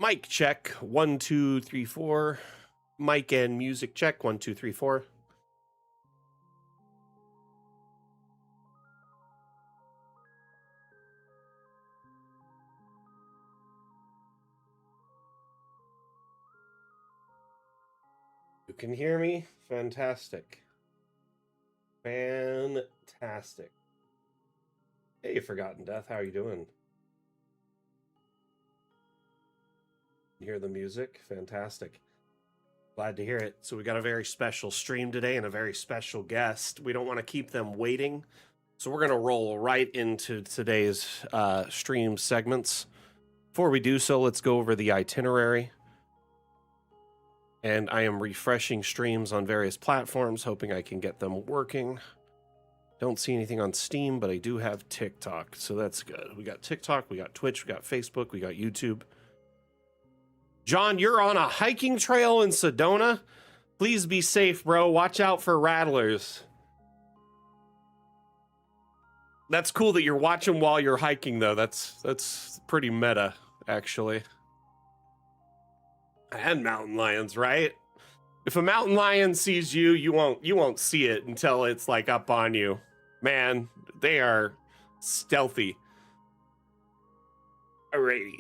Mic check 1 2 3 4. Mic and music check 1 2 3 4. You can hear me? Fantastic. Fantastic. Hey, Forgotten Death, how are you doing? You hear the music? Fantastic. Glad to hear it. So we got a very special stream today and a very special guest. We don't want to keep them waiting, so we're going to roll right into today's stream segments. Before we do so, let's go over the itinerary. And I am refreshing streams on various platforms, hoping I can get them working. Don't see anything on Steam, but I do have TikTok, so that's good. We got TikTok, we got Twitch, we got Facebook, we got YouTube. John, you're on a hiking trail in Sedona. Please be safe, bro. Watch out for rattlers. That's cool that you're watching while you're hiking, though. That's pretty meta, actually. And mountain lions, right? If a mountain lion sees you, you won't see it until it's like up on you. Man, they are stealthy. Alrighty.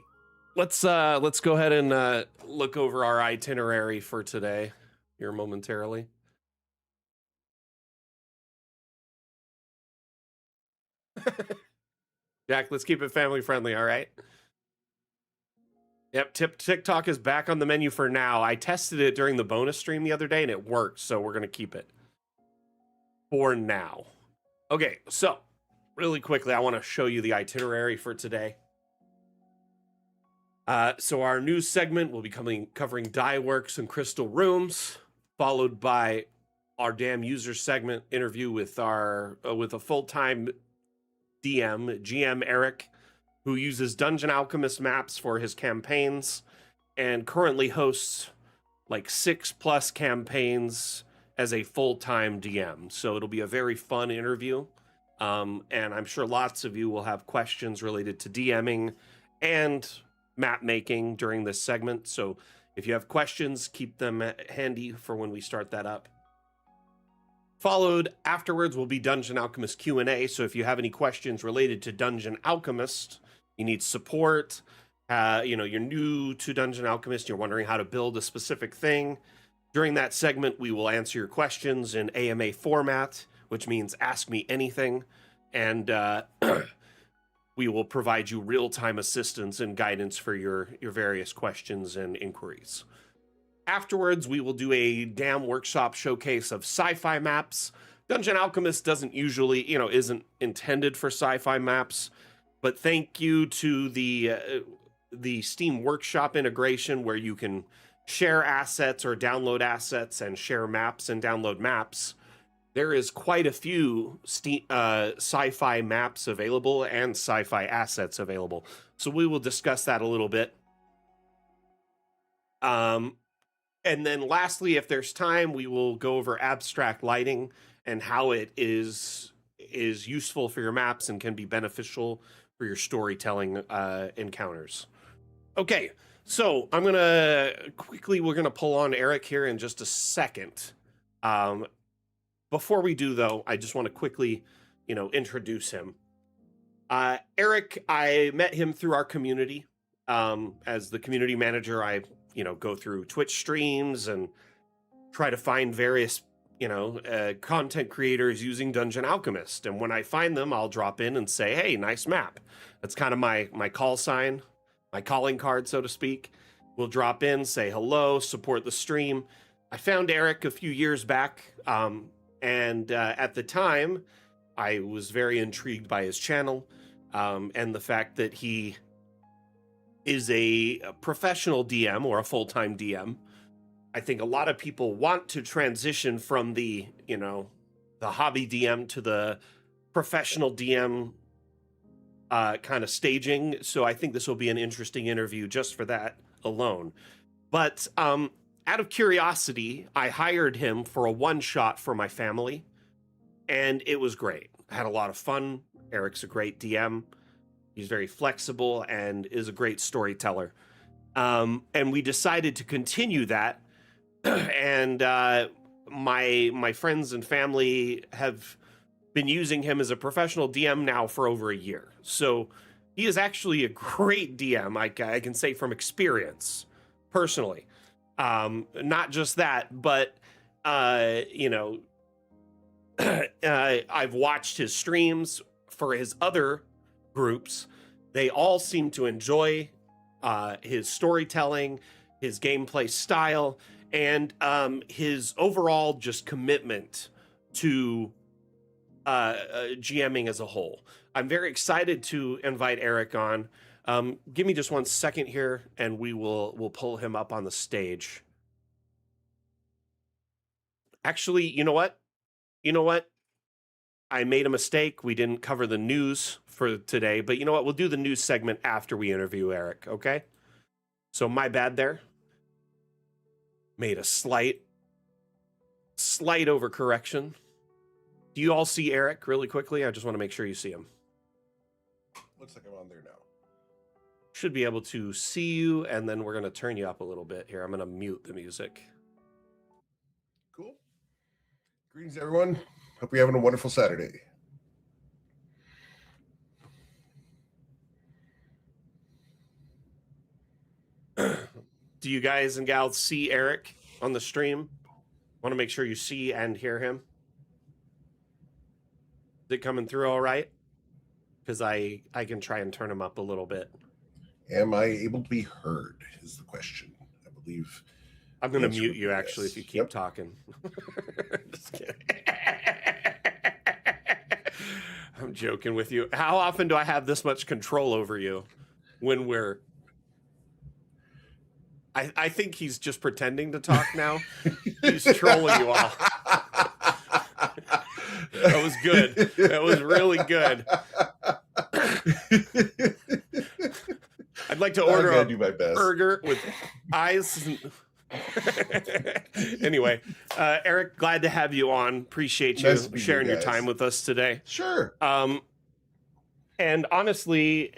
Let's go ahead and look over our itinerary for today here momentarily. Jack, let's keep it family friendly, all right? Yep, TikTok is back on the menu for now. I tested it during the bonus stream the other day and it worked, so we're going to keep it for now. Okay, so really quickly, I want to show you the itinerary for today. So our news segment will be covering dye works and crystal rooms, followed by our damn user segment interview with with a full-time GM Eric, who uses Dungeon Alchemist maps for his campaigns and currently hosts like 6+ campaigns as a full-time DM. So it'll be a very fun interview. And I'm sure lots of you will have questions related to DMing and map making during this segment. So if you have questions, keep them handy for when we start that up. Followed afterwards will be Dungeon Alchemist Q&A. So if you have any questions related to Dungeon Alchemist, you need support, you're new to Dungeon Alchemist, you're wondering how to build a specific thing, during that segment, we will answer your questions in AMA format, which means ask me anything. And we will provide you real-time assistance and guidance for your various questions and inquiries. Afterwards, we will do a damn workshop showcase of sci-fi maps. Dungeon Alchemist doesn't usually, isn't intended for sci-fi maps, but thank you to the Steam Workshop integration where you can share assets or download assets and share maps and download maps. There is quite a few sci-fi maps available and sci-fi assets available. So we will discuss that a little bit. And then lastly, if there's time, we will go over abstract lighting and how it is useful for your maps and can be beneficial for your storytelling encounters. Okay, so we're gonna pull on Eric here in just a second. Before we do, though, I just want to quickly, introduce him. Eric, I met him through our community. As the community manager, I, go through Twitch streams and try to find various, content creators using Dungeon Alchemist. And when I find them, I'll drop in and say, hey, nice map. That's kind of my call sign, my calling card, so to speak. We'll drop in, say hello, support the stream. I found Eric a few years back. And at the time, I was very intrigued by his channel and the fact that he is a professional DM or a full-time DM. I think a lot of people want to transition from the hobby DM to the professional DM kind of staging. So I think this will be an interesting interview just for that alone. But out of curiosity, I hired him for a one-shot for my family, and it was great. I had a lot of fun. Eric's a great DM. He's very flexible and is a great storyteller. And we decided to continue that. And my friends and family have been using him as a professional DM now for over a year. So he is actually a great DM, I can say from experience, personally. Not just that, but I've watched his streams for his other groups. They all seem to enjoy his storytelling, his gameplay style, and his overall just commitment to GMing as a whole. I'm very excited to invite Eric on. Give me just 1 second here, and we'll pull him up on the stage. Actually, you know what? I made a mistake. We didn't cover the news for today, but you know what? We'll do the news segment after we interview Eric, okay? So my bad there. Made a slight overcorrection. Do you all see Eric really quickly? I just want to make sure you see him. Looks like I'm on there now. Should be able to see you, and then we're going to turn you up a little bit here. I'm going to mute the music. Cool. Greetings, everyone. Hope you're having a wonderful Saturday. Do you guys and gals see Eric on the stream? Want to make sure you see and hear him. Is it coming through all right? Because I can try and turn him up a little bit. Am I able to be heard is the question. I believe. I'm going to mute you, actually, if you keep talking. Just kidding. I'm joking with you. How often do I have this much control over you when we're... I think he's just pretending to talk now. He's trolling you all. That was good. That was really good. I'd like to order a burger with eyes. Anyway, Eric, glad to have you on. Appreciate you sharing your time with us today. Sure. And honestly,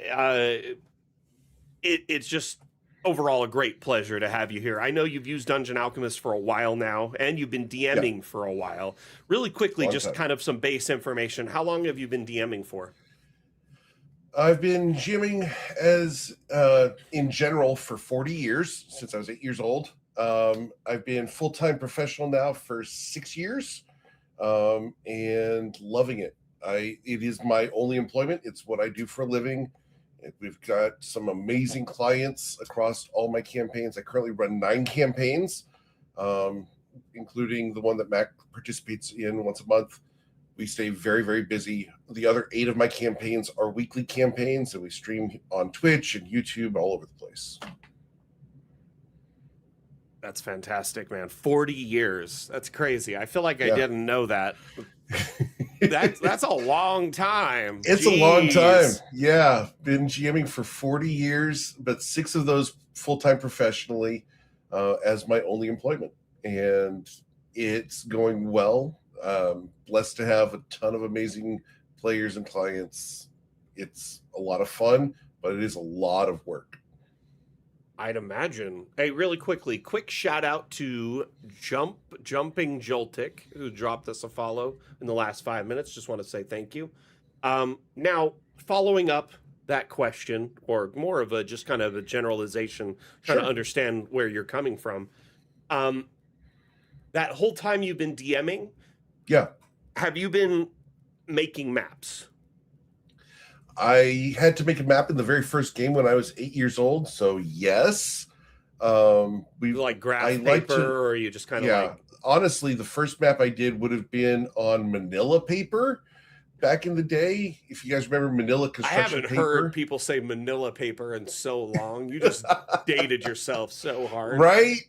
it's just overall a great pleasure to have you here. I know you've used Dungeon Alchemist for a while now, and you've been DMing for a while. Really quickly, just kind of some base information. How long have you been DMing for? I've been GMing as in general for 40 years, since I was 8 years old. I've been full-time professional now for 6 years, and loving it. It is my only employment. It's what I do for a living. We've got some amazing clients across all my campaigns. I currently run 9 campaigns, including the one that Mac participates in once a month. We stay very, very busy. The other 8 of my campaigns are weekly campaigns, and we stream on Twitch and YouTube all over the place. That's fantastic, man. 40 years. That's crazy. I feel like I didn't know that. That's a long time. It's a long time. Yeah. Been GMing for 40 years, but 6 of those full-time professionally as my only employment. And it's going well. Blessed to have a ton of amazing players and clients. It's a lot of fun, but it is a lot of work. I'd imagine. Hey, really quickly, quick shout out to Jumping Joltic, who dropped us a follow in the last 5 minutes. Just want to say thank you. Now, following up that question, or more of a just kind of a generalization, trying to understand where you're coming from. That whole time you've been DMing, have you been making maps? I had to make a map in the very first game when I was 8 years old, so yes. We like graph paper, or you just kind of like... Honestly, the first map I did would have been on manila paper back in the day. If you guys remember manila construction paper. I haven't heard people say manila paper in so long. You just dated yourself so hard. Right?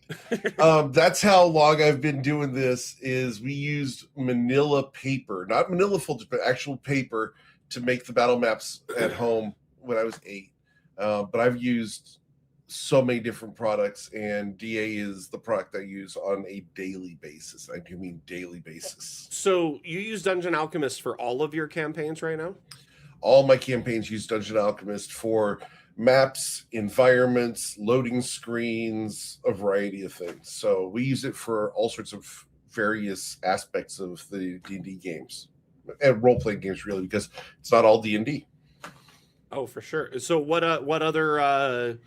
That's how long I've been doing this, is we used manila paper, not manila folders, but actual paper to make the battle maps at home when I was 8. But I've used so many different products, and DA is the product I use on a daily basis. I do mean daily basis. So you use Dungeon Alchemist for all of your campaigns right now? All my campaigns use Dungeon Alchemist for maps, environments, loading screens, a variety of things. So we use it for all sorts of various aspects of the D&D games and role-playing games, really, because it's not all D&D. Oh, for sure. So what other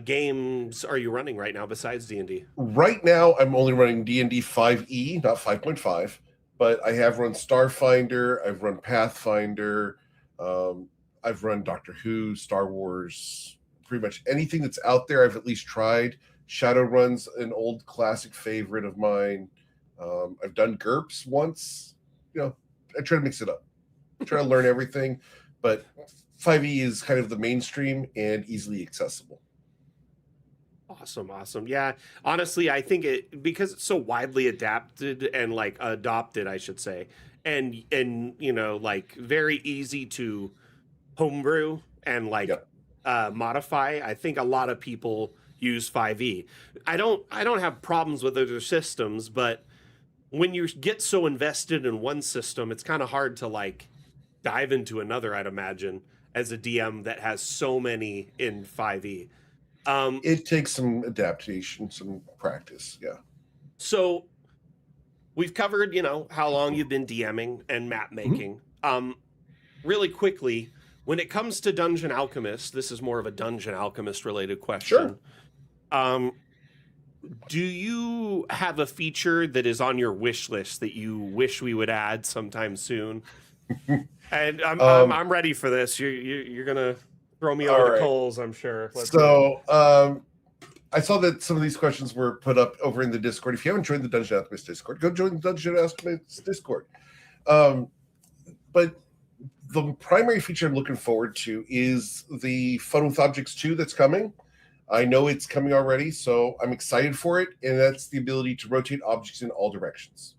games are you running right now besides D&D? Right now, I'm only running D&D 5e, not 5.5, but I have run Starfinder, I've run Pathfinder, I've run Doctor Who, Star Wars, pretty much anything that's out there I've at least tried. Shadowrun's an old classic favorite of mine. I've done GURPS once. I try to mix it up. I try to learn everything, but 5e is kind of the mainstream and easily accessible. Awesome. Yeah. Honestly, I think because it's so widely adapted and like adopted, I should say, and like very easy to homebrew and like Yep. modify. I think a lot of people use 5e. I don't have problems with other systems, but when you get so invested in one system, it's kind of hard to like dive into another, I'd imagine, as a DM that has so many in 5e. It takes some adaptation, some practice. Yeah. So we've covered, how long you've been DMing and map making. Really quickly, when it comes to Dungeon Alchemist, this is more of a Dungeon Alchemist related question. Sure. Do you have a feature that is on your wish list that you wish we would add sometime soon? And I'm ready for this. You're gonna throw me over the coals, I'm sure. I saw that some of these questions were put up over in the Discord. If you haven't joined the Dungeon Alchemist Discord, go join the Dungeon Alchemist Discord. But the primary feature I'm looking forward to is the Fun with Objects 2 that's coming. I know it's coming already, so I'm excited for it, and that's the ability to rotate objects in all directions.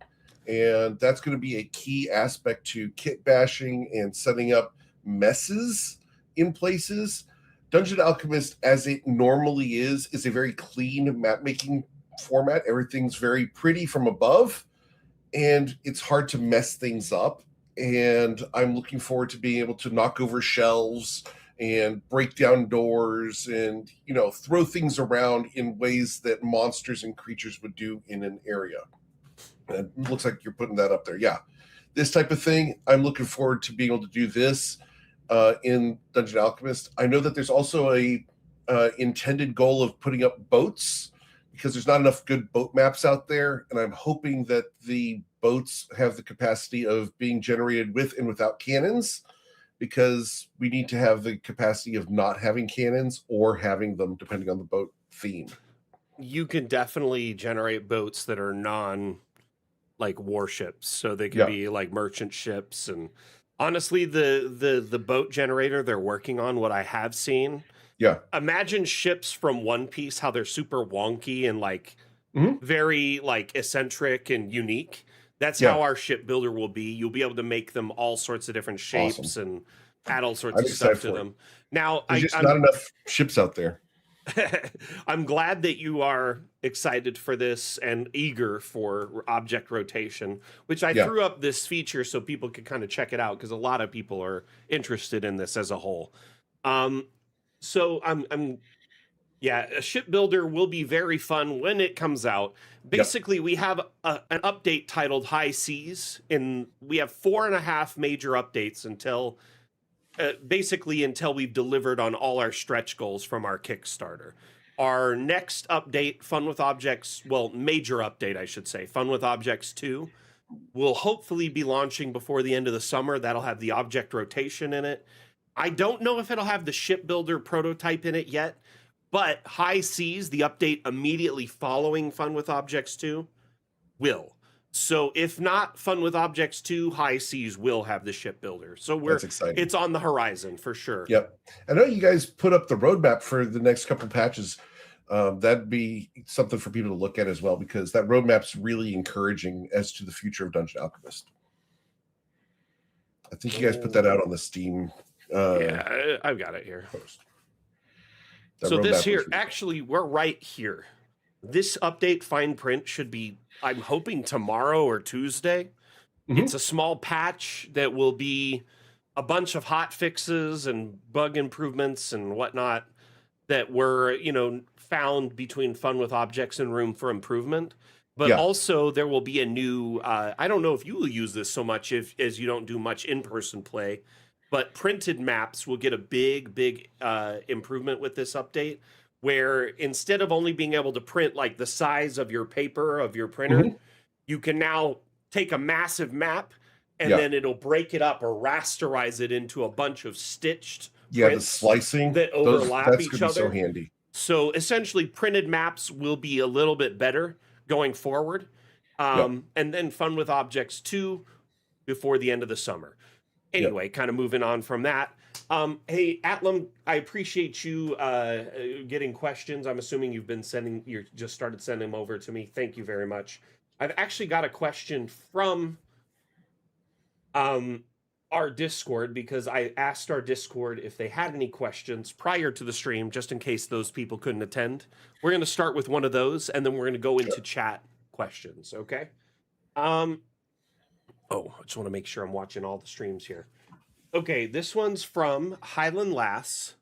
And that's going to be a key aspect to kit bashing and setting up messes in places. Dungeon Alchemist, as it normally is a very clean map-making format. Everything's very pretty from above, and it's hard to mess things up. And I'm looking forward to being able to knock over shelves and break down doors and, throw things around in ways that monsters and creatures would do in an area. And it looks like you're putting that up there. Yeah. This type of thing, I'm looking forward to being able to do this in Dungeon Alchemist. I know that there's also a intended goal of putting up boats because there's not enough good boat maps out there. And I'm hoping that the boats have the capacity of being generated with and without cannons, because we need to have the capacity of not having cannons or having them depending on the boat theme. You can definitely generate boats that are like warships, so they can be like merchant ships. And honestly, the boat generator they're working on, what I have seen, imagine ships from One Piece, how they're super wonky and like very like eccentric and unique. That's how our ship builder will be. You'll be able to make them all sorts of different shapes and add all sorts of stuff to them. Now, there's just not enough ships out there. I'm glad that you are excited for this and eager for object rotation, which I threw up this feature so people could kind of check it out, because a lot of people are interested in this as a whole. So a shipbuilder will be very fun when it comes out. Basically, we have an update titled High Seas, and we have 4.5 major updates until we've delivered on all our stretch goals from our Kickstarter. Our next update, major update, I should say, Fun with Objects 2, will hopefully be launching before the end of the summer. That'll have the object rotation in it. I don't know if it'll have the shipbuilder prototype in it yet, but High Seas, the update immediately following Fun with Objects 2, will. So if not Fun with Objects 2, High Seas will have the shipbuilder. So that's exciting. It's on the horizon for sure. Yep. I know you guys put up the roadmap for the next couple patches. That'd be something for people to look at as well, because that roadmap's really encouraging as to the future of Dungeon Alchemist. I think you guys put that out on the Steam. I've got it here. Post. So this here, actually, we're right here. This update fine print should be, I'm hoping, tomorrow or Tuesday. It's a small patch that will be a bunch of hot fixes and bug improvements and whatnot that were, found between Fun with Objects and Room for Improvement. But Yeah. also there will be a new, I don't know if you will use this so much as you don't do much in-person play, but printed maps will get a big improvement with this update, where instead of only being able to print like the size of your paper of your printer, Mhm. you can now take a massive map and Yeah. then it'll break it up or rasterize it into a bunch of stitched Yeah. The prints slicing, that overlap that's each gonna be so other. handy. So essentially, printed maps will be a little bit better going forward. Yep. And then Fun with Objects 2 before the end of the summer. Yep. Anyway, kind of moving on from that. Hey, Atlam, I appreciate you getting questions. I'm assuming you just started sending them over to me. Thank you very much. I've actually got a question from our Discord, because I asked our Discord if they had any questions prior to the stream, just in case those people couldn't attend. We're going to start with one of those, and then we're going to go into chat questions. Okay. Oh, I just want to make sure I'm watching all the streams here. Okay, this one's from Highland Lass.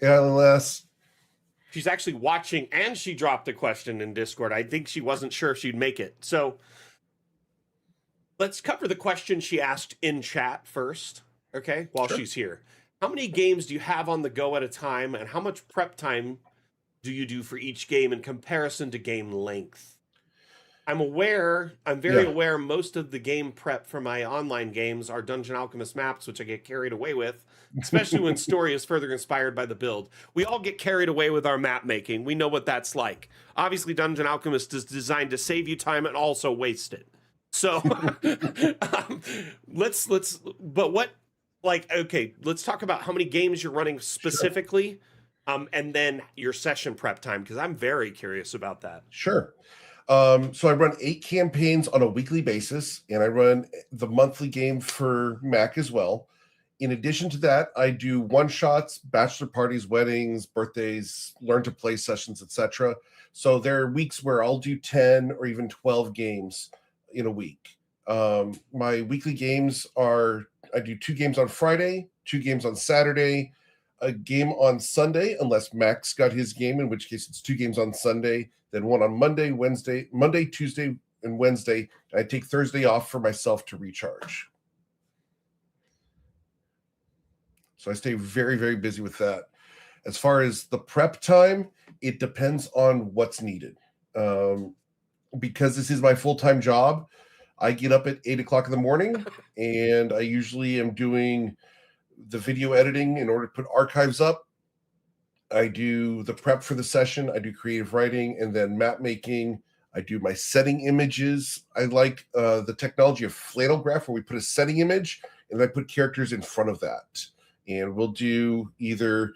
Yeah, unless. She's actually watching, and she dropped a question in Discord. I think she wasn't sure if she'd make it. So let's cover the question she asked in chat first, okay, while Sure. she's here. How many games do you have on the go at a time, and how much prep time do you do for each game in comparison to game length? I'm very aware most of the game prep for my online games are Dungeon Alchemist maps, which I get carried away with, especially when story is further inspired by the build. We all get carried away with our map making. We know what that's like. Obviously, Dungeon Alchemist is designed to save you time and also waste it. So let's let's talk about how many games you're running specifically, and then your session prep time, because I'm very curious about that. Sure. So I run 8 campaigns on a weekly basis, and I run the monthly game for Mac as well. In addition to that, I do one-shots, bachelor parties, weddings, birthdays, learn to play sessions, etc. So there are weeks where I'll do 10 or even 12 games in a week. My weekly games are, I do 2 games on Friday, 2 games on Saturday, a game on Sunday, unless Max got his game, in which case it's 2 games on Sunday, then one on Monday, Tuesday, and Wednesday. And I take Thursday off for myself to recharge. So I stay very, very busy with that. As far as the prep time, it depends on what's needed. Because this is my full-time job, I get up at 8 o'clock in the morning, and I usually am doing the video editing in order to put archives up. I do the prep for the session. I do creative writing and then map making. I do my setting images. I like the technology of flannel graph, where we put a setting image and I put characters in front of that. And we'll do either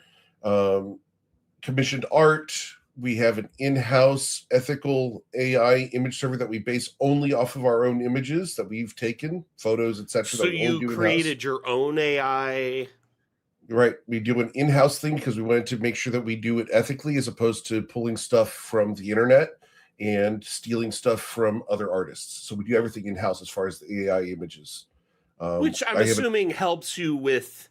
commissioned art. We have an in-house ethical AI image server that we base only off of our own images that we've taken, photos, etc. So you created your own AI. Right. We do an in-house thing because we wanted to make sure that we do it ethically, as opposed to pulling stuff from the internet and stealing stuff from other artists. So we do everything in-house as far as the AI images. Which I'm assuming helps you with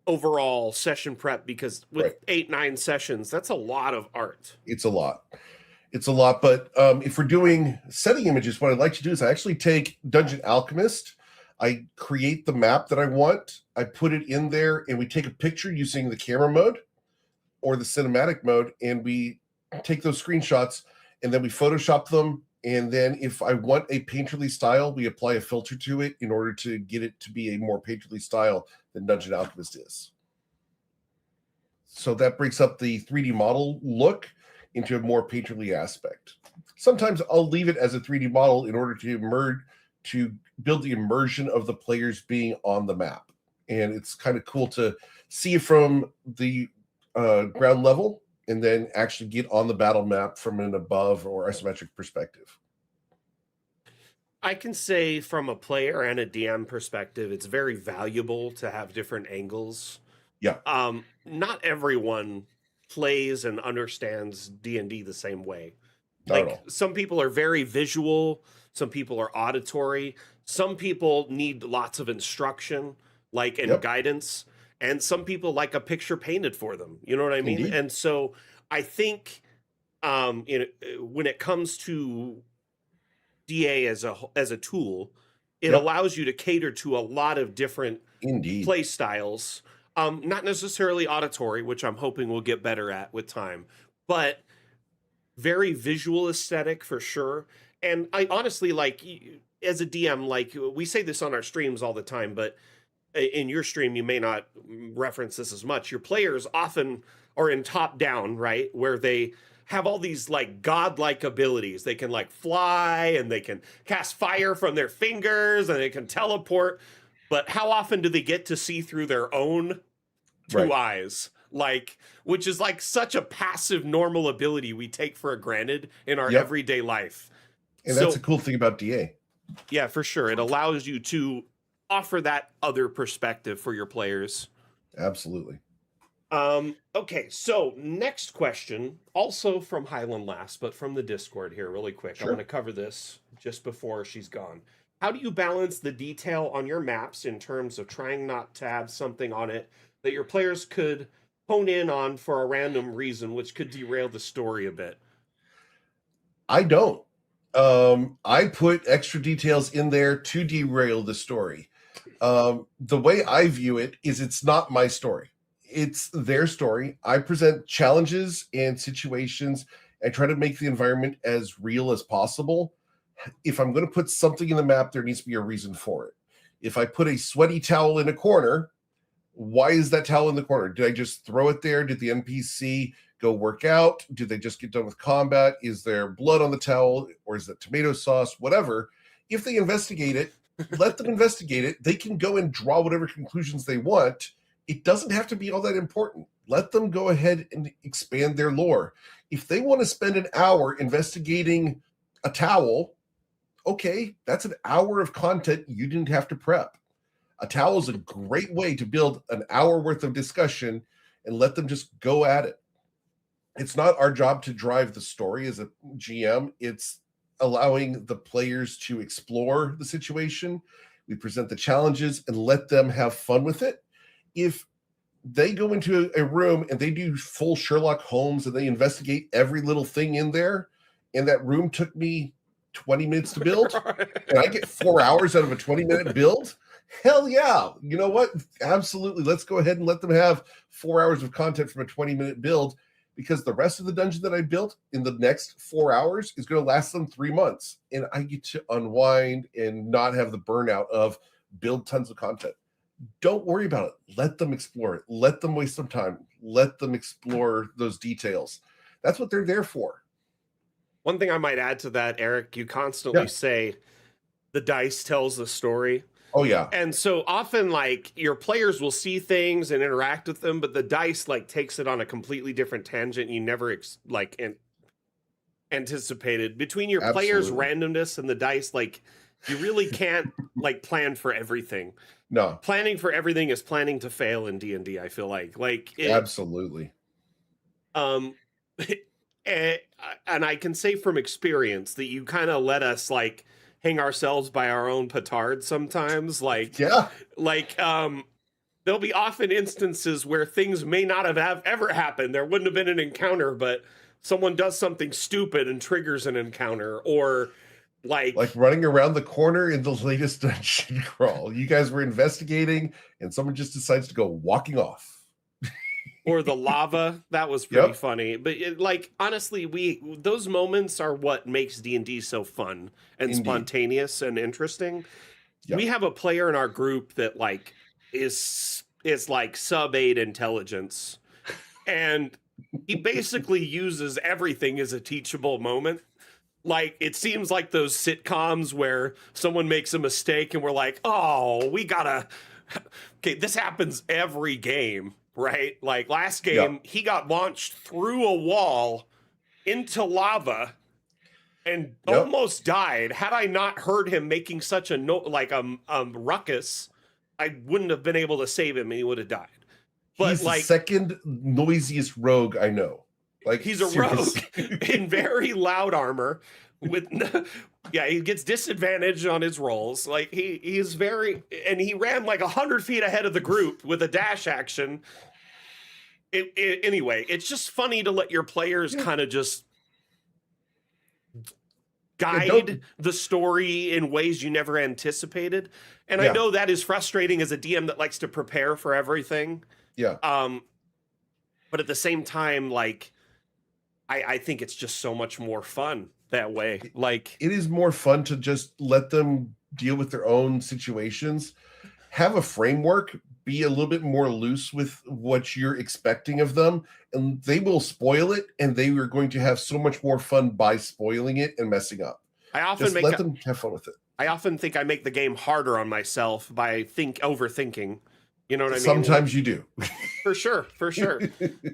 overall session prep, because with 8-9 sessions, that's a lot of art. It's a lot. But if we're doing setting images, what I'd like to do is I actually take Dungeon Alchemist. I create the map that I want. I put it in there, and we take a picture using the camera mode or the cinematic mode, and we take those screenshots, and then we Photoshop them. And then if I want a painterly style, we apply a filter to it in order to get it to be a more painterly style than Dungeon Alchemist is. So that breaks up the 3D model look into a more painterly aspect. Sometimes I'll leave it as a 3D model in order to build the immersion of the players being on the map. And it's kind of cool to see it from the ground level and then actually get on the battle map from an above or isometric perspective. I can say from a player and a DM perspective, it's very valuable to have different angles. Yeah. Not everyone plays and understands D&D the same way. Not at all. Some people are very visual, some people are auditory, some people need lots of instruction. like, and Yep. guidance. And some people like a picture painted for them. You know what I mean? Indeed. And so I think when it comes to DA as a tool, it Yep. allows you to cater to a lot of different Indeed. play styles. Not necessarily auditory, which I'm hoping we'll get better at with time, but very visual aesthetic for sure. And I honestly, like, as a DM, like, we say this on our streams all the time, but in your stream you may not reference this as much. Your players often are in top down, right, where they have all these like godlike abilities. They can like fly, and they can cast fire from their fingers, and they can teleport. But how often do they get to see through their own two Right. eyes? Like, which is like such a passive normal ability we take for granted in our Yep. everyday life. And So that's a cool thing about DA. yeah, for sure, it allows you to offer that other perspective for your players. Absolutely. Okay, so next question, also from Highland Last, but from the Discord here, really quick. Sure. I want to cover this just before she's gone. How do you balance the detail on your maps in terms of trying not to have something on it that your players could hone in on for a random reason, which could derail the story a bit? I don't. I put extra details in there to derail the story. The way I view it is it's not my story. It's their story. I present challenges and situations and try to make the environment as real as possible. If I'm going to put something in the map, there needs to be a reason for it. If I put a sweaty towel in a corner, why is that towel in the corner? Did I just throw it there? Did the NPC go work out? Did they just get done with combat? Is there blood on the towel, or is it tomato sauce? Whatever. If they investigate it, let them investigate it. They can go and draw whatever conclusions they want. It doesn't have to be all that important. Let them go ahead and expand their lore. If they want to spend an hour investigating a towel, okay, that's an hour of content you didn't have to prep. A towel is a great way to build an hour worth of discussion and let them just go at it. It's not our job to drive the story as a GM. It's allowing the players to explore the situation. We present the challenges and let them have fun with it. If they go into a room and they do full Sherlock Holmes and they investigate every little thing in there, and that room took me 20 minutes to build, and I get 4 hours out of a 20-minute build, hell yeah. You know what? Absolutely. Let's go ahead and let them have 4 hours of content from a 20-minute build, because the rest of the dungeon that I built in the next 4 hours is going to last them 3 months. And I get to unwind and not have the burnout of build tons of content. Don't worry about it. Let them explore it. Let them waste some time. Let them explore those details. That's what they're there for. One thing I might add to that, Eric, you constantly say the dice tells the story. Oh, yeah. And so often, like, your players will see things and interact with them, but the dice, like, takes it on a completely different tangent you never, anticipated. Between your players' randomness and the dice, like, you really can't, like, plan for everything. No. Planning for everything is planning to fail in D&D, I feel like. Absolutely. And I can say from experience that you kind of let us, like, hang ourselves by our own petard sometimes. Like, there'll be often instances where things may not have ever happened. There wouldn't have been an encounter, but someone does something stupid and triggers an encounter, or like running around the corner in the latest dungeon crawl. You guys were investigating and someone just decides to go walking off. Or the lava. That was pretty funny. But honestly, those moments are what makes D&D so fun and spontaneous and interesting. We have a player in our group that like is like sub 8 intelligence, and he basically uses everything as a teachable moment. Like, it seems like those sitcoms where someone makes a mistake and we're like, oh, we gotta, okay, this happens every game, right? Like last game, he got launched through a wall into lava and almost died. Had I not heard him making such a ruckus, I wouldn't have been able to save him and he would have died. But he's the second noisiest rogue I know. Like, he's a rogue in very loud armor with Yeah, he gets disadvantaged on his rolls. Like he's very, and he ran like 100 feet ahead of the group with a dash action. Anyway, it's just funny to let your players Yeah. kind of just Yeah, guide the story in ways you never anticipated. And I Yeah. know that is frustrating as a DM that likes to prepare for everything. Yeah. But at the same time, like I think it's just so much more fun that way. Like It is more fun to just let them deal with their own situations, have a framework, be a little bit more loose with what you're expecting of them, and they will spoil it, and they are going to have so much more fun by spoiling it and messing up. I often Just make let them have fun with it. I often think I make the game harder on myself by overthinking. You know what I mean? Sometimes you do. For sure.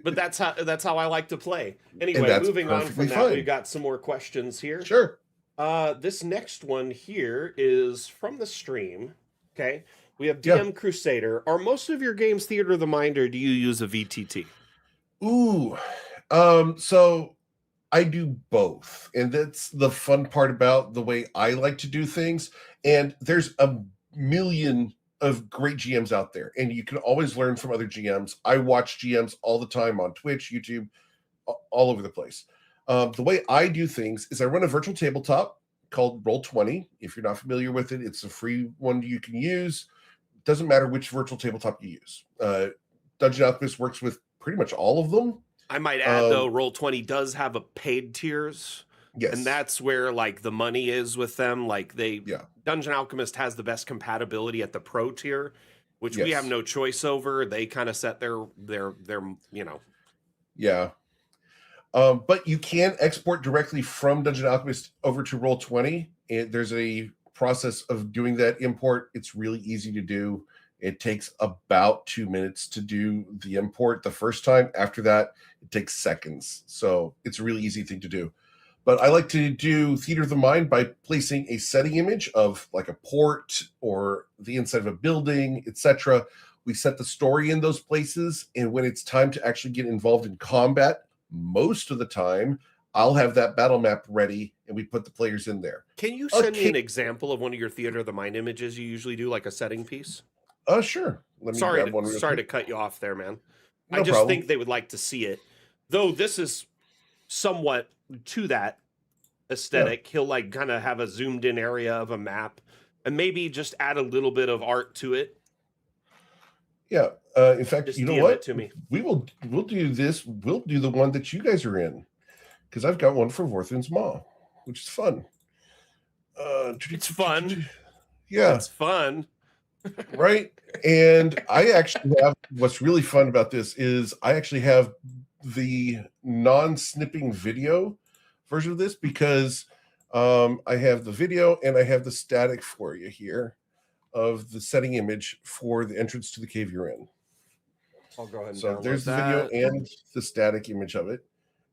But that's how I like to play. Anyway, that's moving on perfectly from that, fine. we've got some more questions here. Sure. This next one here is from the stream. Okay. We have DM Crusader. Are most of your games theater of the mind, or do you use a VTT? Ooh. So I do both. And that's the fun part about the way I like to do things. And there's a million of great GMs out there, and you can always learn from other GMs. I watch GMs all the time on Twitch, YouTube, all over the place. The way I do things is I run a virtual tabletop called Roll20. If you're not familiar with it, it's a free one you can use. Doesn't matter which virtual tabletop you use. Dungeon Alchemist works with pretty much all of them. I might add, though, Roll20 does have a paid tiers. Yes. And that's where like the money is with them. Like Dungeon Alchemist has the best compatibility at the pro tier, which we have no choice over. They kind of set their Yeah. But you can export directly from Dungeon Alchemist over to Roll20. And there's a process of doing that import. It's really easy to do. It takes about 2 minutes to do the import the first time. After that, it takes seconds. So it's a really easy thing to do. But I like to do theater of the mind by placing a setting image of like a port or the inside of a building, etc. We set the story in those places, and when it's time to actually get involved in combat, most of the time I'll have that battle map ready, and we put the players in there. Can you send me an example of one of your theater of the mind images you usually do, like a setting piece? Sure. Let me grab one. Sorry to cut you off there, man. No I just problem. think they would like to see it, though. This is somewhat to that aesthetic. He'll like kind of have a zoomed in area of a map, and maybe just add a little bit of art to it. Yeah. In fact, just you know what? It to me. We'll do this. We'll do the one that you guys are in, because I've got one for Vorthin's Maw, which is fun. It's fun. Yeah, it's fun. Right. And I actually have, what's really fun about this is I actually have the non-snipping video version of this, because I have the video and I have the static for you here of the setting image for the entrance to the cave you're in. I'll go ahead and so there's the video and the static image of it,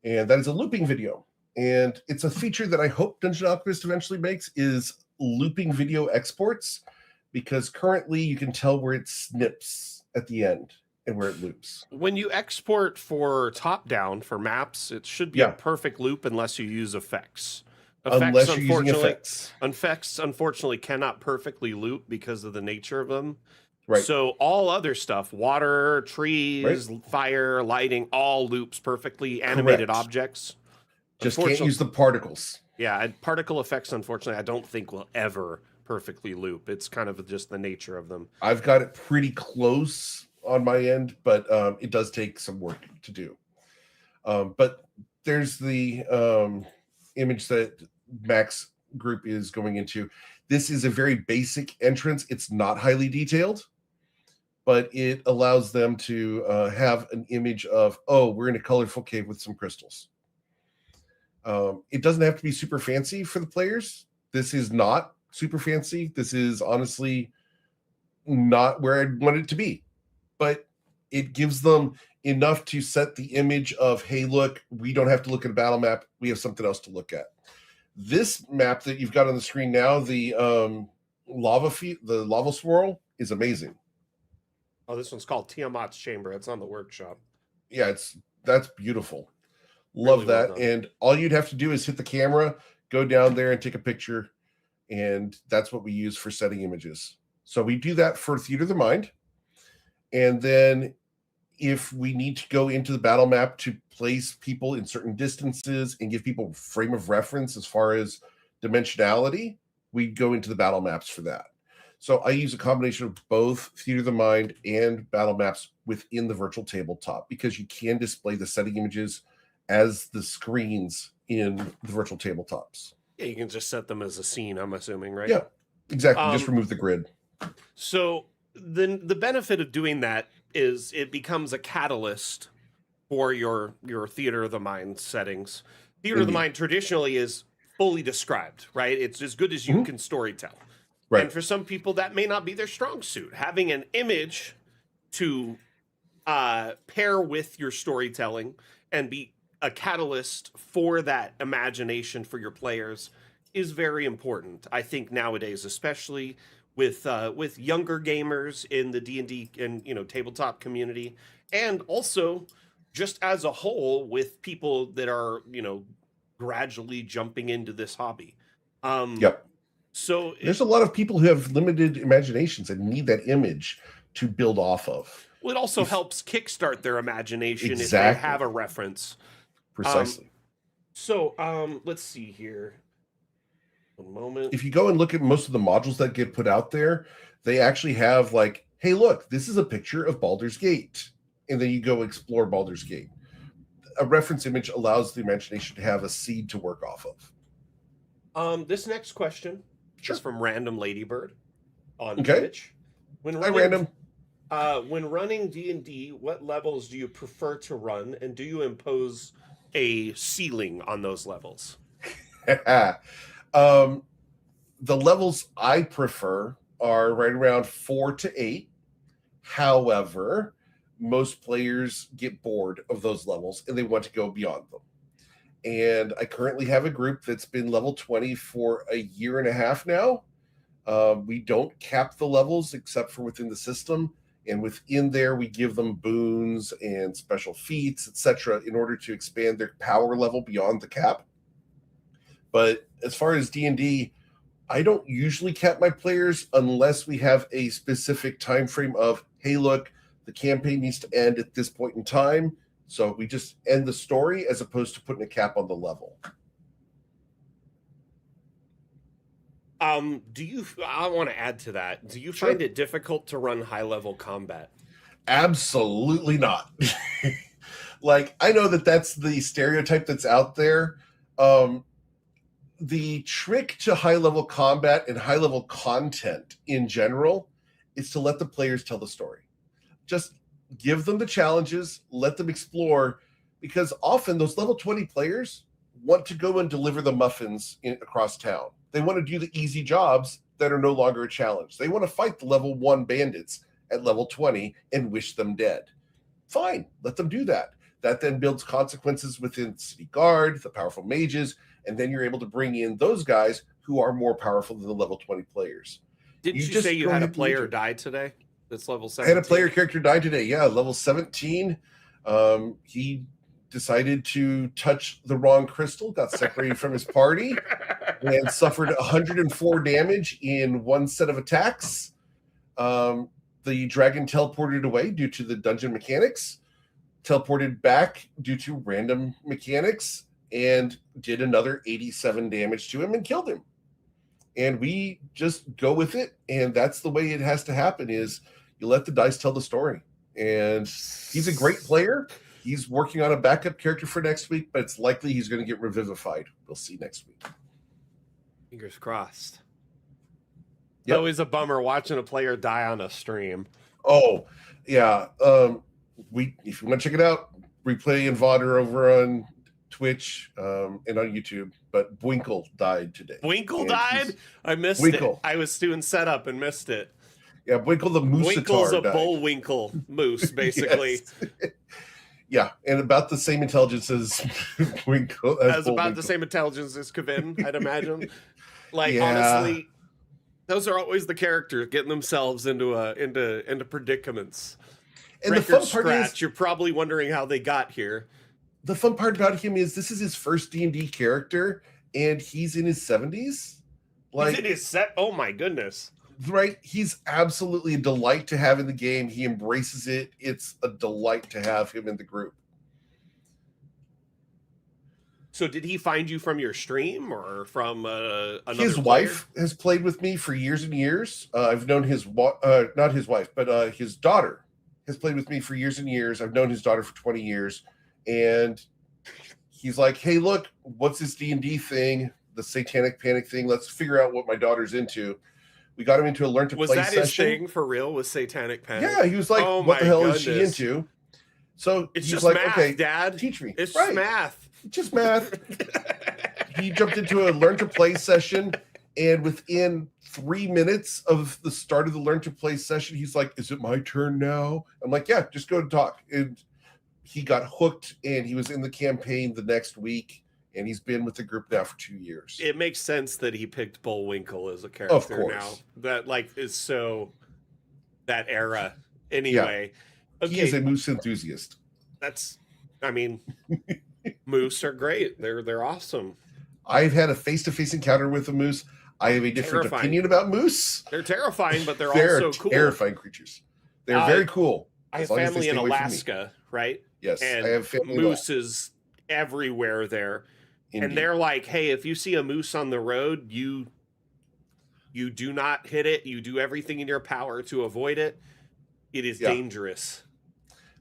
and that is a looping video, and it's a feature that I hope Dungeon Alchemist eventually makes, is looping video exports, because currently you can tell where it snips at the end and where it loops. When you export for top-down for maps, it should be a perfect loop unless you use effects. Unless you're using effects. Effects, unfortunately, cannot perfectly loop because of the nature of them. Right. So all other stuff, water, trees, fire, lighting, all loops perfectly. Animated objects. Just can't use the particles. Yeah, and particle effects, unfortunately, I don't think will ever perfectly loop. It's kind of just the nature of them. I've got it pretty close on my end, but it does take some work to do. But there's the image that Max group is going into. This is a very basic entrance. It's not highly detailed, but it allows them to have an image of, oh, we're in a colorful cave with some crystals. It doesn't have to be super fancy for the players. This is not super fancy. This is honestly not where I'd want it to be, but it gives them enough to set the image of, hey, look, we don't have to look at a battle map. We have something else to look at. This map that you've got on the screen now, the lava swirl, is amazing. Oh, this one's called Tiamat's Chamber. It's on the workshop. Yeah, that's beautiful. Love really that. Well, and all you'd have to do is hit the camera, go down there and take a picture, and that's what we use for setting images. So we do that for Theater of the Mind. And then if we need to go into the battle map to place people in certain distances and give people frame of reference as far as dimensionality, we go into the battle maps for that. So I use a combination of both Theater of the Mind and battle maps within the virtual tabletop, because you can display the setting images as the screens in the virtual tabletops. Yeah, you can just set them as a scene, I'm assuming, right? Yeah, exactly. Just remove the grid. So the benefit of doing that is it becomes a catalyst for your Theater of the Mind settings. Theater of the Mind traditionally is fully described, right? It's as good as you can storytell. Right. And for some people, that may not be their strong suit. Having an image to pair with your storytelling and be a catalyst for that imagination for your players is very important. I think nowadays, especially with younger gamers in the D&D and tabletop community, and also just as a whole with people that are gradually jumping into this hobby. Yep. So there's a lot of people who have limited imaginations and need that image to build off of. Well, it also helps kickstart their imagination if they have a reference. Precisely. Let's see here. A moment. If you go and look at most of the modules that get put out there, they actually have like, hey, look, this is a picture of Baldur's Gate. And then you go explore Baldur's Gate. A reference image allows the imagination to have a seed to work off of. This next question is from Random Ladybird on Twitch. Random. When running D&D, what levels do you prefer to run, and do you impose a ceiling on those levels? The levels I prefer are right around 4 to 8. However, most players get bored of those levels and they want to go beyond them. And I currently have a group that's been level 20 for a year and a half now. We don't cap the levels except for within the system. And within there, we give them boons and special feats, etc., in order to expand their power level beyond the cap. But as far as D&D, I don't usually cap my players unless we have a specific time frame of, hey, look, the campaign needs to end at this point in time. So we just end the story as opposed to putting a cap on the level. I want to add to that. Do you find it difficult to run high-level combat? Absolutely not. Like, I know that's the stereotype that's out there. The trick to high-level combat and high-level content in general is to let the players tell the story. Just give them the challenges, let them explore, because often those level 20 players want to go and deliver the muffins across town. They want to do the easy jobs that are no longer a challenge. They want to fight the level 1 bandits at level 20 and wish them dead. Fine, let them do that. That then builds consequences within the city guard, the powerful mages, and then you're able to bring in those guys who are more powerful than the level 20 players. Didn't you say you had a player die today? That's level 17. I had a player character die today. Yeah, level 17. He decided to touch the wrong crystal, got separated from his party, and suffered 104 damage in one set of attacks. The dragon teleported away due to the dungeon mechanics, teleported back due to random mechanics, and did another 87 damage to him and killed him. And we just go with it, and that's the way it has to happen, is you let the dice tell the story. And he's a great player. He's working on a backup character for next week, but it's likely he's going to get revivified. We'll see next week. Fingers crossed. Yep. Always a bummer watching a player die on a stream. Oh, yeah. If you want to check it out, replay and VOD are over on Twitch and on YouTube. But Winkle died today. Winkle died? I missed Winkle. it. I was doing setup and missed it. Yeah, Winkle the Moose. Winkle's a bullwinkle moose, basically. Yeah, and about the same intelligence as Winkle. About the same intelligence as Kevin, I'd imagine. Honestly, those are always the characters getting themselves into predicaments. And the fun part is, you're probably wondering how they got here. The fun part about him is this is his first D&D character, and he's in his 70s. He's in his set. Oh my goodness. Right? He's absolutely a delight to have in the game. He embraces it. It's a delight to have him in the group. So did he find you from your stream or from another His wife has played with me for years and years. I've known not his wife, but his daughter has played with me for years and years. I've known his daughter for 20 years. And he's like, hey, look, what's this D&D thing? The Satanic Panic thing? Let's figure out what my daughter's into. We got him into a learn to play session. Was that his thing for real? Was Satanic Panic? Yeah, he was like, what the hell is she into? So it's he's just like, math, okay, Dad. Teach me. It's just math. Just math. He jumped into a learn to play session, and within 3 minutes of the start of the learn to play session, he's like, is it my turn now? I'm like, yeah, just go and talk. And he got hooked, and he was in the campaign the next week, and he's been with the group now for 2 years. It makes sense that he picked Bullwinkle as a character of course. now. That is so that era. Anyway. Yeah. Okay. He is a moose enthusiast. Moose are great. They're awesome. I've had a face-to-face encounter with a moose. I have a different opinion about moose. They're terrifying, but they're also cool. Terrifying creatures. They're very cool. I have family in Alaska, right? Yes, and I have family. Mooses everywhere there. Indeed. And they're like, hey, if you see a moose on the road, you do not hit it. You do everything in your power to avoid it. It is dangerous.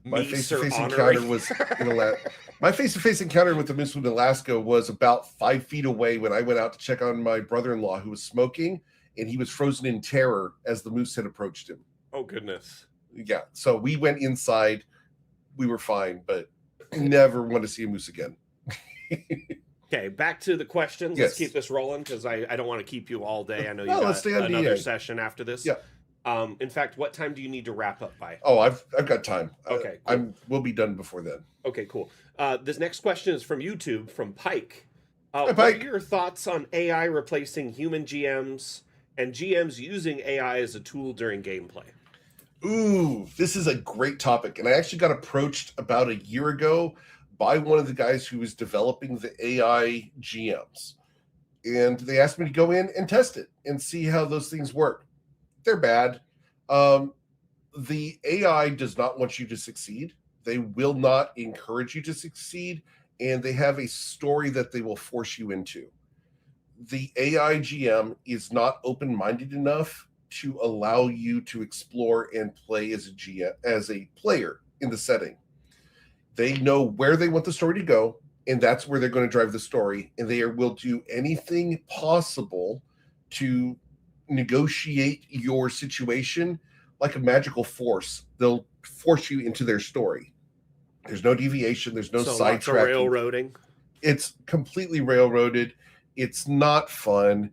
My face-to-face encounter was in Alaska. My face-to-face encounter with the moose in Alaska was about 5 feet away when I went out to check on my brother-in-law who was smoking, and he was frozen in terror as the moose had approached him. Oh, goodness. Yeah, so we went inside. We were fine, but never want to see a moose again. Okay, back to the questions. Yes. Let's keep this rolling because I don't want to keep you all day. I know you got another session after this. Yeah. In fact, what time do you need to wrap up by? Oh, I've got time. Okay, cool. We'll be done before then. Okay, cool. This next question is from YouTube, from Pike. Hi, Pike. What are your thoughts on AI replacing human GMs and GMs using AI as a tool during gameplay? Ooh, this is a great topic. And I actually got approached about a year ago by one of the guys who was developing the AI GMs. And they asked me to go in and test it and see how those things work. They're bad. The AI does not want you to succeed. They will not encourage you to succeed. And they have a story that they will force you into. The AI GM is not open-minded enough to allow you to explore and play as a GM, as a player in the setting. They know where they want the story to go, and that's where they're going to drive the story. And they will do anything possible to negotiate your situation like a magical force. They'll force you into their story. There's no deviation. There's no sidetracking. Railroading. It's completely railroaded. It's not fun.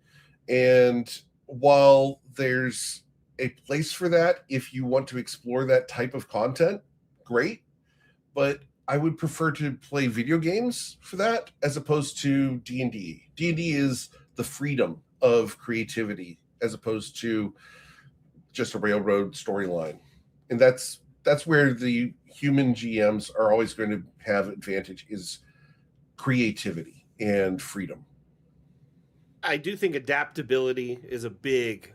And while there's a place for that, if you want to explore that type of content, great. But I would prefer to play video games for that as opposed to D&D. D&D is the freedom of creativity as opposed to just a railroad storyline. And that's where the human GMs are always going to have advantage, is creativity and freedom. I do think adaptability is a big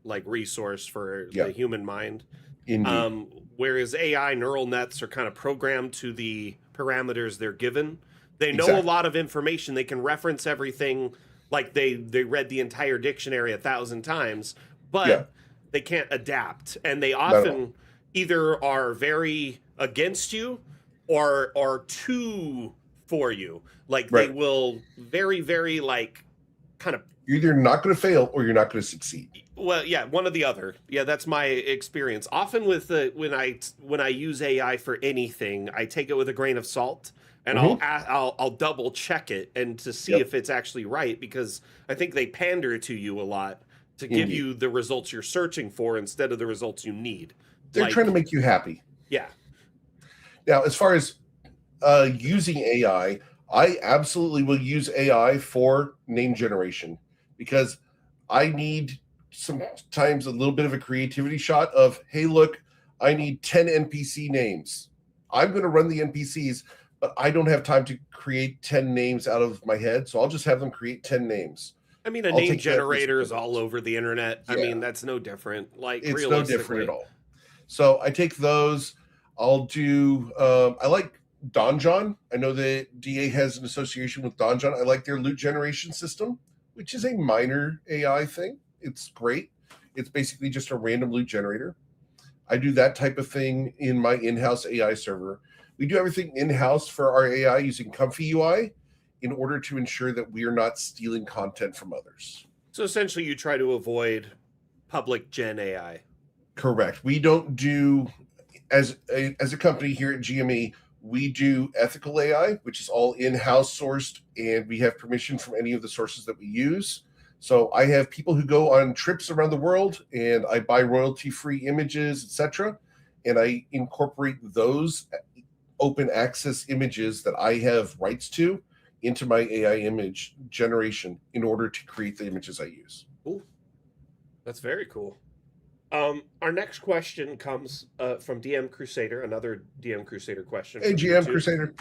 like resource for the human mind. Indeed. Whereas AI neural nets are kind of programmed to the parameters they're given. They know a lot of information. They can reference everything. Like they read the entire dictionary 1,000 times, but they can't adapt. And they often either are very against you or are too for you. Like they will very, very like kind of. You're either not going to fail or you're not going to succeed. Well, yeah, one or the other. Yeah, that's my experience. Often with when I use AI for anything, I take it with a grain of salt. And I'll double check it and to see if it's actually right, because I think they pander to you a lot to give you the results you're searching for instead of the results you need. They're trying to make you happy. Yeah. Now, as far as using AI, I absolutely will use AI for name generation, because I need sometimes a little bit of a creativity shot of, hey, look, I need 10 NPC names. I'm going to run the NPCs. but I don't have time to create 10 names out of my head, so I'll just have them create 10 names. I mean, a I'll name take that generator is all responsibility. over the internet. I Yeah. mean, that's no different. Like, It's no different realistically. at all. So I take those. I'll do. I like Donjon. I know that DA has an association with Donjon. I like their loot generation system, which is a minor AI thing. It's great. It's basically just a random loot generator. I do that type of thing in my in-house AI server. We do everything in-house for our AI using Comfy UI in order to ensure that we are not stealing content from others. So essentially, you try to avoid public gen AI. Correct. We don't do as a company here at GME, we do ethical AI, which is all in-house sourced, and we have permission from any of the sources that we use. So I have people who go on trips around the world, and I buy royalty-free images, etc., and I incorporate those open access images that I have rights to into my AI image generation in order to create the images I use. Ooh, that's very cool. Our next question comes from DM Crusader, another DM Crusader question. Hey, GM YouTube. Crusader.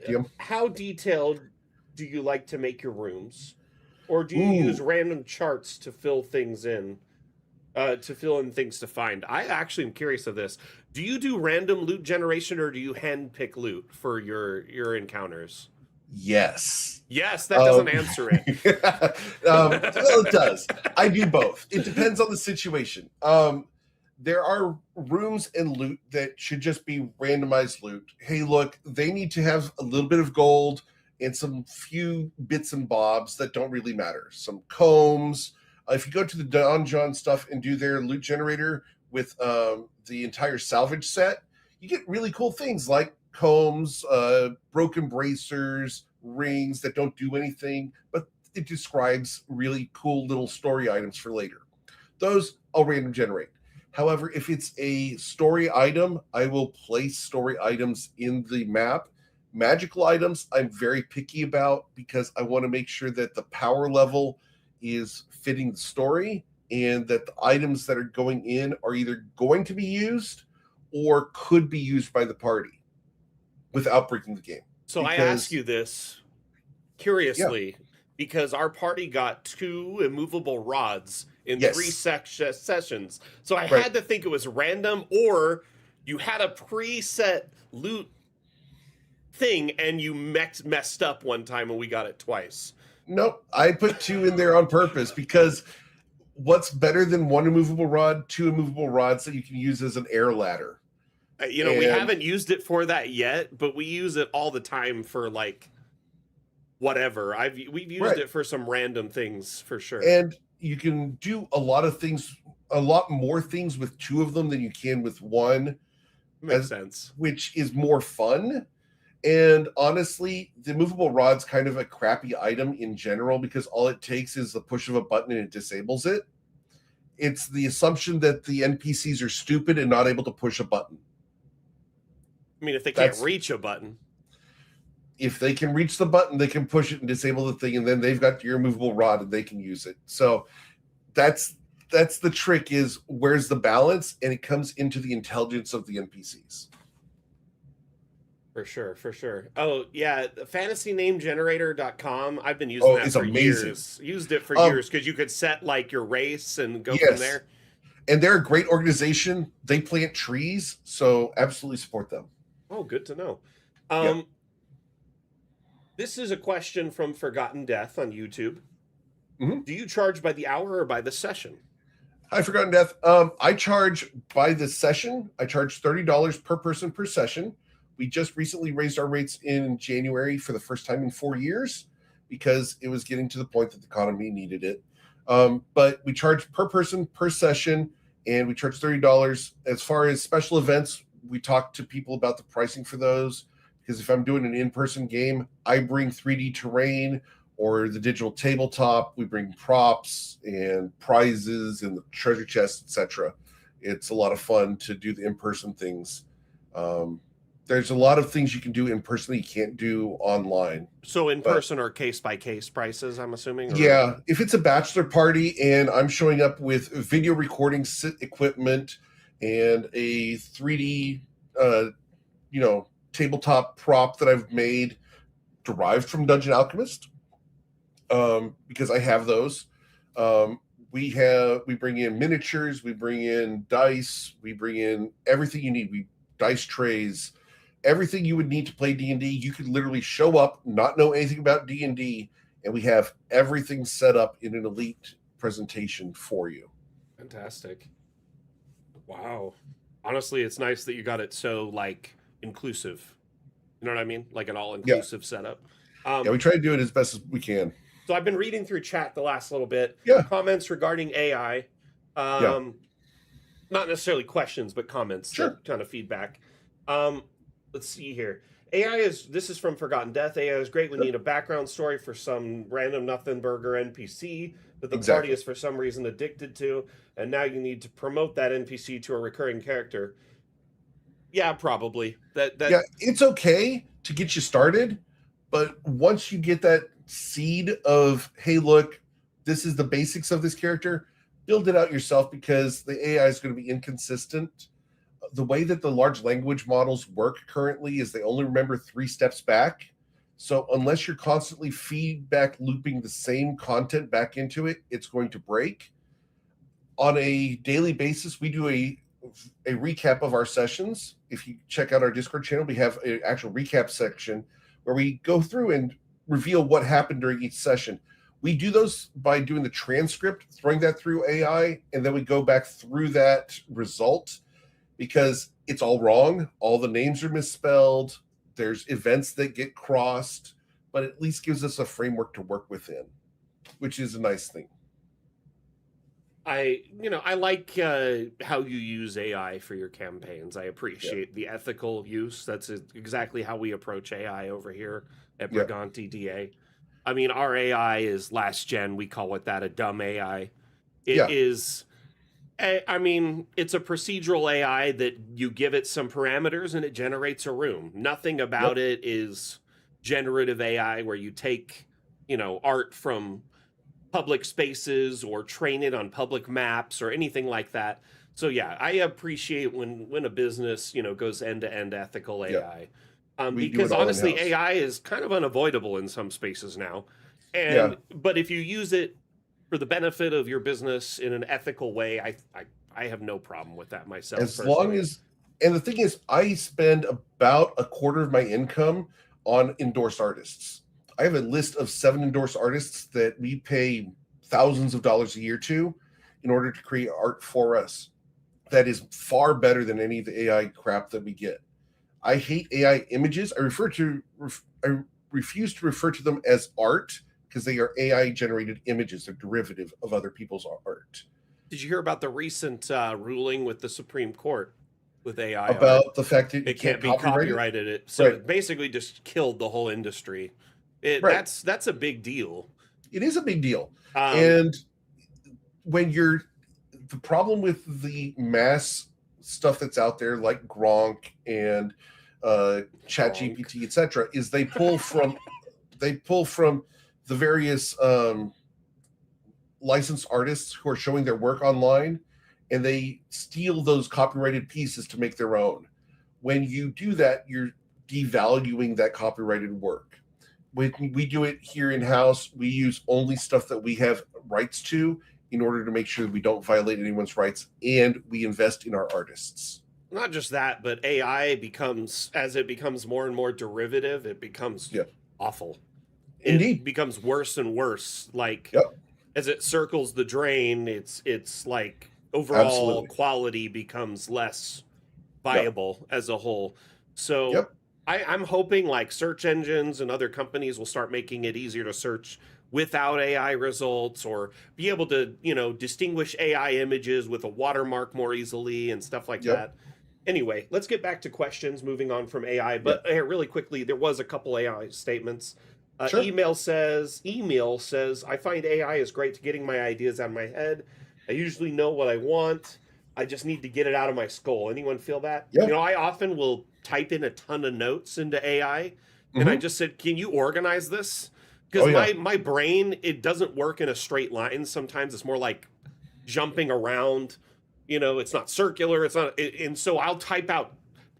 Yep. How detailed do you like to make your rooms? Or do you use random charts to fill things in, to fill in things to find? I actually am curious of this. Do you do random loot generation, or do you handpick loot for your encounters? Yes. Yes, that doesn't answer it. Well, it does. I do both. It depends on the situation. There are rooms and loot that should just be randomized loot. Hey, look, they need to have a little bit of gold and some few bits and bobs that don't really matter. Some combs. If you go to the Donjon stuff and do their loot generator with the entire salvage set, you get really cool things like combs, broken bracers, rings that don't do anything, but it describes really cool little story items for later. Those I'll random generate. However, if it's a story item, I will place story items in the map. Magical items, I'm very picky about because I want to make sure that the power level is fitting the story and that the items that are going in are either going to be used or could be used by the party without breaking the game. So I ask you this curiously because our party got 2 immovable rods in 3 sessions. So I had to think it was random, or you had a preset loot thing and you messed up one time and we got it twice. Nope, I put 2 in there on purpose because what's better than 1 immovable rod? 2 immovable rods that you can use as an air ladder. We haven't used it for that yet, but we use it all the time for like whatever. We've used it for some random things for sure. And you can do a lot of things, a lot more things with 2 of them than you can with 1. Makes sense. Which is more fun. And honestly, the movable rod's kind of a crappy item in general because all it takes is the push of a button and it disables it. It's the assumption that the NPCs are stupid and not able to push a button. I mean, if they can't reach a button. If they can reach the button, they can push it and disable the thing, and then they've got your movable rod and they can use it. So that's the trick, is where's the balance, and it comes into the intelligence of the NPCs. For sure. Oh, yeah, fantasynamegenerator.com. I've been using that for years. Used it for years because you could set like your race and go from there. And they're a great organization. They plant trees, so absolutely support them. Oh, good to know. This is a question from Forgotten Death on YouTube. Mm-hmm. Do you charge by the hour or by the session? Hi, Forgotten Death. I charge by the session. I charge $30 per person per session. We just recently raised our rates in January for the first time in 4 years because it was getting to the point that the economy needed it. But we charge per person per session, and we charge $30. As far as special events, we talk to people about the pricing for those, because if I'm doing an in-person game, I bring 3D terrain or the digital tabletop. We bring props and prizes and the treasure chest, etc. It's a lot of fun to do the in-person things. There's a lot of things you can do in person that you can't do online. So in person or case-by-case prices, I'm assuming? Or? Yeah. If it's a bachelor party and I'm showing up with video recording equipment and a 3D, tabletop prop that I've made derived from Dungeon Alchemist, because I have those. We bring in miniatures, we bring in dice, we bring in everything you need. Dice trays, everything you would need to play D&D. You could literally show up, not know anything about D&D, and we have everything set up in an elite presentation for you. Fantastic. Wow. Honestly, it's nice that you got it so like inclusive. You know what I mean? Like an all-inclusive setup. Yeah, we try to do it as best as we can. So I've been reading through chat the last little bit. Yeah. Comments regarding AI. Yeah. Not necessarily questions, but comments. Sure. Kind of feedback. Let's see here. This is from Forgotten Death. AI is great when you need a background story for some random nothing burger NPC that the party is for some reason addicted to, and now you need to promote that NPC to a recurring character. Yeah, probably. Yeah, it's okay to get you started, but once you get that seed of, hey, look, this is the basics of this character, build it out yourself, because the AI is going to be inconsistent. The way that the large language models work currently is they only remember 3 steps back. So unless you're constantly feedback looping the same content back into it, it's going to break. On a daily basis, we do a recap of our sessions. If you check out our Discord channel, we have an actual recap section where we go through and reveal what happened during each session. We do those by doing the transcript, throwing that through AI, and then we go back through that result, because it's all wrong. All the names are misspelled. There's events that get crossed, but at least gives us a framework to work within, which is a nice thing. I like how you use AI for your campaigns. I appreciate the ethical use. That's exactly how we approach AI over here at Briganti DA. I mean, our AI is last gen. We call it that, a dumb AI. It is... I mean, it's a procedural AI that you give it some parameters and it generates a room. Nothing about it is generative AI where you take, art from public spaces or train it on public maps or anything like that. So yeah, I appreciate when a business, goes end-to-end ethical AI. Because honestly, AI is kind of unavoidable in some spaces now. But if you use it for the benefit of your business in an ethical way, I have no problem with that myself. As long as, and the thing is, I spend about a quarter of my income on endorsed artists. I have a list of 7 endorsed artists that we pay thousands of dollars a year to in order to create art for us. That is far better than any of the AI crap that we get. I hate AI images. I refuse to refer to them as art, because they are AI generated images. They're derivative of other people's art. Did you hear about the recent ruling with the Supreme Court with AI about the fact that it can't be copyrighted? So it basically just killed the whole industry. That's a big deal. It is a big deal. And when the problem with the mass stuff that's out there, like Gronk and ChatGPT, etc., is they pull from the various licensed artists who are showing their work online, and they steal those copyrighted pieces to make their own. When you do that, you're devaluing that copyrighted work. When we do it here in-house, we use only stuff that we have rights to in order to make sure that we don't violate anyone's rights, and we invest in our artists. Not just that, but AI as it becomes more and more derivative, it becomes awful. Indeed. It becomes worse and worse. As it circles the drain, it's like overall quality becomes less viable as a whole. So I'm hoping like search engines and other companies will start making it easier to search without AI results, or be able to, distinguish AI images with a watermark more easily and stuff like that. Anyway, let's get back to questions, moving on from AI. But really quickly, there was a couple AI statements. Email says, I find AI is great to getting my ideas out of my head. I usually know what I want. I just need to get it out of my skull. Anyone feel that? I often will type in a ton of notes into AI, and I just said, can you organize this? Because my brain, it doesn't work in a straight line. Sometimes it's more like jumping around. It's not circular. It's not. And so I'll type out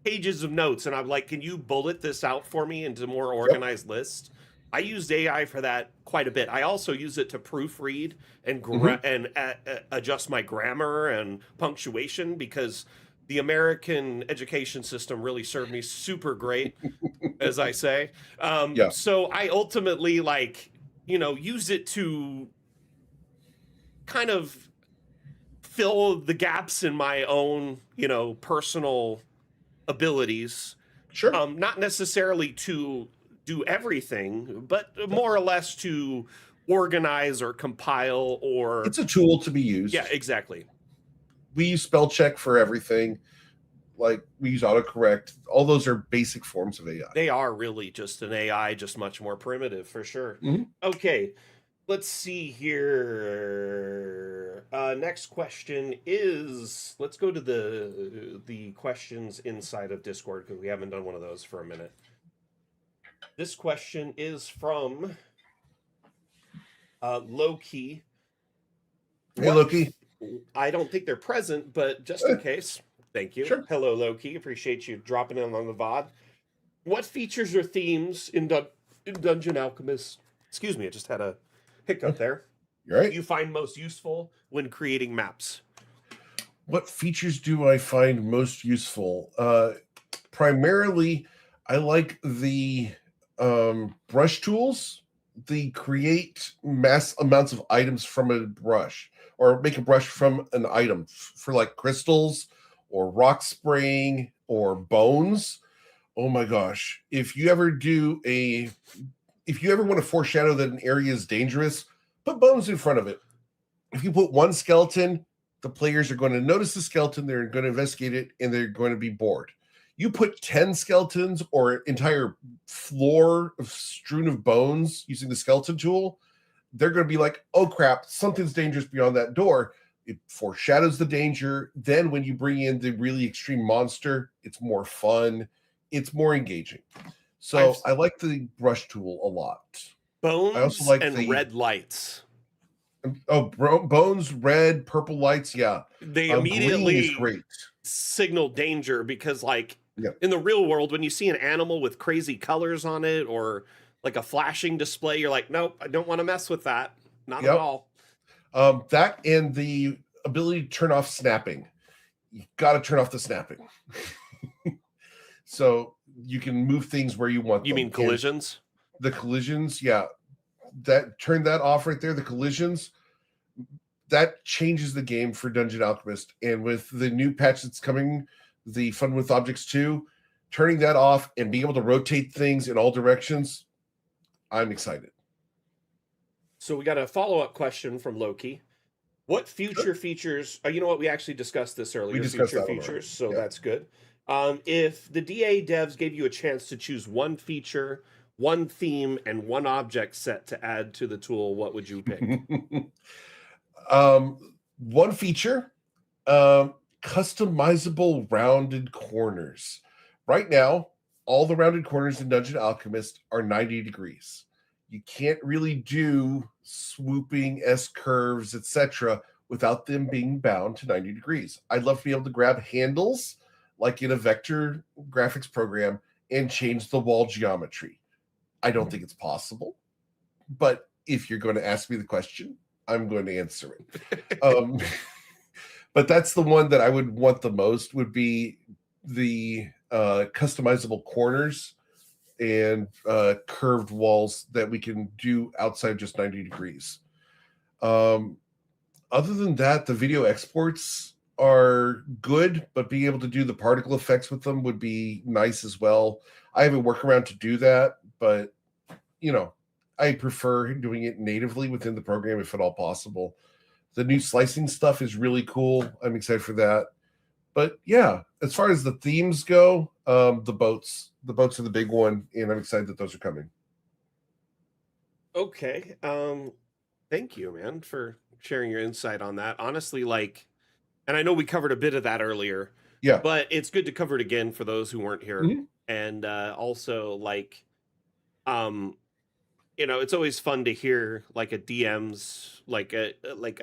pages of notes, and I'm like, can you bullet this out for me into more Yep. organized lists? I used AI for that quite a bit. I also use it to proofread and Hmm. adjust my grammar and punctuation, because the American education system really served me super great, as I say. Yeah. So I ultimately, like, use it to kind of fill the gaps in my own, personal abilities. Sure. Not necessarily to do everything, but more or less to organize or compile or, It's a tool to be yeah, used. exactly. We use spell check for everything. Like we use autocorrect. All those are basic forms of AI. They are really just an AI, just much more primitive for sure. Mhm. Okay, let's see here. Next question is, let's go to the questions inside of Discord, because we haven't done one of those for a minute. This question is from Loki. Hey, What? Loki. I don't think they're present, but just in Eh, case, thank you. sure. Hello, Loki. Appreciate you dropping in on the VOD. What features or themes in Dungeon Alchemist? Excuse me, I just had a hiccup there. You're Do right. you find most useful when creating maps? What features do I find most useful? Primarily, I like the brush tools. The create mass amounts of items from a brush, or make a brush from an item for like crystals or rock spraying or bones. Oh my gosh. If you ever want to foreshadow that an area is dangerous, put bones in front of it. If you put one skeleton, the players are going to notice the skeleton, they're going to investigate it, and they're going to be bored. You put 10 skeletons or an entire floor of strewn of bones using the skeleton tool, they're going to be like, oh crap, something's dangerous beyond that door. It foreshadows the danger. Then when you bring in the really extreme monster, it's more fun, it's more engaging. I've So I like the brush tool a lot. I also bones like and the red lights. bones, red, purple lights. Yeah, They green is immediately great. signal danger, because, like, Yeah, in the real world, when you see an animal with crazy colors on it or like a flashing display, you're like, nope, I don't want to mess with that. Not at yep. all. That and the ability to turn off snapping. You got to turn off the snapping, so you can move things where you want You them. mean And collisions? the collisions, yeah, that turn that off right there. The collisions, that changes the game for Dungeon Alchemist. And with the new patch that's coming, the Fun with Objects 2, turning that off and being able to rotate things in all directions, I'm excited. So we got a follow-up question from Loki. What Sure. future features? You know what? We actually discussed this We earlier. discussed Future that one already. features, so Yeah. that's good. If the DA devs gave you a chance to choose one feature, one theme, and one object set to add to the tool, what would you pick? One feature, customizable rounded corners. Right now, all the rounded corners in Dungeon Alchemist are 90 degrees. You can't really do swooping S curves, etc., without them being bound to 90 degrees. I'd love to be able to grab handles like in a vector graphics program and change the wall geometry. I don't think it's possible, but if you're going to ask me the question, I'm going to answer it. But that's the one that I would want the most, would be the customizable corners and curved walls that we can do outside just 90 degrees. Other than that, the video exports are good, but being able to do the particle effects with them would be nice as well. I have a workaround to do that, but I prefer doing it natively within the program if at all possible. The new slicing stuff is really cool. I'm excited for that. But yeah, as far as the themes go, the boats are the big one, and I'm excited that those are coming. Okay. Thank you, man, for sharing your insight on that. Honestly, like, and I know we covered a bit of that earlier, Yeah. but it's good to cover it again for those who weren't here. Mhm. And also, like, um, it's always fun to hear like a DM's like a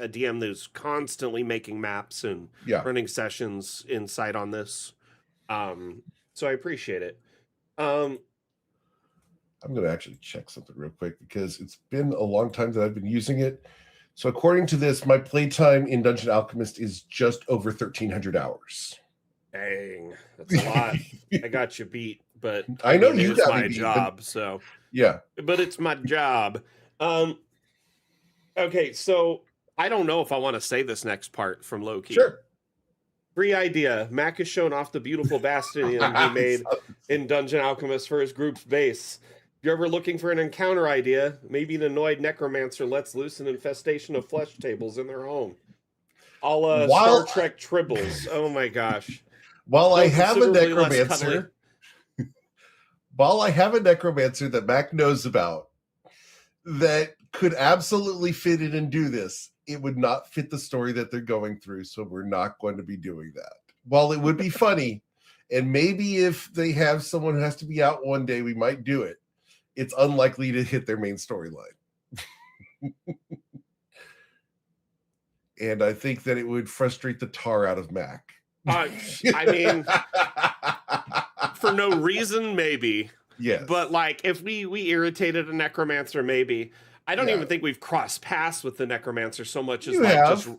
DM who's constantly making maps and Yeah. running sessions inside on this. Um, so I appreciate it. I'm going to actually check something real quick because it's been a long time that I've been using it. So according to this, my playtime in Dungeon Alchemist is just over 1,300 hours. Dang, that's a lot. I got you beat, but I know mean, you it is got me my beat, job, so yeah. but it's my job. Okay, so I don't know if I want to say this next part from Loki. Sure. Free idea. Mac has shown off the beautiful bastion he made in Dungeon Alchemist for his group's base. If you're ever looking for an encounter idea, maybe an annoyed necromancer lets loose an infestation of flesh tables in their home. All Star Trek tribbles. Oh my gosh. While I Though have a considerably less cuddly. necromancer that Mac knows about that could absolutely fit in and do this, it would not fit the story that they're going through, so we're not going to be doing that. While it would be funny, and maybe if they have someone who has to be out one day, we might do it. It's unlikely to hit their main storyline. And I think that it would frustrate the tar out of Mac. I mean, for no reason, maybe. Yes. But like, if we irritated a necromancer, maybe. I don't even think we've crossed paths with the necromancer so much as just.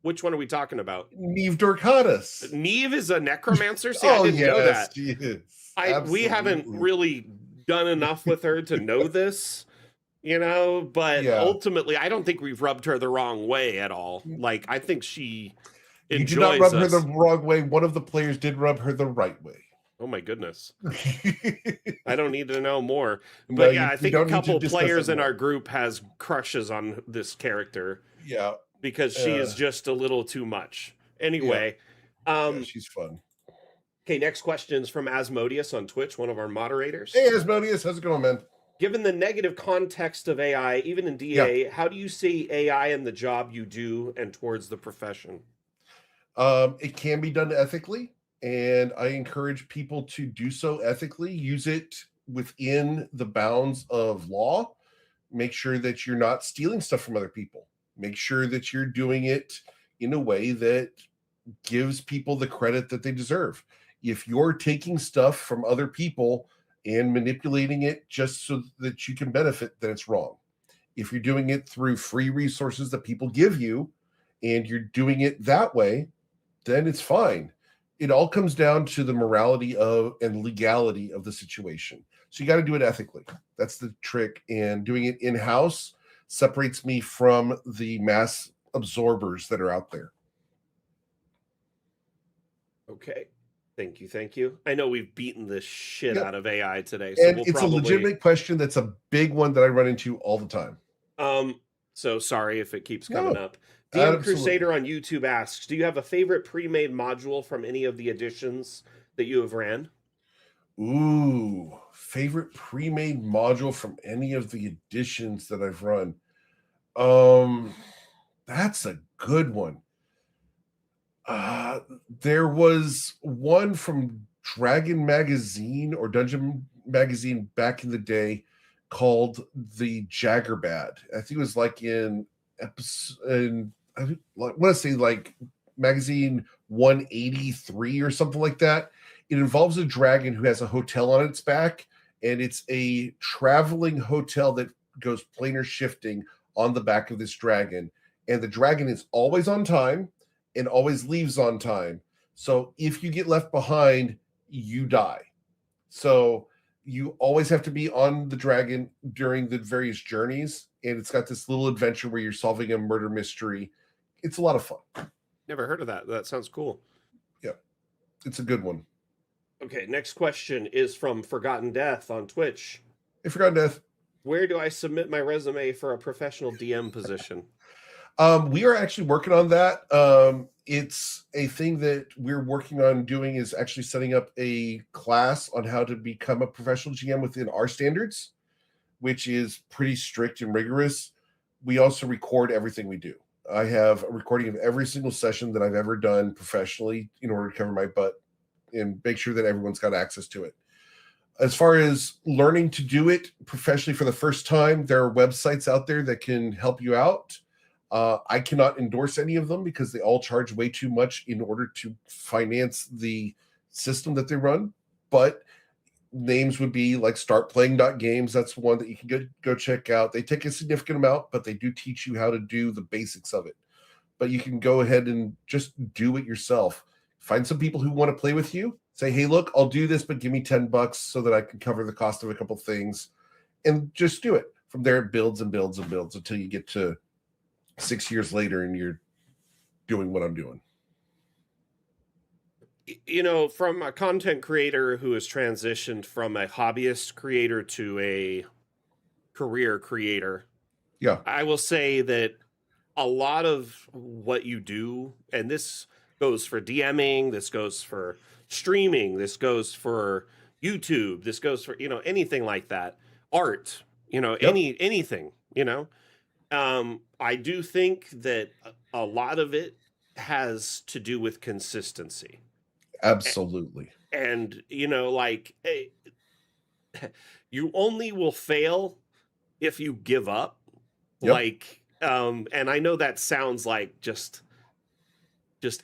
Which one are we talking about? Neve Dorcatus. Neve is a necromancer? See, I didn't know that. We haven't really done enough with her to know this, but ultimately, I don't think we've rubbed her the wrong way at all. Like, I think she enjoys You did not rub her the wrong way. One of the players did rub her the right way. Oh my goodness. I don't need to know more. But I think a couple players in our group has crushes on this character. Yeah. Because she is just a little too much. Anyway. She's fun. Okay, next question is from Asmodeus on Twitch, one of our moderators. Hey, Asmodeus, how's it going, man? Given the negative context of AI, even in DA, how do you see AI in the job you do and towards the profession? It can be done ethically, and I encourage people to do so ethically. Use it within the bounds of law. Make sure that you're not stealing stuff from other people. Make sure that you're doing it in a way that gives people the credit that they deserve. If you're taking stuff from other people and manipulating it just so that you can benefit, then it's wrong. If you're doing it through free resources that people give you and you're doing it that way, then it's fine. It all comes down to the morality of and legality of the situation. So you got to do it ethically. That's the trick. And doing it in-house separates me from the mass absorbers that are out there. Okay. Thank you. I know we've beaten the shit out of AI today. So and it's a legitimate question that's a big one that I run into all the time. So sorry if it keeps coming up. DM Crusader on YouTube asks, do you have a favorite pre-made module from any of the editions that you have ran? Ooh, favorite pre-made module from any of the editions that I've run. That's a good one. There was one from Dragon Magazine or Dungeon Magazine back in the day called the Jaggerbad. I think it was like in episode, I want to say like magazine 183 or something like that. It involves a dragon who has a hotel on its back, and it's a traveling hotel that goes planar shifting on the back of this dragon. And the dragon is always on time and always leaves on time. So if you get left behind, you die. So you always have to be on the dragon during the various journeys. And it's got this little adventure where you're solving a murder mystery. It's a lot of fun. Never heard of that. That sounds cool. Yeah, it's a good one. Okay, next question is from Forgotten Death on Twitch. Hey, Forgotten Death. Where do I submit my resume for a professional DM position? We are actually working on that. It's a thing that we're working on doing is actually setting up a class on how to become a professional GM within our standards, which is pretty strict and rigorous. We also record everything we do. I have a recording of every single session that I've ever done professionally in order to cover my butt and make sure that everyone's got access to it. As far as learning to do it professionally for the first time, there are websites out there that can help you out. I cannot endorse any of them because they all charge way too much in order to finance the system that they run. but names would be like startplaying.games. That's one that you can go check out. They take a significant amount, but they do teach you how to do the basics of it. But you can go ahead and just do it yourself. Find some people who want to play with you. Say, hey, look, I'll do this, but give me $10 so that I can cover the cost of a couple things, and just do it. From there, it builds and builds and builds until you get to 6 years later and you're doing what I'm doing. You know, from a content creator who has transitioned from a hobbyist creator to a career creator, Yeah. I will say that a lot of what you do, and this goes for DMing, this goes for streaming, this goes for YouTube, this goes for, you know, anything like that, art, you know, Yep. anything, you know. I do think that a lot of it has to do with consistency. Absolutely. And, you know, like, you only will fail if you give up. Yep. Like, and I know that sounds like just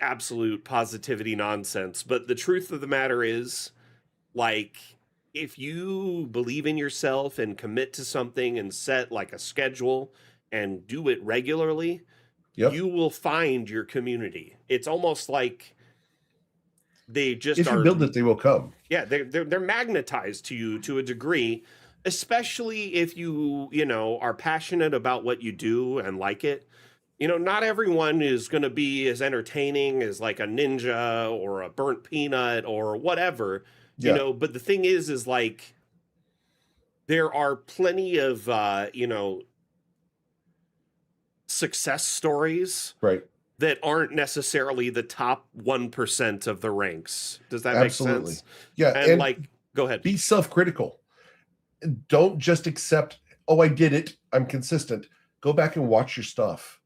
absolute positivity nonsense, but the truth of the matter is, like, if you believe in yourself and commit to something and set like a schedule and do it regularly, Yep. you will find your community. It's almost like they just If you build it, they will come. Yeah, they're magnetized to you to a degree, especially if you know, are passionate about what you do and like it. You know, not everyone is going to be as entertaining as like a ninja or a burnt peanut or whatever, Yeah. you know, but the thing is like, there are plenty of, you know, success stories, right, that aren't necessarily the top 1% of the ranks. Does that Absolutely. make sense? Yeah. And like, go ahead. Be self-critical. Don't just accept, oh, I did it, I'm consistent. Go back and watch your stuff.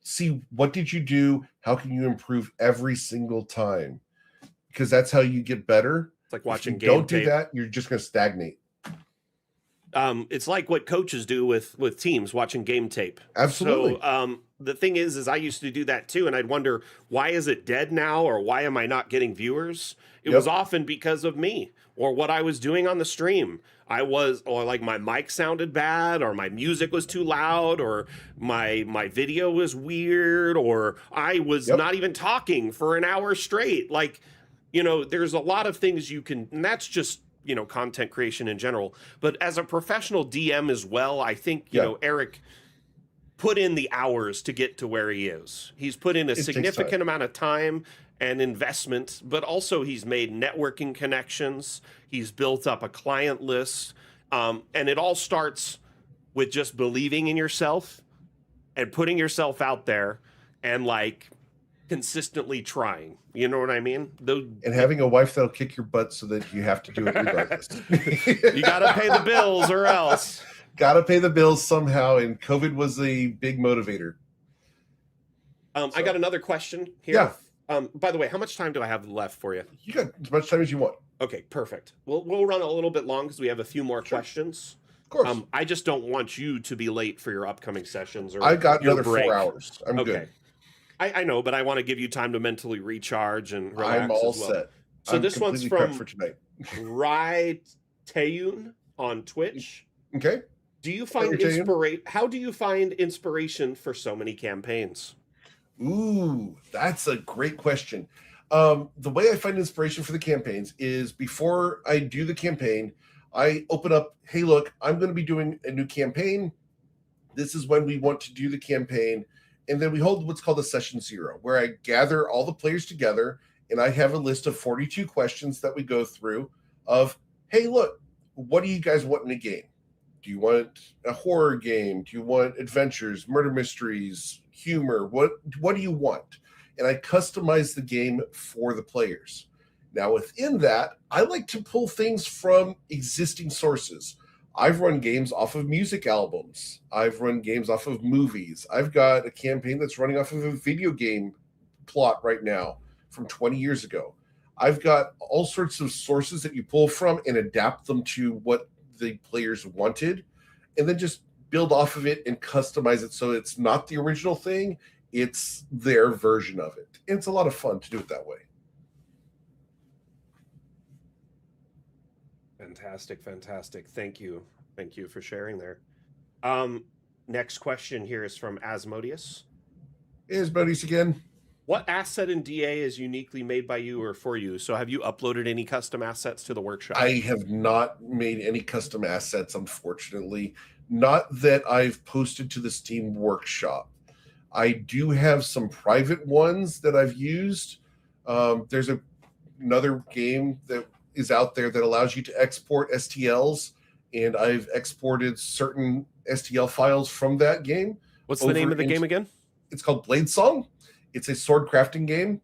See, what did you do? How can you improve every single time? Because that's how you get better. It's like watching game don't tape. Do that, you're just going to stagnate. It's like what coaches do with teams watching game tape. Absolutely. So the thing is I used to do that too, and I'd wonder, why is it dead now, or why am I not getting viewers? It was often because of me or what I was doing on the stream. Or like my mic sounded bad, or my music was too loud, or my video was weird, or I was not even talking for an hour straight. Like, you know, there's a lot of things you can, and that's just, you know, content creation in general. But as a professional DM as well, I think, you know, Eric put in the hours to get to where he is. He's put in a significant amount of time and investment, but also he's made networking connections. He's built up a client list. And it all starts with just believing in yourself and putting yourself out there and like consistently trying. You know what I mean? And having a wife that'll kick your butt so that you have to do it regardless. You got to pay the bills or else. Got to pay the bills somehow, and COVID was a big motivator. I got another question here. Yeah. By the way, how much time do I have left for you? You got as much time as you want. Okay, perfect. We'll run a little bit long because we have a few more questions. Of course. I just don't want you to be late for your upcoming sessions. Or I got another break. 4 hours. I'm good. I know, but I want to give you time to mentally recharge and relax. I'm all as well. set. So I'm this one's from for tonight. Rai Tayun on Twitch. Okay. Do you find inspiration? How do you find inspiration for so many campaigns? Ooh, that's a great question. The way I find inspiration for the campaigns is before I do the campaign, I open up, hey, look, I'm going to be doing a new campaign. This is when we want to do the campaign. And then we hold what's called a session 0, where I gather all the players together and I have a list of 42 questions that we go through of, hey, look, what do you guys want in a game? Do you want a horror game? Do you want adventures, murder mysteries, humor? What do you want? And I customize the game for the players. Now, within that, I like to pull things from existing sources. I've run games off of music albums. I've run games off of movies. I've got a campaign that's running off of a video game plot right now from 20 years ago. I've got all sorts of sources that you pull from and adapt them to what the players wanted, and then just build off of it and customize it so it's not the original thing, it's their version of it. And it's a lot of fun to do it that way. Fantastic. Thank you for sharing there. Next question here is from Asmodeus. Here's buddies again. What asset in DA is uniquely made by you or for you? So have you uploaded any custom assets to the workshop? I have not made any custom assets, unfortunately. Not that I've posted to the Steam Workshop. I do have some private ones that I've used. There's another game that is out there that allows you to export STLs, and I've exported certain STL files from that game. What's the name of the game again? It's called Blade Song. It's a sword crafting game,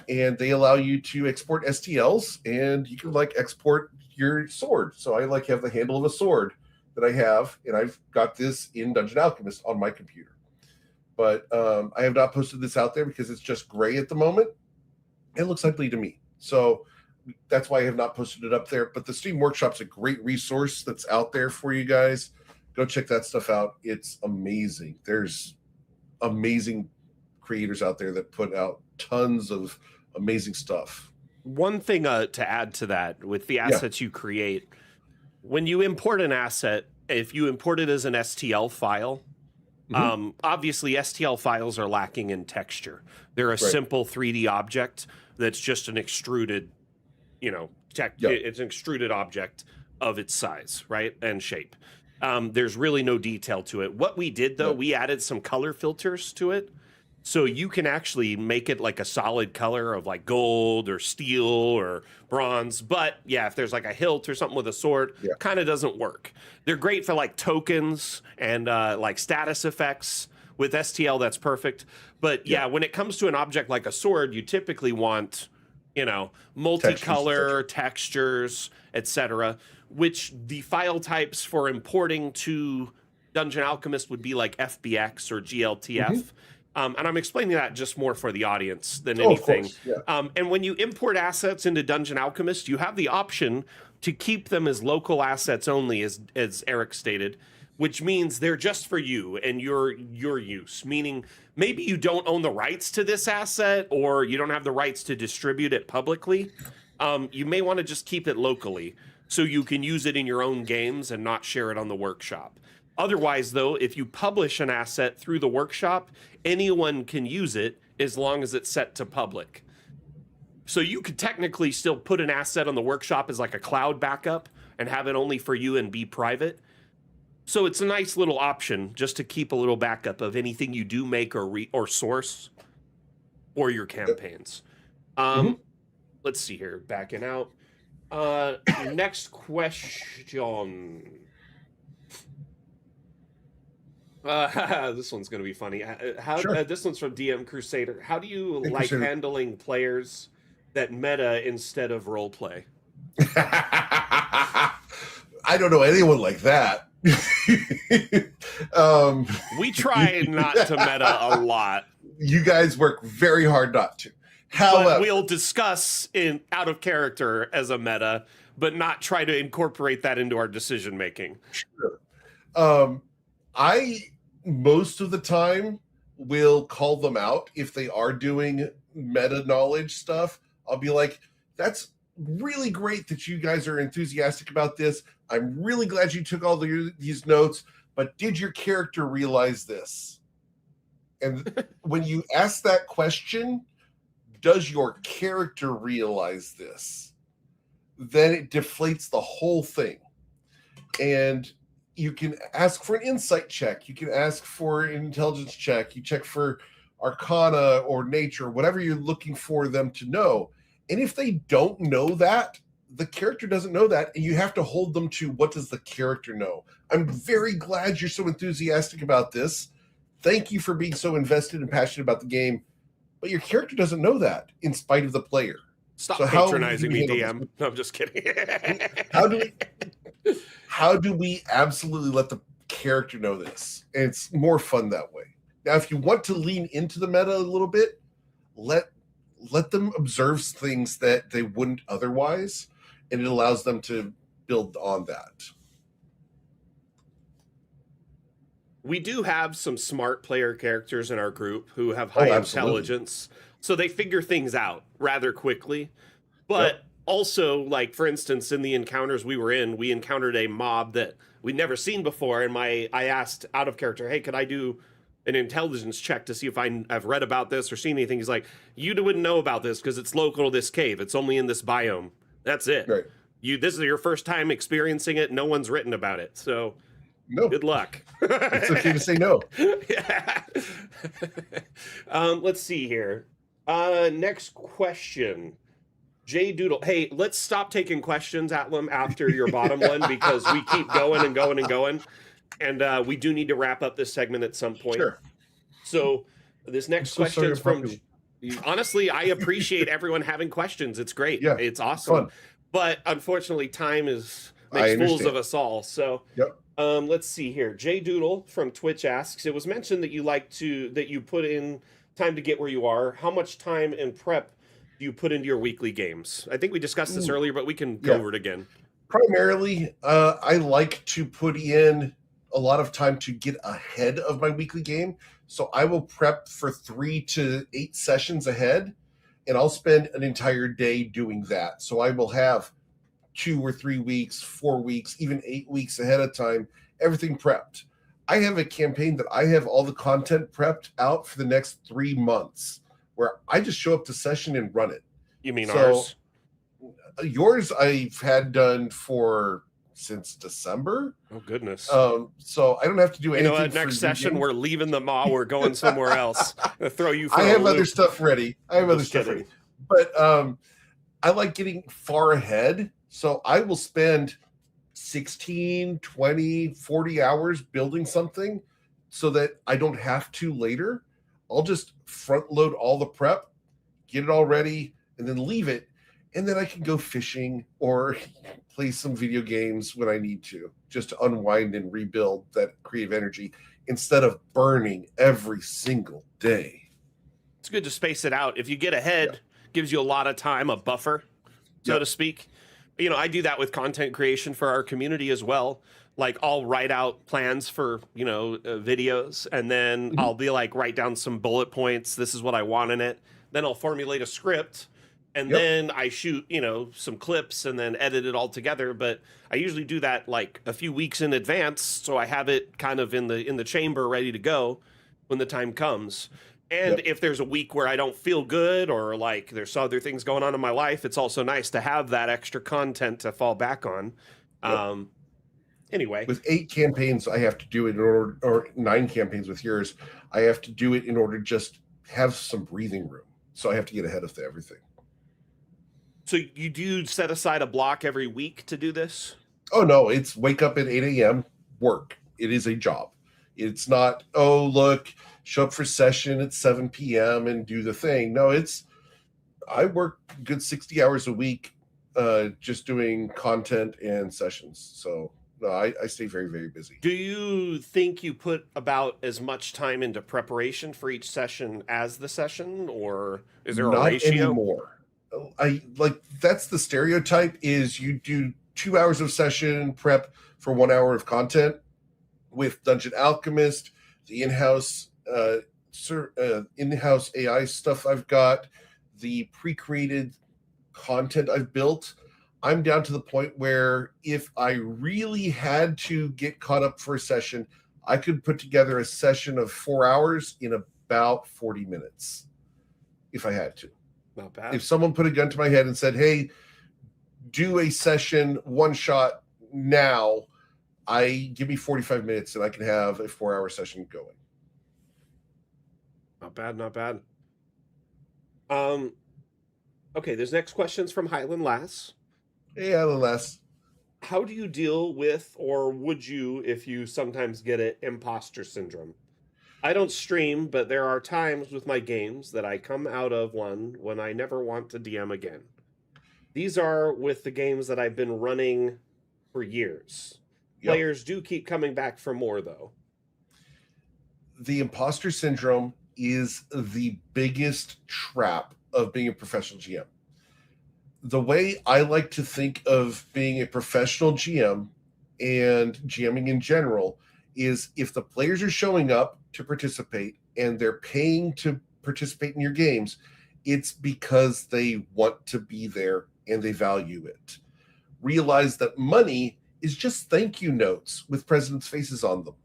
and they allow you to export STLs, and you can export your sword. So I have the handle of a sword that I have, and I've got this in Dungeon Alchemist on my computer. But I have not posted this out there because it's just gray at the moment. It looks ugly to me. So that's why I have not posted it up there. But the Steam Workshop's a great resource that's out there for you guys. Go check that stuff out. It's amazing. There's amazing creators out there that put out tons of amazing stuff. One thing to add to that with the assets you create, when you import an asset, if you import it as an STL file, obviously STL files are lacking in texture. They're a simple 3D object that's just an extruded, it's an extruded object of its size, right, and shape. There's really no detail to it. What we did, though, we added some color filters to it. So you can actually make it like a solid color of gold or steel or bronze. But yeah, if there's a hilt or something with a sword, kind of doesn't work. They're great for tokens and status effects. With STL, that's perfect. But yeah, when it comes to an object like a sword, you typically want, multicolor, textures, etc. Which the file types for importing to Dungeon Alchemist would be FBX or GLTF. And I'm explaining that just more for the audience than anything. Of course, yeah. And when you import assets into Dungeon Alchemist, you have the option to keep them as local assets only, as Eric stated, which means they're just for you and your use. Meaning maybe you don't own the rights to this asset or you don't have the rights to distribute it publicly. You may want to just keep it locally so you can use it in your own games and not share it on the workshop. Otherwise, though, if you publish an asset through the workshop, anyone can use it as long as it's set to public. So you could technically still put an asset on the workshop as a cloud backup and have it only for you and be private. So it's a nice little option just to keep a little backup of anything you do make or source or your campaigns. Let's see here, backing out. Next question. This one's going to be funny. This one's from DM Crusader. How do you handling players that meta instead of role play? I don't know anyone like that. We try not to meta a lot. You guys work very hard not to. However, but we'll discuss in out of character as a meta, but not try to incorporate that into our decision making. Sure. I most of the time will call them out if they are doing meta knowledge stuff. I'll be like, that's really great that you guys are enthusiastic about this. I'm really glad you took all these notes, but did your character realize this? And when you ask that question, does your character realize this? Then it deflates the whole thing. And you can ask for an insight check. You can ask for an intelligence check. You check for arcana or nature, whatever you're looking for them to know. And if they don't know that, the character doesn't know that, and you have to hold them to what does the character know. I'm very glad you're so enthusiastic about this. Thank you for being so invested and passionate about the game. But your character doesn't know that in spite of the player. Stop patronizing me, DM. No, I'm just kidding. How do we absolutely let the character know this? And it's more fun that way. Now, if you want to lean into the meta a little bit, let them observe things that they wouldn't otherwise, and it allows them to build on that. We do have some smart player characters in our group who have high intelligence, so they figure things out rather quickly. But also, like, for instance, in the encounters we were in, we encountered a mob that we'd never seen before, and I asked out of character, hey, could I do an intelligence check to see if I've read about this or seen anything? He's like, you wouldn't know about this because it's local to this cave. It's only in this biome. That's it. Right. This is your first time experiencing it. No one's written about it. So No. good luck. It's okay to say no. Yeah. Let's see here. Next question. Jay Doodle. Hey, let's stop taking questions, Atlam, after your bottom one because we keep going and going and going. And we do need to wrap up this segment at some point. Sure. So this next question is from... Honestly, I appreciate everyone having questions. It's great. Yeah, it's awesome. fun. But unfortunately, time makes fools of us all. So let's see here. Jay Doodle from Twitch asks, it was mentioned that you put in time to get where you are. How much time and prep do you put into your weekly games? I think we discussed this earlier, but we can go over it again. Primarily, I like to put in a lot of time to get ahead of my weekly game. So I will prep for 3 to 8 sessions ahead, and I'll spend an entire day doing that. So I will have 2 or 3 weeks, 4 weeks, even 8 weeks ahead of time, everything prepped. I have a campaign that I have all the content prepped out for the next 3 months, where I just show up to session and run it. You mean ours? Yours I've had done since December. Oh goodness! So I don't have to do anything. You know what? Next session we're leaving the mall. We're going somewhere else. Throw you. For I have other stuff ready. But I like getting far ahead. So I will spend 16, 20, 40 hours building something so that I don't have to later. I'll just front load all the prep, get it all ready, and then leave it. And then I can go fishing or play some video games when I need to, just to unwind and rebuild that creative energy instead of burning every single day. It's good to space it out. If you get ahead, gives you a lot of time, a buffer, so to speak. You know, I do that with content creation for our community as well. Like, I'll write out plans for, videos, and then I'll be like, write down some bullet points. This is what I want in it. Then I'll formulate a script. And then I shoot, some clips and then edit it all together. But I usually do that like a few weeks in advance, so I have it kind of in the chamber ready to go when the time comes. And if there's a week where I don't feel good or like there's other things going on in my life, it's also nice to have that extra content to fall back on. Anyway, with 8 campaigns, I have to do it in order, or 9 campaigns with yours, I have to do it in order to just have some breathing room. So I have to get ahead of everything. So you do set aside a block every week to do this? Oh, no, it's wake up at 8 a.m., work. It is a job. It's not, show up for session at 7 p.m. and do the thing. No, I work a good 60 hours a week just doing content and sessions. So no, I stay very, very busy. Do you think you put about as much time into preparation for each session as the session, or is there a ratio? Not anymore. That's the stereotype is you do 2 hours of session prep for 1 hour of content. With Dungeon Alchemist, the in-house AI stuff I've got, the pre-created content I've built, I'm down to the point where if I really had to get caught up for a session, I could put together a session of 4 hours in about 40 minutes if I had to. Not bad. If someone put a gun to my head and said, hey, do a session one shot now, give me 45 minutes and I can have a 4-hour session going. Not bad, not bad. Okay, this next question's from Highland Lass. Hey, Highland Lass. How do you deal with, or would you, if you sometimes get it, imposter syndrome? I don't stream, but there are times with my games that I come out of one when I never want to DM again. These are with the games that I've been running for years. Players do keep coming back for more, though. The imposter syndrome is the biggest trap of being a professional GM. The way I like to think of being a professional GM and GMing in general is if the players are showing up to participate and they're paying to participate in your games, It's because they want to be there and they value it. Realize that money is just thank you notes with presidents' faces on them.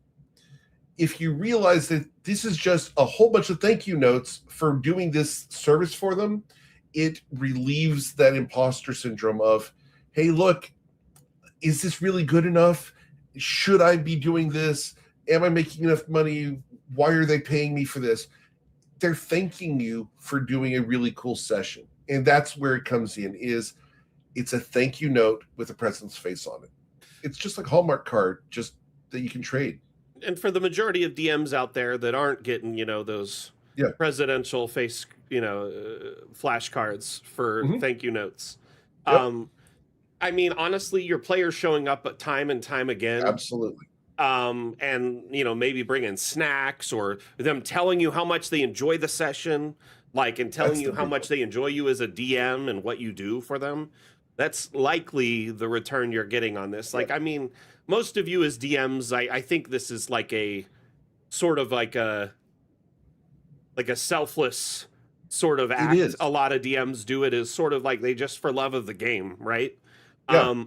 If you realize that this is just a whole bunch of thank you notes for doing this service for them, it relieves that imposter syndrome of, hey, look, is this really good enough? Should I be doing this? Am I making enough money? Why are they paying me for this? They're thanking you for doing a really cool session. And that's where it comes in, is it's a thank you note with the president's face on it. It's just like a Hallmark card, just that you can trade. And for the majority of DMs out there that aren't getting, those presidential face, flashcards for thank you notes. Yep. I mean, honestly, your players showing up time and time again. Absolutely. And maybe bringing snacks, or them telling you how much they enjoy the session, and telling you how much they enjoy you as a DM and what you do for them. That's likely the return you're getting on this. Yep. I mean, most of you as DMs, I think this is like a sort of like a selfless sort of act. A lot of DMs do it as sort of like they just for love of the game, right? Yeah.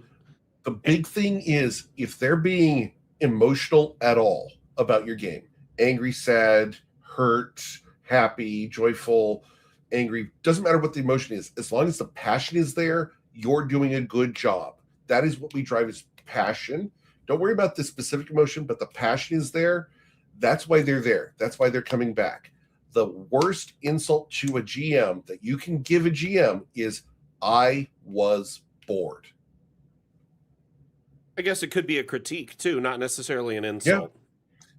The big thing is, if they're being emotional at all about your game, angry, sad, hurt, happy, joyful, angry, doesn't matter what the emotion is, as long as the passion is there, you're doing a good job. That is what we drive, is passion. Don't worry about the specific emotion, but the passion is there. That's why they're there. That's why they're coming back. The worst insult to a GM that you can give a GM is, I was bored. I guess it could be a critique too, not necessarily an insult.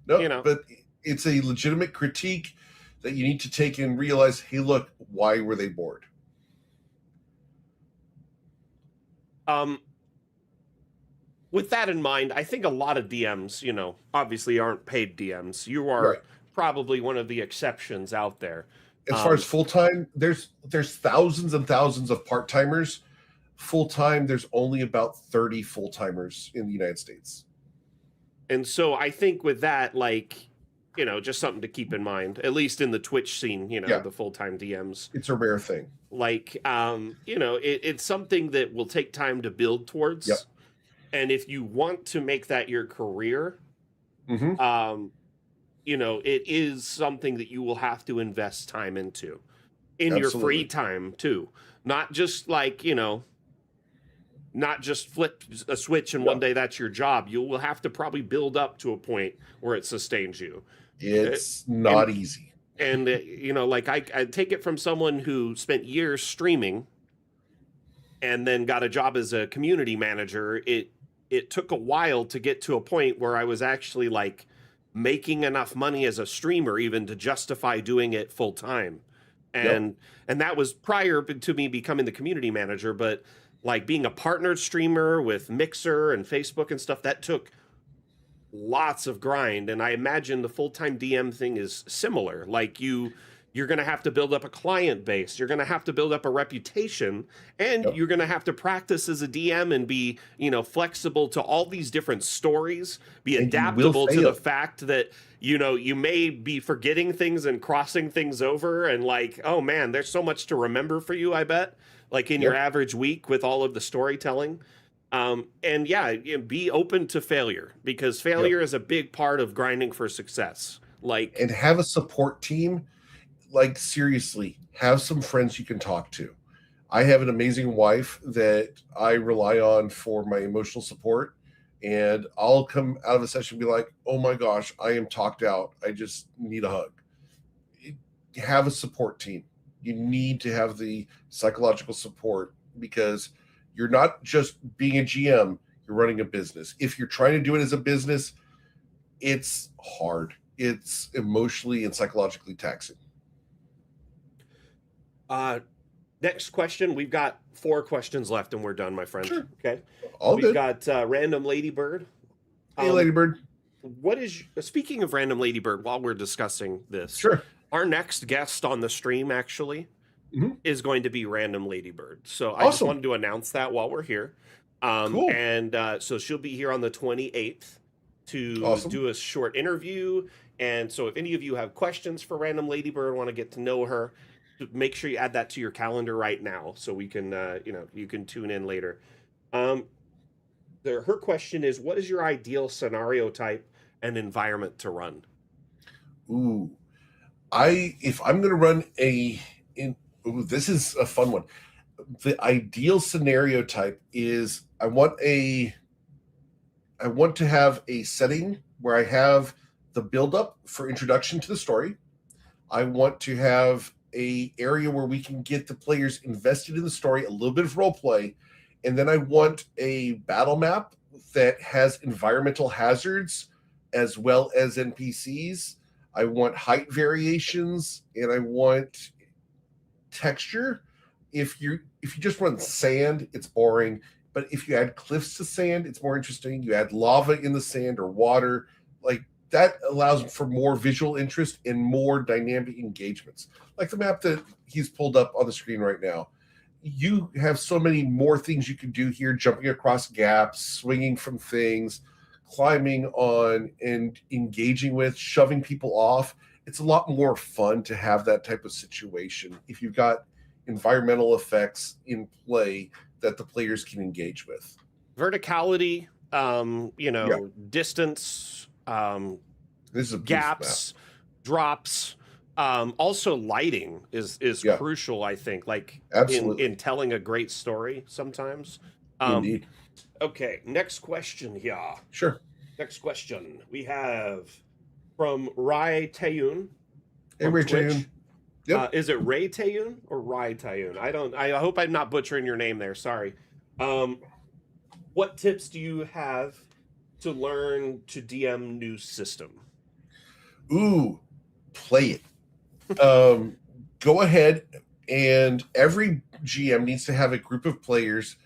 Yeah. No, but it's a legitimate critique that you need to take and realize, hey, look, why were they bored? With that in mind, I think a lot of DMs, obviously aren't paid DMs. You are probably one of the exceptions out there. As far as full-time, there's thousands and thousands of part-timers. Full-time, there's only about 30 full-timers in the United States. And so I think with that, just something to keep in mind, at least in the Twitch scene, the full-time DMs. It's a rare thing. It's something that will take time to build towards. Yep. And if you want to make that your career, it is something that you will have to invest time into in your free time too. Not just not just flip a switch and one day that's your job. You will have to probably build up to a point where it sustains you. It's not easy. And, I take it from someone who spent years streaming and then got a job as a community manager. It took a while to get to a point where I was actually making enough money as a streamer even to justify doing it full time. And that was prior to me becoming the community manager. But being a partnered streamer with Mixer and Facebook and stuff, that took lots of grind. And I imagine the full-time DM thing is similar. You're going to have to build up a client base. You're going to have to build up a reputation, and you're going to have to practice as a DM and be, flexible to all these different stories, be adaptable to the fact that, you may be forgetting things and crossing things over. And oh man, there's so much to remember for you, I bet, in your average week with all of the storytelling. Be open to failure, because failure is a big part of grinding for success. And have a support team. Seriously, have some friends you can talk to. I have an amazing wife that I rely on for my emotional support, and I'll come out of a session and be like, oh my gosh, I am talked out. I just need a hug. Have a support team. You need to have the psychological support, because you're not just being a GM, you're running a business. If you're trying to do it as a business, it's hard. It's emotionally and psychologically taxing. Next question. We've got 4 questions left and we're done, my friend. Sure. Okay. We've good. Got Random Ladybird. Hey, Ladybird. Speaking of Random Ladybird, while we're discussing this, our next guest on the stream actually is going to be Random Ladybird. So I just wanted to announce that while we're here. Cool. And so she'll be here on the 28th to do a short interview. And so if any of you have questions for Random Ladybird, want to get to know her, make sure you add that to your calendar right now so we can, you can tune in later. Um, her question is, what is your ideal scenario type and environment to run? Ooh, if I'm going to run this is a fun one. The ideal scenario type is I want to have a setting where I have the buildup for introduction to the story. I want to have a area where we can get the players invested in the story, a little bit of role play, and then I want a battle map that has environmental hazards as well as NPCs. I want height variations, and I want texture. If you just run sand, it's boring. But if you add cliffs to sand, it's more interesting. You add lava in the sand or water, like that allows for more visual interest and more dynamic engagements. Like the map that he's pulled up on the screen right now. You have so many more things you can do here, jumping across gaps, swinging from things, climbing on and engaging with, shoving people off. It's a lot more fun to have that type of situation if you've got environmental effects in play that the players can engage with. Verticality, Yeah. distance, This is a gaps, drops. Also, lighting is Yeah. crucial, I think, like Absolutely. in telling a great story sometimes. Indeed. Okay, next question here. Sure. Next question we have from Rai Tayun. Hey, Ray Tayun. Yep. Is it Ray Tayun or Rai Tayun? I hope I'm not butchering your name there. Sorry. What tips do you have to learn to DM new system? Ooh, play it. Go ahead, and every GM needs to have a group of players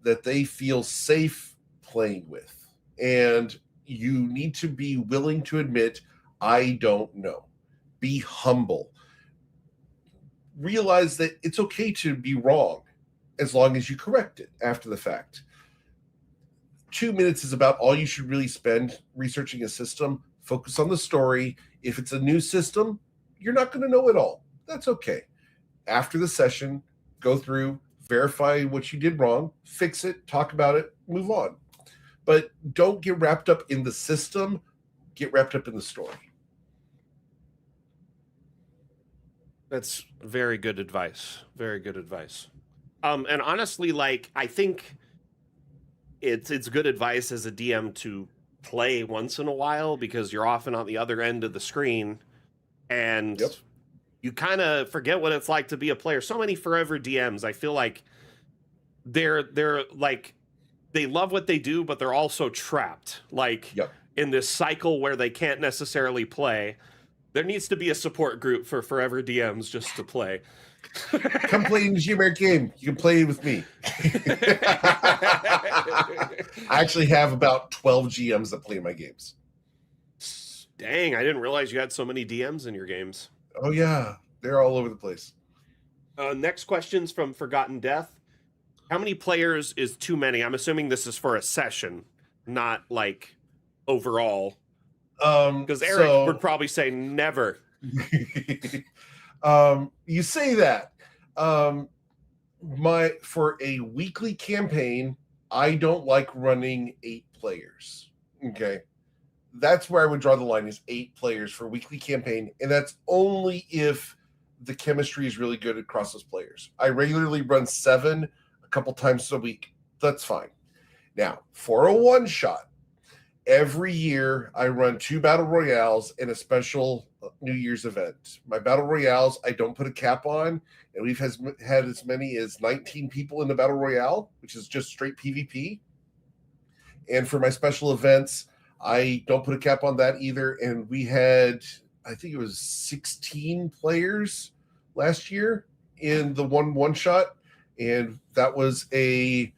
that they feel safe playing with. And you need to be willing to admit, I don't know. Be humble. Realize that it's okay to be wrong as long as you correct it after the fact. 2 minutes is about all you should really spend researching a system. Focus on the story. If it's a new system, you're not going to know it all. That's okay. After the session, go through, verify what you did wrong, fix it, talk about it, move on. But don't get wrapped up in the system, get wrapped up in the story. That's very good advice. Very good advice. And honestly, like, I think it's good advice as a DM to play once in a while because you're often on the other end of the screen and Yep. you kind of forget what it's like to be a player. So many forever DMs, I feel like they're like they love what they do, but they're also trapped like Yep. in this cycle where they can't necessarily play. There needs to be a support group for forever DMs just to play. Come play in the GMR game. You can play with me. I actually have about 12 GMs that play my games. Dang, I didn't realize you had so many DMs in your games. Oh, yeah. They're all over the place. Next question's from Forgotten Death. How many players is too many? I'm assuming this is for a session, not like overall. Because Eric would probably say never. You say that. For a weekly campaign, I don't like running 8 players. Okay. That's where I would draw the line, is 8 players for a weekly campaign. And that's only if the chemistry is really good across those players. I regularly run 7 a couple times a week. That's fine. Now, for a one-shot, every year I run 2 battle royales and a special New Year's event. My battle royales, I don't put a cap on, and we've had as many as 19 people in the battle royale, which is just straight PvP. And for my special events, I don't put a cap on that either. And we had, I think it was 16 players last year in the one shot. And that was I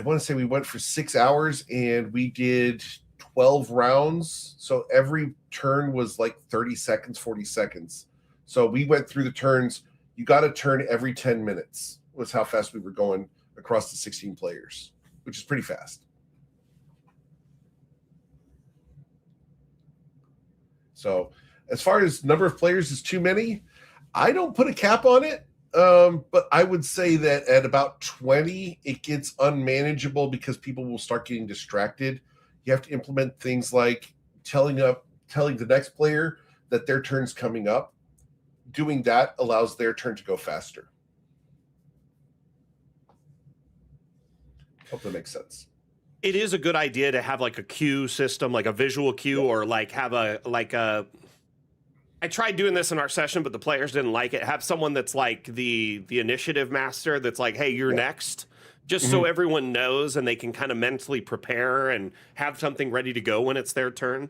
want to say we went for 6 hours and we did 12 rounds. So every turn was like 30 seconds, 40 seconds. So we went through the turns. You got a turn every 10 minutes was how fast we were going across the 16 players, which is pretty fast. So as far as number of players is too many, I don't put a cap on it, but I would say that at about 20, it gets unmanageable because people will start getting distracted. You have to implement things like telling the next player that their turn's coming up. Doing that allows their turn to go faster. Hope that makes sense. It is a good idea to have like a queue system, like a visual queue, or like have a I tried doing this in our session, but the players didn't like it. Have someone that's like the initiative master that's like, hey, you're next, just so everyone knows and they can kind of mentally prepare and have something ready to go when it's their turn.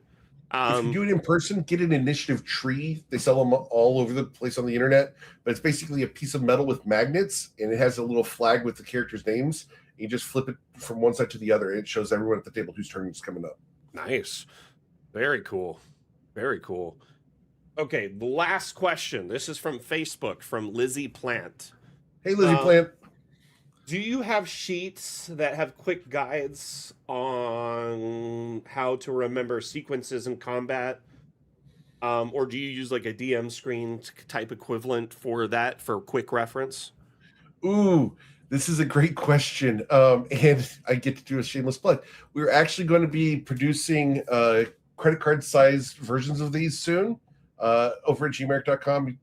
If you do it in person, get an initiative tree. They sell them all over the place on the internet, but it's basically a piece of metal with magnets, and it has a little flag with the characters' names. You just flip it from one side to the other, and it shows everyone at the table whose turn is coming up. Nice. Very cool. Very cool. Okay, the last question. This is from Facebook, from Lizzie Plant. Hey, Lizzie Plant. Do you have sheets that have quick guides on how to remember sequences in combat? Or do you use like a DM screen type equivalent for that for quick reference? Ooh, this is a great question. And I get to do a shameless plug. We're actually going to be producing credit card sized versions of these soon. Over at gmeric.com,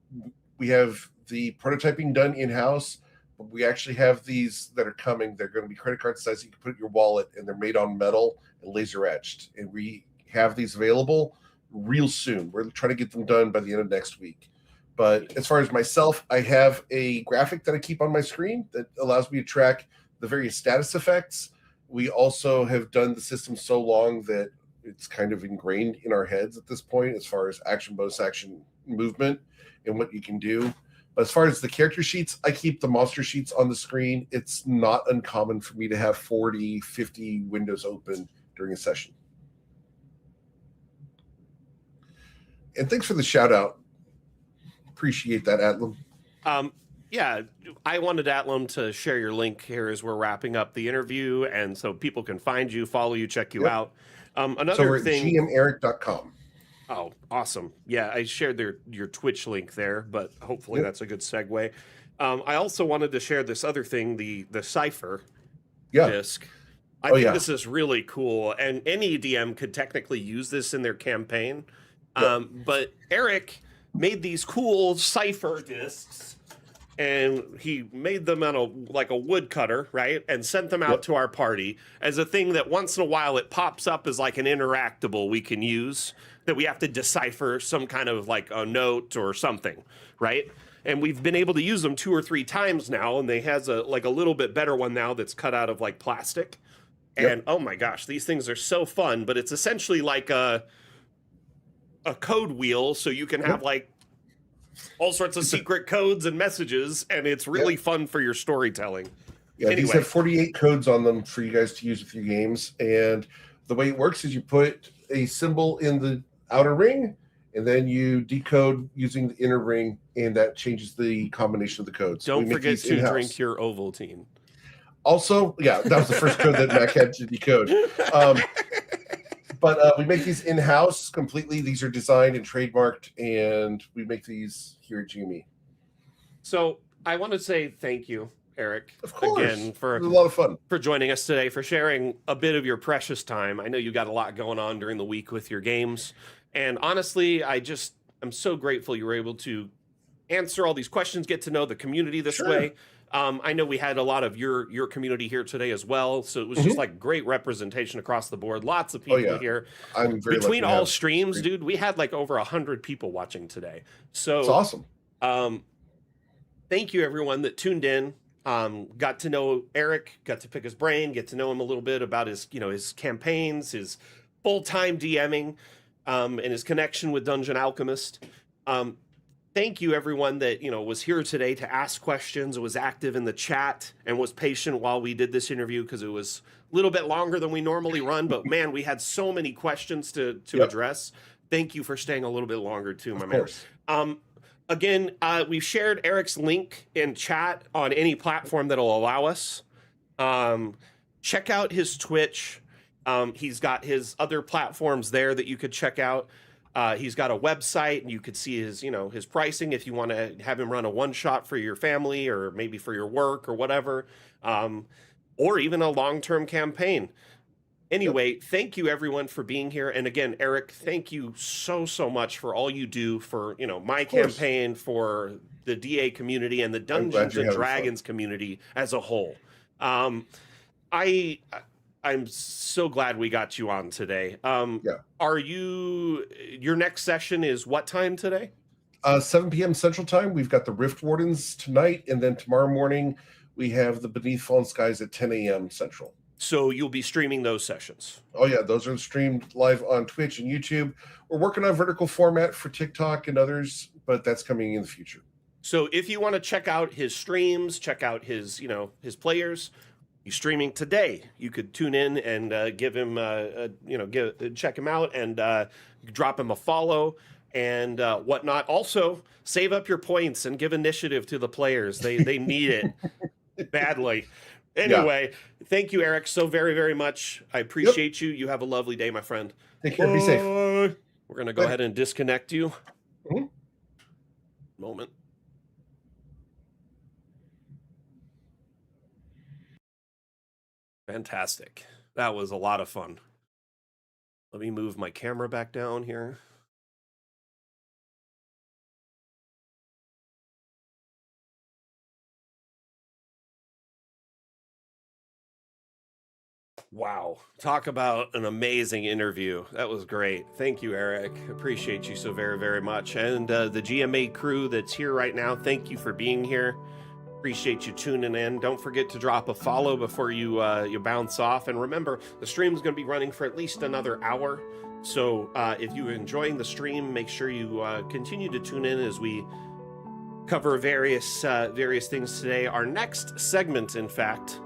we have the prototyping done in-house. But we actually have these that are coming. They're going to be credit card size. You can put it in your wallet, and they're made on metal and laser etched. And we have these available real soon. We're trying to get them done by the end of next week. But as far as myself, I have a graphic that I keep on my screen that allows me to track the various status effects. We also have done the system so long that it's kind of ingrained in our heads at this point as far as action, bonus action, movement, and what you can do. But as far as the character sheets, I keep the monster sheets on the screen. It's not uncommon for me to have 40, 50 windows open during a session. And thanks for the shout out. Appreciate that, Atlam. Yeah, I wanted Atlam to share your link here as we're wrapping up the interview, and so people can find you, follow you, check you out. So we're at gmeric.com. Oh, awesome. Yeah, I shared your Twitch link there, but hopefully that's a good segue. I also wanted to share this other thing, the Cypher disc. I think this is really cool, and any DM could technically use this in their campaign. But Eric made these cool Cypher discs, and he made them on a wood cutter, right? And sent them out to our party as a thing that once in a while it pops up as like an interactable we can use, that we have to decipher some kind of like a note or something, right? And we've been able to use them 2 or 3 times now, and they has a little bit better one now that's cut out of like plastic. And oh my gosh, these things are so fun, but it's essentially like a code wheel, so you can have like all sorts of secret codes and messages, and it's really fun for your storytelling. Yeah, anyway. These have 48 codes on them for you guys to use with your games, and the way it works is you put a symbol in the outer ring, and then you decode using the inner ring, and that changes the combination of the codes. Don't forget to drink your Ovaltine. Also, that was the first code that Mac had to decode. But we make these in-house completely. These are designed and trademarked, and we make these here at GME. So I want to say thank you, Eric, of course, again, for it was a lot of fun, for joining us today, for sharing a bit of your precious time. I know you got a lot going on during the week with your games, and honestly, I'm so grateful you were able to answer all these questions, get to know the community this way. I know we had a lot of your community here today as well, so it was just like great representation across the board. Lots of people here. I'm very between all streams, dude. We had like over 100 people watching today. So it's awesome. Thank you, everyone that tuned in. Got to know Eric, got to pick his brain, get to know him a little bit about his campaigns, his full-time DMing, and his connection with Dungeon Alchemist. Thank you, everyone that was here today to ask questions, was active in the chat, and was patient while we did this interview, because it was a little bit longer than we normally run. But man, we had so many questions to address. Thank you for staying a little bit longer too, my man. Again, we've shared Eric's link in chat on any platform that'll allow us. Check out his Twitch. He's got his other platforms there that you could check out. He's got a website, and you could see his, his pricing if you want to have him run a one shot for your family or maybe for your work or whatever, or even a long-term campaign. Anyway, thank you everyone for being here. And again, Eric, thank you so much for all you do for, my campaign, for the DA community and the Dungeons and Dragons community as a whole. I'm so glad we got you on today. Are your next session is what time today? 7 p.m. Central Time. We've got the Rift Wardens tonight, and then tomorrow morning we have the Beneath Fallen Skies at 10 a.m. Central. So you'll be streaming those sessions? Oh yeah, those are streamed live on Twitch and YouTube. We're working on vertical format for TikTok and others, but that's coming in the future. So if you want to check out his streams, check out his, his players, he's streaming today. You could tune in and give him, check him out and drop him a follow and whatnot. Also, save up your points and give initiative to the players. They need it badly. Anyway, Thank you, Eric, so very much. I appreciate you. You have a lovely day, my friend. Take care. Be safe. We're going to go ahead and disconnect you. Moment. Fantastic. That was a lot of fun. Let me move my camera back down here. Wow. Talk about an amazing interview. That was great. Thank you, Eric. Appreciate you so very much. And the GMA crew that's here right now, thank you for being here. Appreciate you tuning in. Don't forget to drop a follow before you bounce off. And remember, the stream is going to be running for at least another hour. So if you're enjoying the stream, make sure you continue to tune in as we cover various things today. Our next segment, in fact,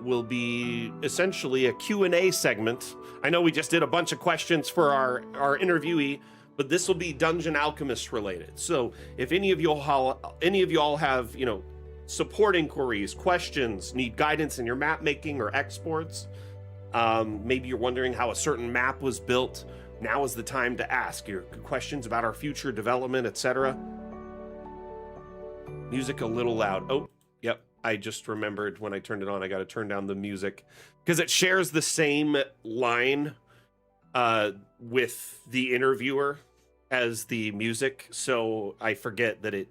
will be essentially a Q&A segment. I know we just did a bunch of questions for our interviewee, but this will be Dungeon Alchemist related. So if any of y'all have, support inquiries, questions, need guidance in your map making or exports, maybe you're wondering how a certain map was built, now is the time to ask your questions about our future development, etc. Music a little loud. Oh, yep. I just remembered when I turned it on, I got to turn down the music because it shares the same line with the interviewer as the music. So I forget that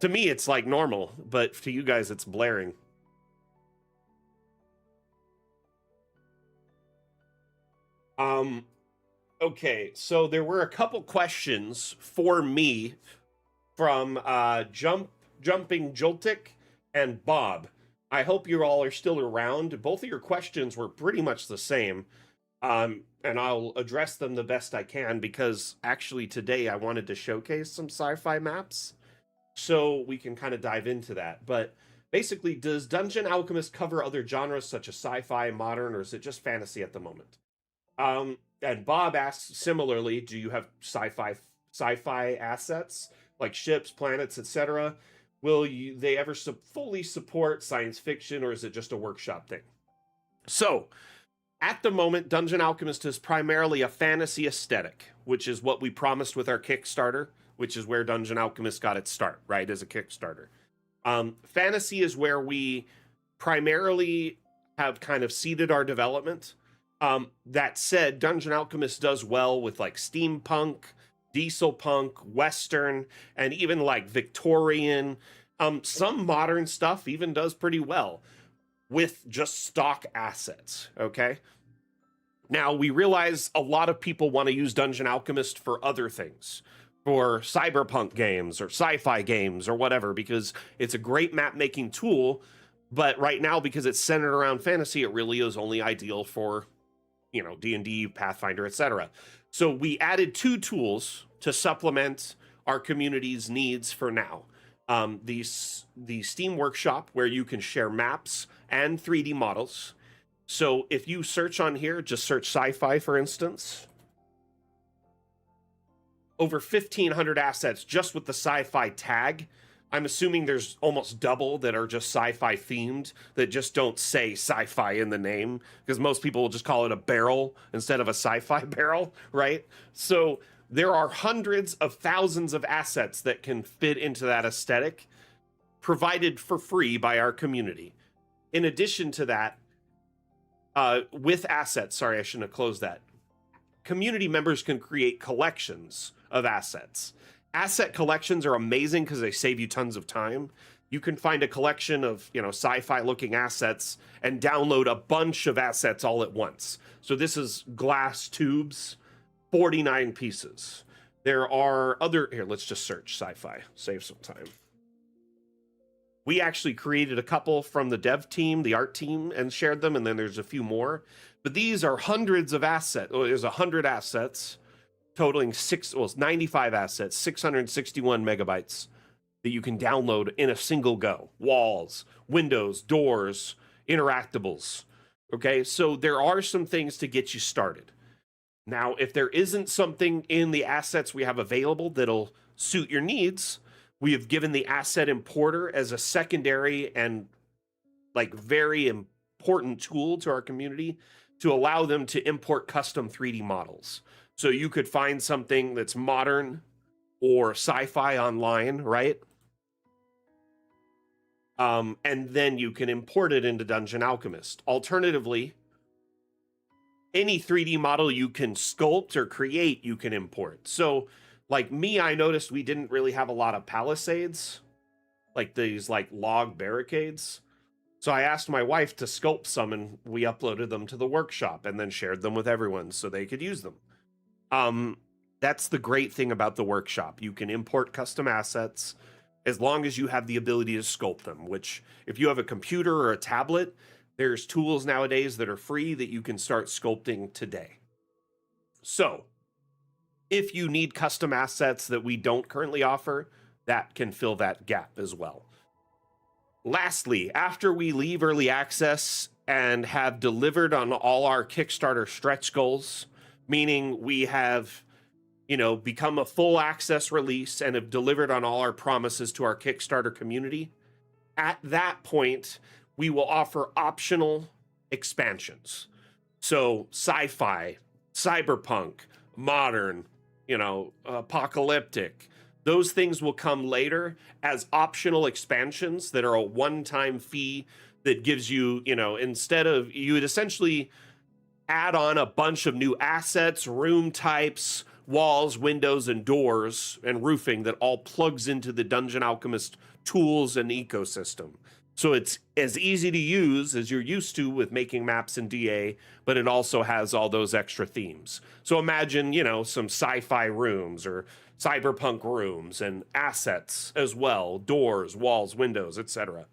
to me, it's like normal, but to you guys, it's blaring. Okay, so there were a couple questions for me from Jumping Joltik and Bob. I hope you all are still around. Both of your questions were pretty much the same. And I'll address them the best I can because actually today I wanted to showcase some sci-fi maps so we can kind of dive into that. But basically, does Dungeon Alchemist cover other genres such as sci-fi, modern, or is it just fantasy at the moment? And Bob asks similarly, do you have sci-fi assets like ships, planets, etc.? Will they ever fully support science fiction, or is it just a workshop thing? So, at the moment, Dungeon Alchemist is primarily a fantasy aesthetic, which is what we promised with our Kickstarter, which is where Dungeon Alchemist got its start, right, as a Kickstarter. Fantasy is where we primarily have kind of seeded our development. That said, Dungeon Alchemist does well with like steampunk, diesel punk, western, and even like Victorian. Some modern stuff even does pretty well with just stock assets, okay? Now, we realize a lot of people want to use Dungeon Alchemist for other things, for cyberpunk games or sci-fi games or whatever, because it's a great map-making tool, but right now, because it's centered around fantasy, it really is only ideal for, D&D, Pathfinder, etc. So we added 2 tools to supplement our community's needs for now. The Steam Workshop, where you can share maps and 3D models. So if you search on here, just search sci-fi, for instance, over 1,500 assets just with the sci-fi tag. I'm assuming there's almost double that are just sci-fi themed that just don't say sci-fi in the name, because most people will just call it a barrel instead of a sci-fi barrel, right? So there are hundreds of thousands of assets that can fit into that aesthetic, provided for free by our community. In addition to that, with assets, sorry, I shouldn't have closed that. Community members can create collections of assets. Asset collections are amazing because they save you tons of time. You can find a collection of, sci-fi looking assets and download a bunch of assets all at once. So this is glass tubes, 49 pieces. There are here, let's just search sci-fi, save some time. We actually created a couple from the dev team, the art team, and shared them, and then there's a few more. But these are hundreds of assets. Oh, there's 100 assets, totaling 95 assets, 661 megabytes that you can download in a single go. Walls, windows, doors, interactables. Okay, so there are some things to get you started. Now, if there isn't something in the assets we have available that'll suit your needs, we have given the asset importer as a secondary and very important tool to our community to allow them to import custom 3D models. So you could find something that's modern or sci-fi online, right? And then you can import it into Dungeon Alchemist. Alternatively, any 3D model you can sculpt or create, you can import. So like me, I noticed we didn't really have a lot of palisades, like these log barricades. So I asked my wife to sculpt some, and we uploaded them to the workshop and then shared them with everyone so they could use them. That's the great thing about the workshop. You can import custom assets as long as you have the ability to sculpt them, which if you have a computer or a tablet, there's tools nowadays that are free that you can start sculpting today. So if you need custom assets that we don't currently offer, that can fill that gap as well. Lastly, after we leave early access and have delivered on all our Kickstarter stretch goals, meaning we have, become a full access release and have delivered on all our promises to our Kickstarter community, at that point, we will offer optional expansions. So sci-fi, cyberpunk, modern, apocalyptic, those things will come later as optional expansions that are a one-time fee that gives you, instead of, you would essentially add on a bunch of new assets, room types, walls, windows, and doors, and roofing that all plugs into the Dungeon Alchemist tools and ecosystem. So it's as easy to use as you're used to with making maps in DA, but it also has all those extra themes. So imagine, some sci-fi rooms or cyberpunk rooms and assets as well, doors, walls, windows, etc.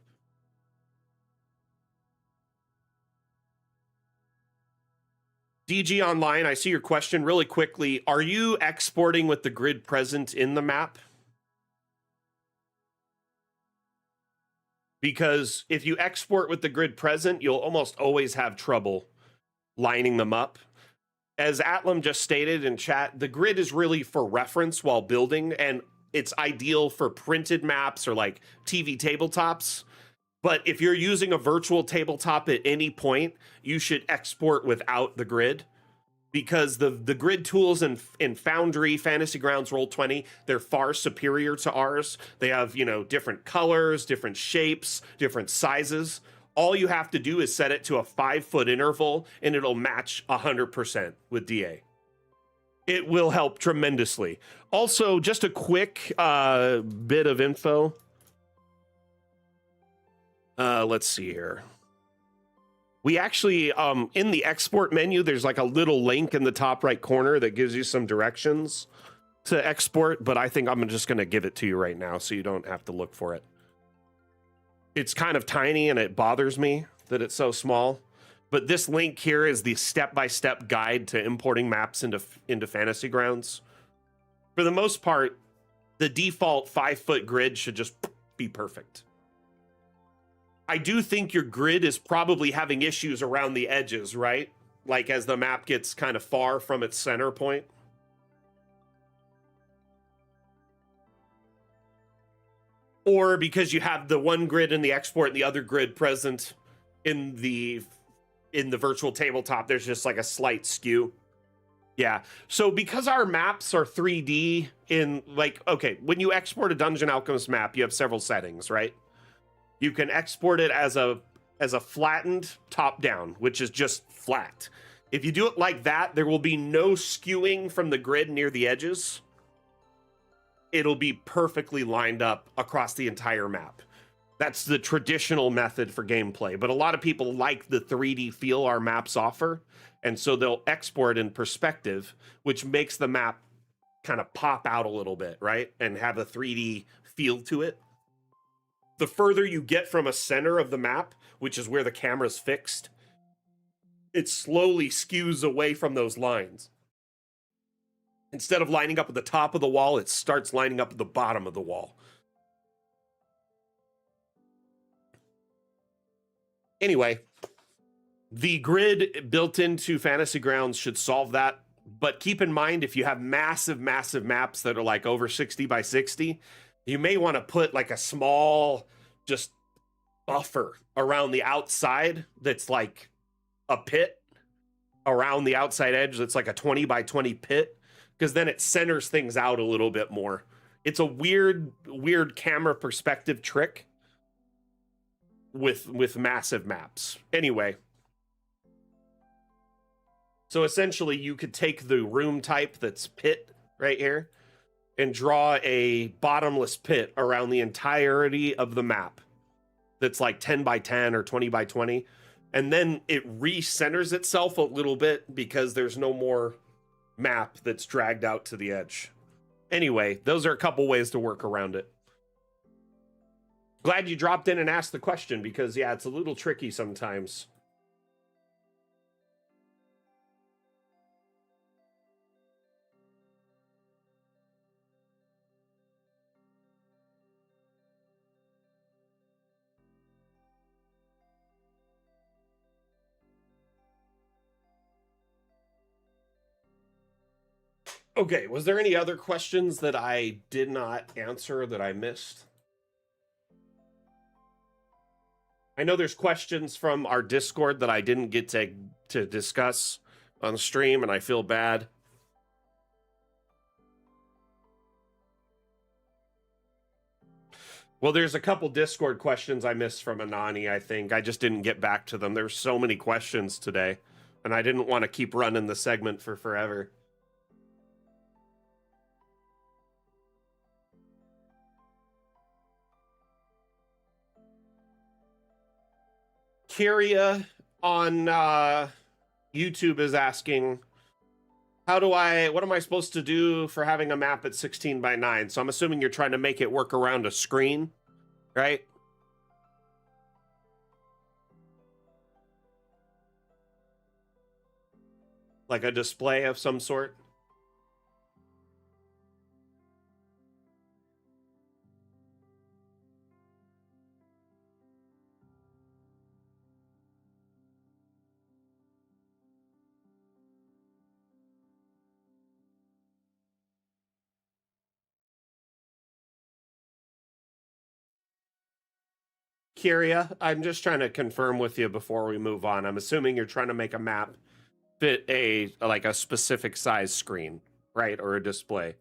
DG Online, I see your question really quickly. Are you exporting with the grid present in the map? Because if you export with the grid present, you'll almost always have trouble lining them up. As Atlam just stated in chat, the grid is really for reference while building, and it's ideal for printed maps or TV tabletops. But if you're using a virtual tabletop at any point, you should export without the grid, because the grid tools in Foundry, Fantasy Grounds, Roll20, they're far superior to ours. They have, different colors, different shapes, different sizes. All you have to do is set it to a 5-foot interval, and it'll match 100% with DA. It will help tremendously. Also, just a quick bit of info. Let's see here. We actually, in the export menu, there's a little link in the top right corner that gives you some directions to export, but I think I'm just going to give it to you right now so you don't have to look for it. It's kind of tiny and it bothers me that it's so small, but this link here is the step-by-step guide to importing maps into Fantasy Grounds. For the most part, the default 5-foot grid should just be perfect. I do think your grid is probably having issues around the edges, right? As the map gets kind of far from its center point. or because you have the one grid in the export and the other grid present in the virtual tabletop, there's just like a slight skew. Yeah. So because our maps are 3D in like, okay, when you export a Dungeon Alchemist map, you have several settings, right? You can export it as a flattened top down, which is just flat. If you do it like that, there will be no skewing from the grid near the edges. It'll be perfectly lined up across the entire map. That's the traditional method for gameplay, but a lot of people like the 3D feel our maps offer, and so they'll export in perspective, which makes the map kind of pop out a little bit, right? And have a 3D feel to it. The further you get from a center of the map, which is where the camera's fixed, it slowly skews away from those lines. Instead of lining up at the top of the wall, it starts lining up at the bottom of the wall. Anyway, the grid built into Fantasy Grounds should solve that. But keep in mind, if you have massive, massive maps that are like over 60 by 60, you may want to put like a small just buffer around the outside that's like a pit around the outside edge that's like a 20 by 20 pit, because then it centers things out a little bit more. It's a weird camera perspective trick with massive maps. Anyway, so essentially you could take the room type that's pit right here and draw a bottomless pit around the entirety of the map that's like 10 by 10 or 20 by 20, and then it recenters itself a little bit because there's no more map that's dragged out to the edge. Anyway, those are a couple ways to work around it. Glad you dropped in and asked the question, because yeah, it's a little tricky sometimes. Okay, was there any other questions that I did not answer that I missed? I know there's questions from our Discord that I didn't get to discuss on the stream, and I feel bad. Well, there's a couple Discord questions I missed from Anani, I think. I just didn't get back to them. There's so many questions today, and I didn't want to keep running the segment for forever. Kyria on YouTube is asking, what am I supposed to do for having a map at 16 by 9? So I'm assuming you're trying to make it work around a screen, right? Like a display of some sort? Kyria, I'm just trying to confirm with you before we move on. I'm assuming you're trying to make a map fit a specific size screen, right? Or a display.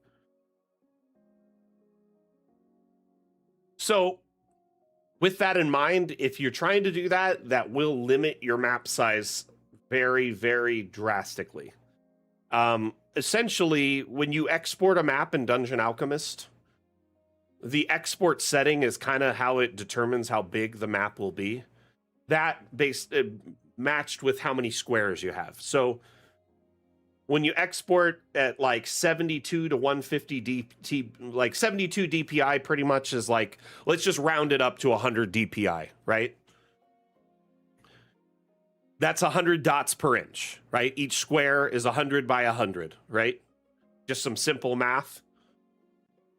So with that in mind, if you're trying to do that, that will limit your map size very, very drastically. Essentially, when you export a map in Dungeon Alchemist, the export setting is kind of how it determines how big the map will be. That matched with how many squares you have. So when you export at like 72 to 150 DP, like 72 DPI pretty much is like, let's just round it up to 100 DPI, right? That's 100 dots per inch, right? Each square is 100 by 100, right? Just some simple math.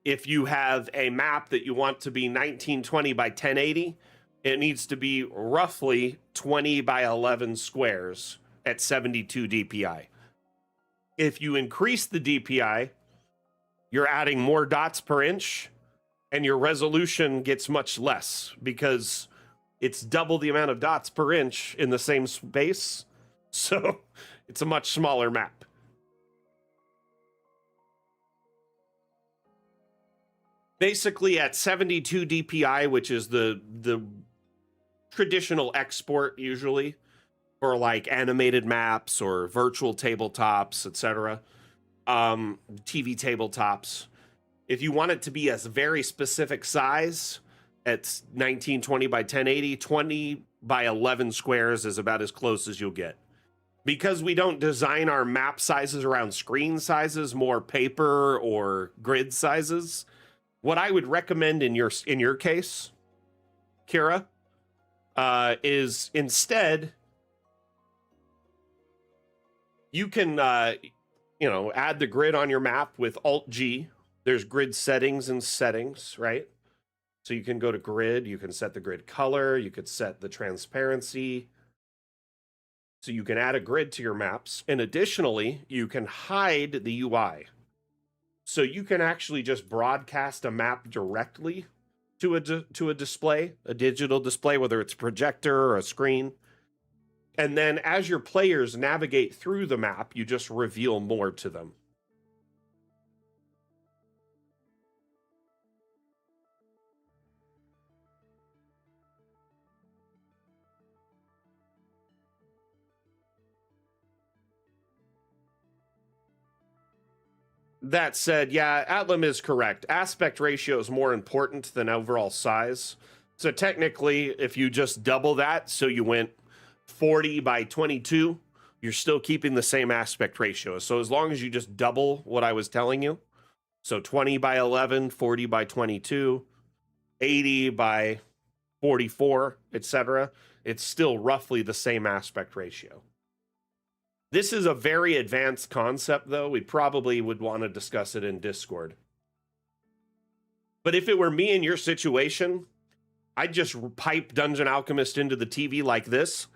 If you have a map that you want to be 1920 by 1080, it needs to be roughly 20 by 11 squares at 72 DPI. If you increase the DPI, you're adding more dots per inch, and your resolution gets much less because it's double the amount of dots per inch in the same space. So it's a much smaller map. Basically at 72 DPI, which is the traditional export usually for like animated maps or virtual tabletops, etc. TV tabletops. If you want it to be a very specific size, it's 1920 by 1080, 20 by 11 squares is about as close as you'll get. Because we don't design our map sizes around screen sizes, more paper or grid sizes, what I would recommend in your case, Kira, is instead you can add the grid on your map with Alt-G. There's grid settings and settings, right? So you can go to grid, you can set the grid color, you could set the transparency. So you can add a grid to your maps. And additionally, you can hide the UI. So you can actually just broadcast a map directly to a display, a digital display, whether it's a projector or a screen. And then as your players navigate through the map, you just reveal more to them. That said, yeah, Atlam is correct. Aspect ratio is more important than overall size. So technically, if you just double that, so you went 40 by 22, you're still keeping the same aspect ratio. So as long as you just double what I was telling you, so 20 by 11, 40 by 22, 80 by 44, etc., it's still roughly the same aspect ratio. This is a very advanced concept, though. We probably would want to discuss it in Discord. But if it were me in your situation, I'd just pipe Dungeon Alchemist into the TV like this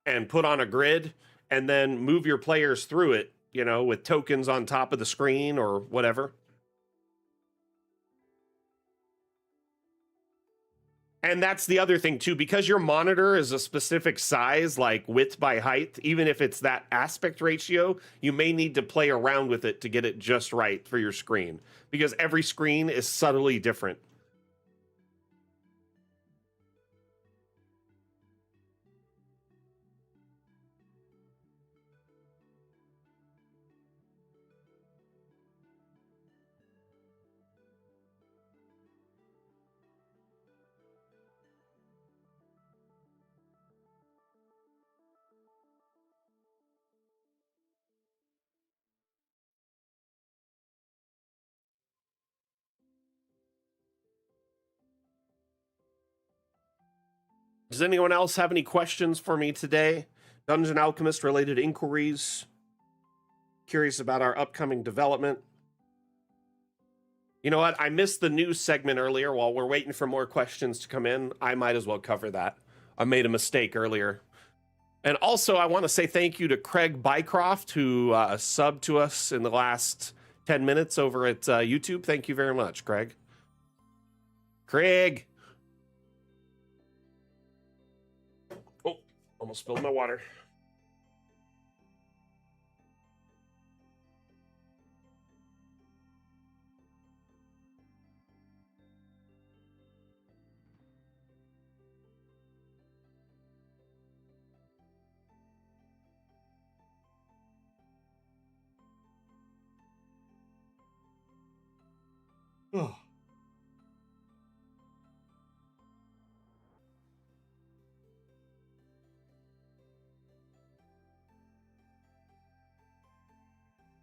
and put on a grid and then move your players through it, with tokens on top of the screen or whatever. And that's the other thing, too, because your monitor is a specific size, like width by height, even if it's that aspect ratio, you may need to play around with it to get it just right for your screen, because every screen is subtly different. Does anyone else have any questions for me today? Dungeon Alchemist related inquiries? Curious about our upcoming development? You know what? I missed the news segment earlier. While we're waiting for more questions to come in, I might as well cover that. I made a mistake earlier. And also, I want to say thank you to Craig Bycroft, who subbed to us in the last 10 minutes over at YouTube. Thank you very much, Craig. Craig! Oh, almost spilled my water. Oh.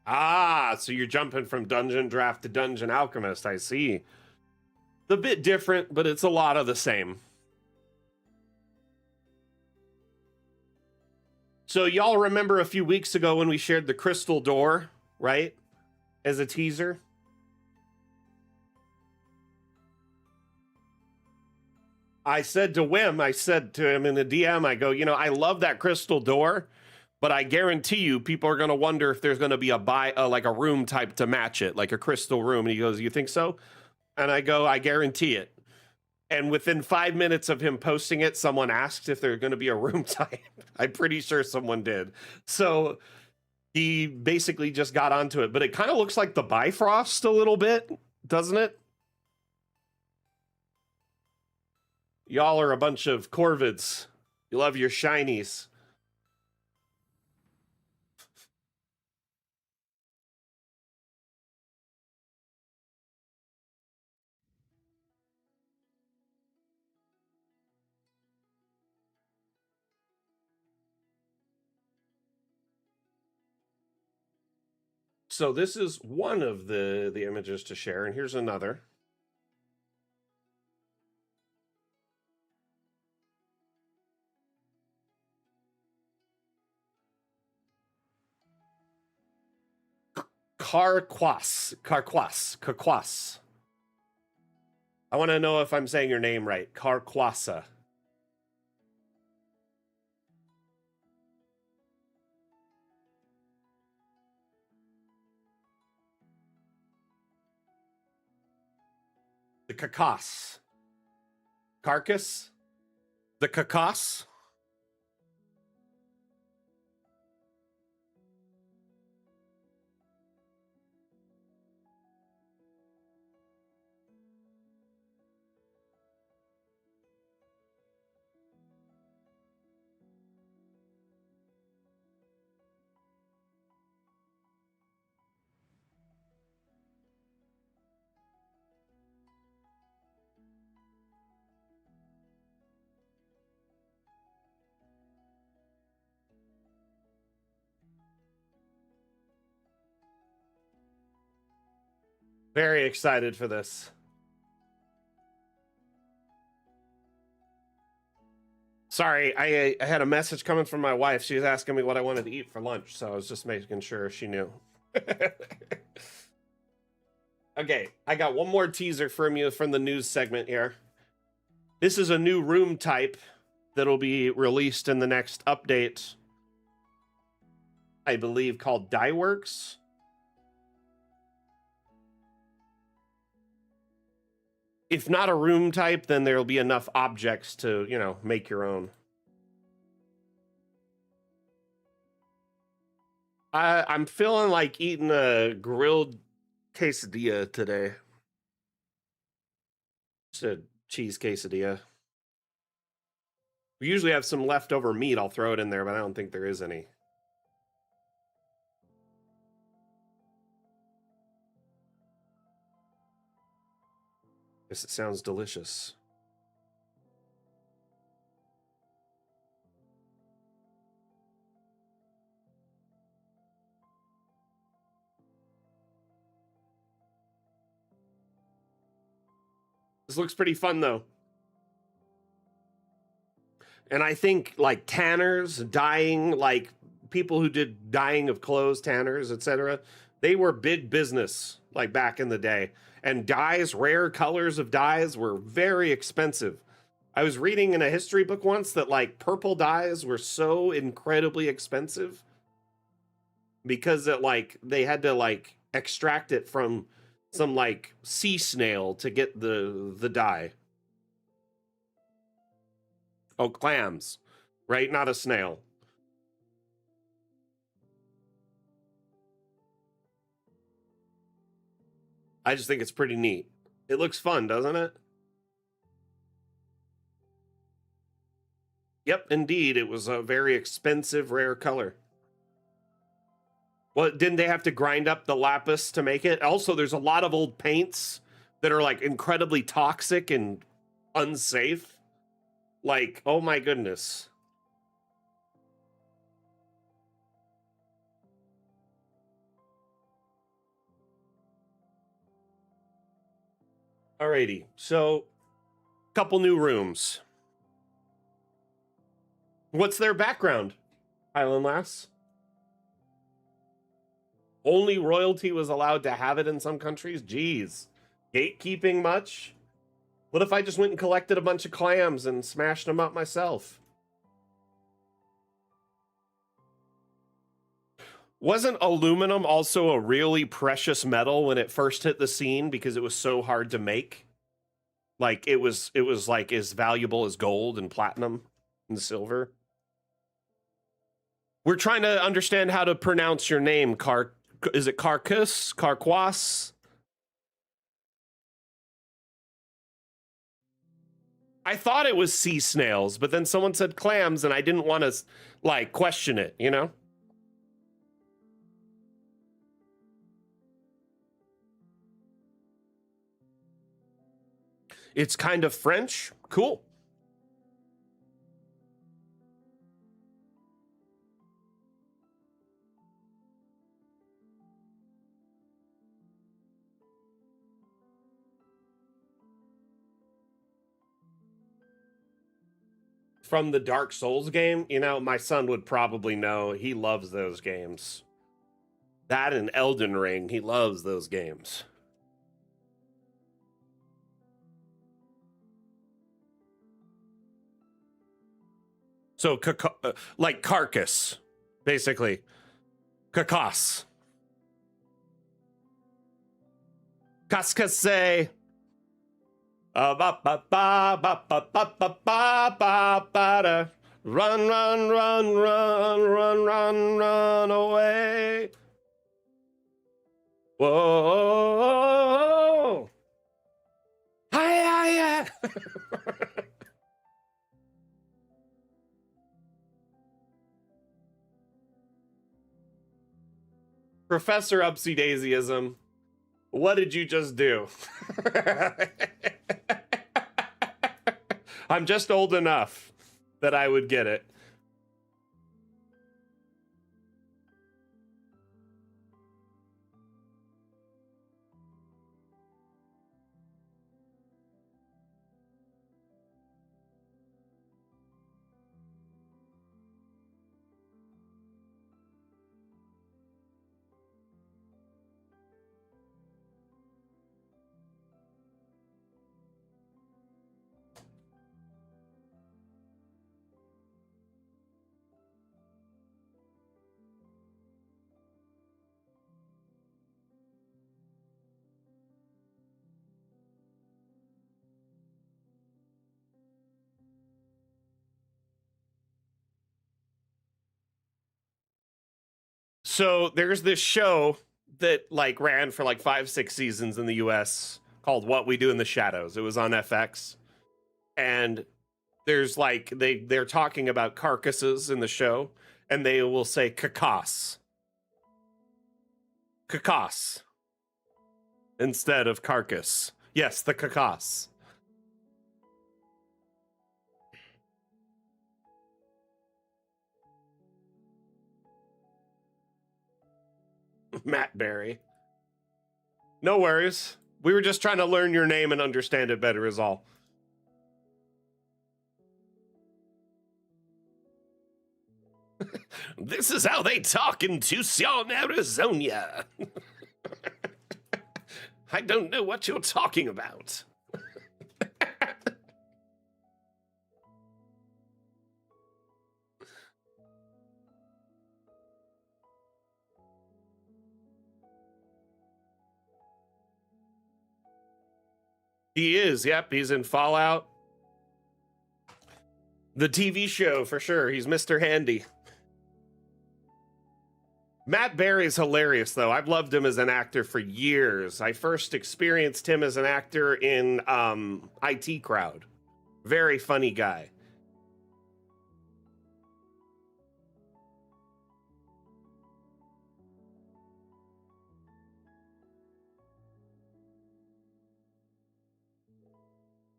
Ah, so you're jumping from Dungeon Draft to Dungeon Alchemist, I see. A bit different, but it's a lot of the same. So y'all remember a few weeks ago when we shared the Crystal Door, right? As a teaser? I said to Wim, I said to him in the DM, I go, I love that Crystal Door, but I guarantee you people are going to wonder if there's going to be like a room type to match it, like a crystal room. And he goes, you think so? And I go, I guarantee it. And within 5 minutes of him posting it, someone asked if there's going to be a room type. I'm pretty sure someone did. So he basically just got onto it. But it kind of looks like the Bifrost a little bit, doesn't it? Y'all are a bunch of Corvids. You love your shinies. So this is one of the images to share, and here's another. Carquas. I want to know if I'm saying your name right. Carquasa. The Cacos. Carcass? The Cacos? Very excited for this. Sorry, I had a message coming from my wife. She was asking me what I wanted to eat for lunch, so I was just making sure she knew. Okay, I got one more teaser from you from the news segment here. This is a new room type that'll be released in the next update, I believe, called Dyeworks. If not a room type, then there'll be enough objects to, you know, make your own. I'm feeling like eating a grilled quesadilla today. Just a cheese quesadilla. We usually have some leftover meat. I'll throw it in there, but I don't think there is any. Guess it sounds delicious. This looks pretty fun, though. And I think, like, tanners, dyeing, like, people who did dyeing of clothes, tanners, etc., they were big business, like, back in the day. And dyes, rare colors of dyes, were very expensive. I was reading in a history book once that, like, purple dyes were so incredibly expensive because it, like, they had to, like, extract it from some, like, sea snail to get the dye. Oh, clams, right? Not a snail. I just think it's pretty neat. It looks fun, doesn't it? Yep, indeed. It was a very expensive, rare color. Well, didn't they have to grind up the lapis to make it? Also, there's a lot of old paints that are like incredibly toxic and unsafe. Like, oh my goodness. Alrighty, so couple new rooms. What's their background, Highland Lass? Only royalty was allowed to have it in some countries? Jeez. Gatekeeping much? What if I just went and collected a bunch of clams and smashed them up myself? Wasn't aluminum also a really precious metal when it first hit the scene because it was so hard to make? Like it was like as valuable as gold and platinum and silver. We're trying to understand how to pronounce your name. Is it Carcass? Carquas? I thought it was sea snails, but then someone said clams, and I didn't want to like question it, you know? It's kind of French. Cool. From the Dark Souls game, you know, my son would probably know. He loves those games. That and Elden Ring, he loves those games. So, like carcass, basically. Carcass. Cascasse. Ba ba ba ba ba ba ba ba ba ba. Run, run, run, run, run, run, run away. Whoa. Hi, hi, Professor Upsy Daisyism, what did you just do? I'm just old enough that I would get it. So there's this show that like ran for like 5, 6 seasons in the US called What We Do in the Shadows. It was on FX. And there's like they're talking about carcasses in the show, and they will say carcass. Carcass. Instead of carcass. Yes, the carcass. Matt Berry. No worries. We were just trying to learn your name and understand it better, is all. This is how they talk in Tucson, Arizona. I don't know what you're talking about. He is. Yep, he's in Fallout. The TV show, for sure. He's Mr. Handy. Matt Berry's hilarious, though. I've loved him as an actor for years. I first experienced him as an actor in IT Crowd. Very funny guy.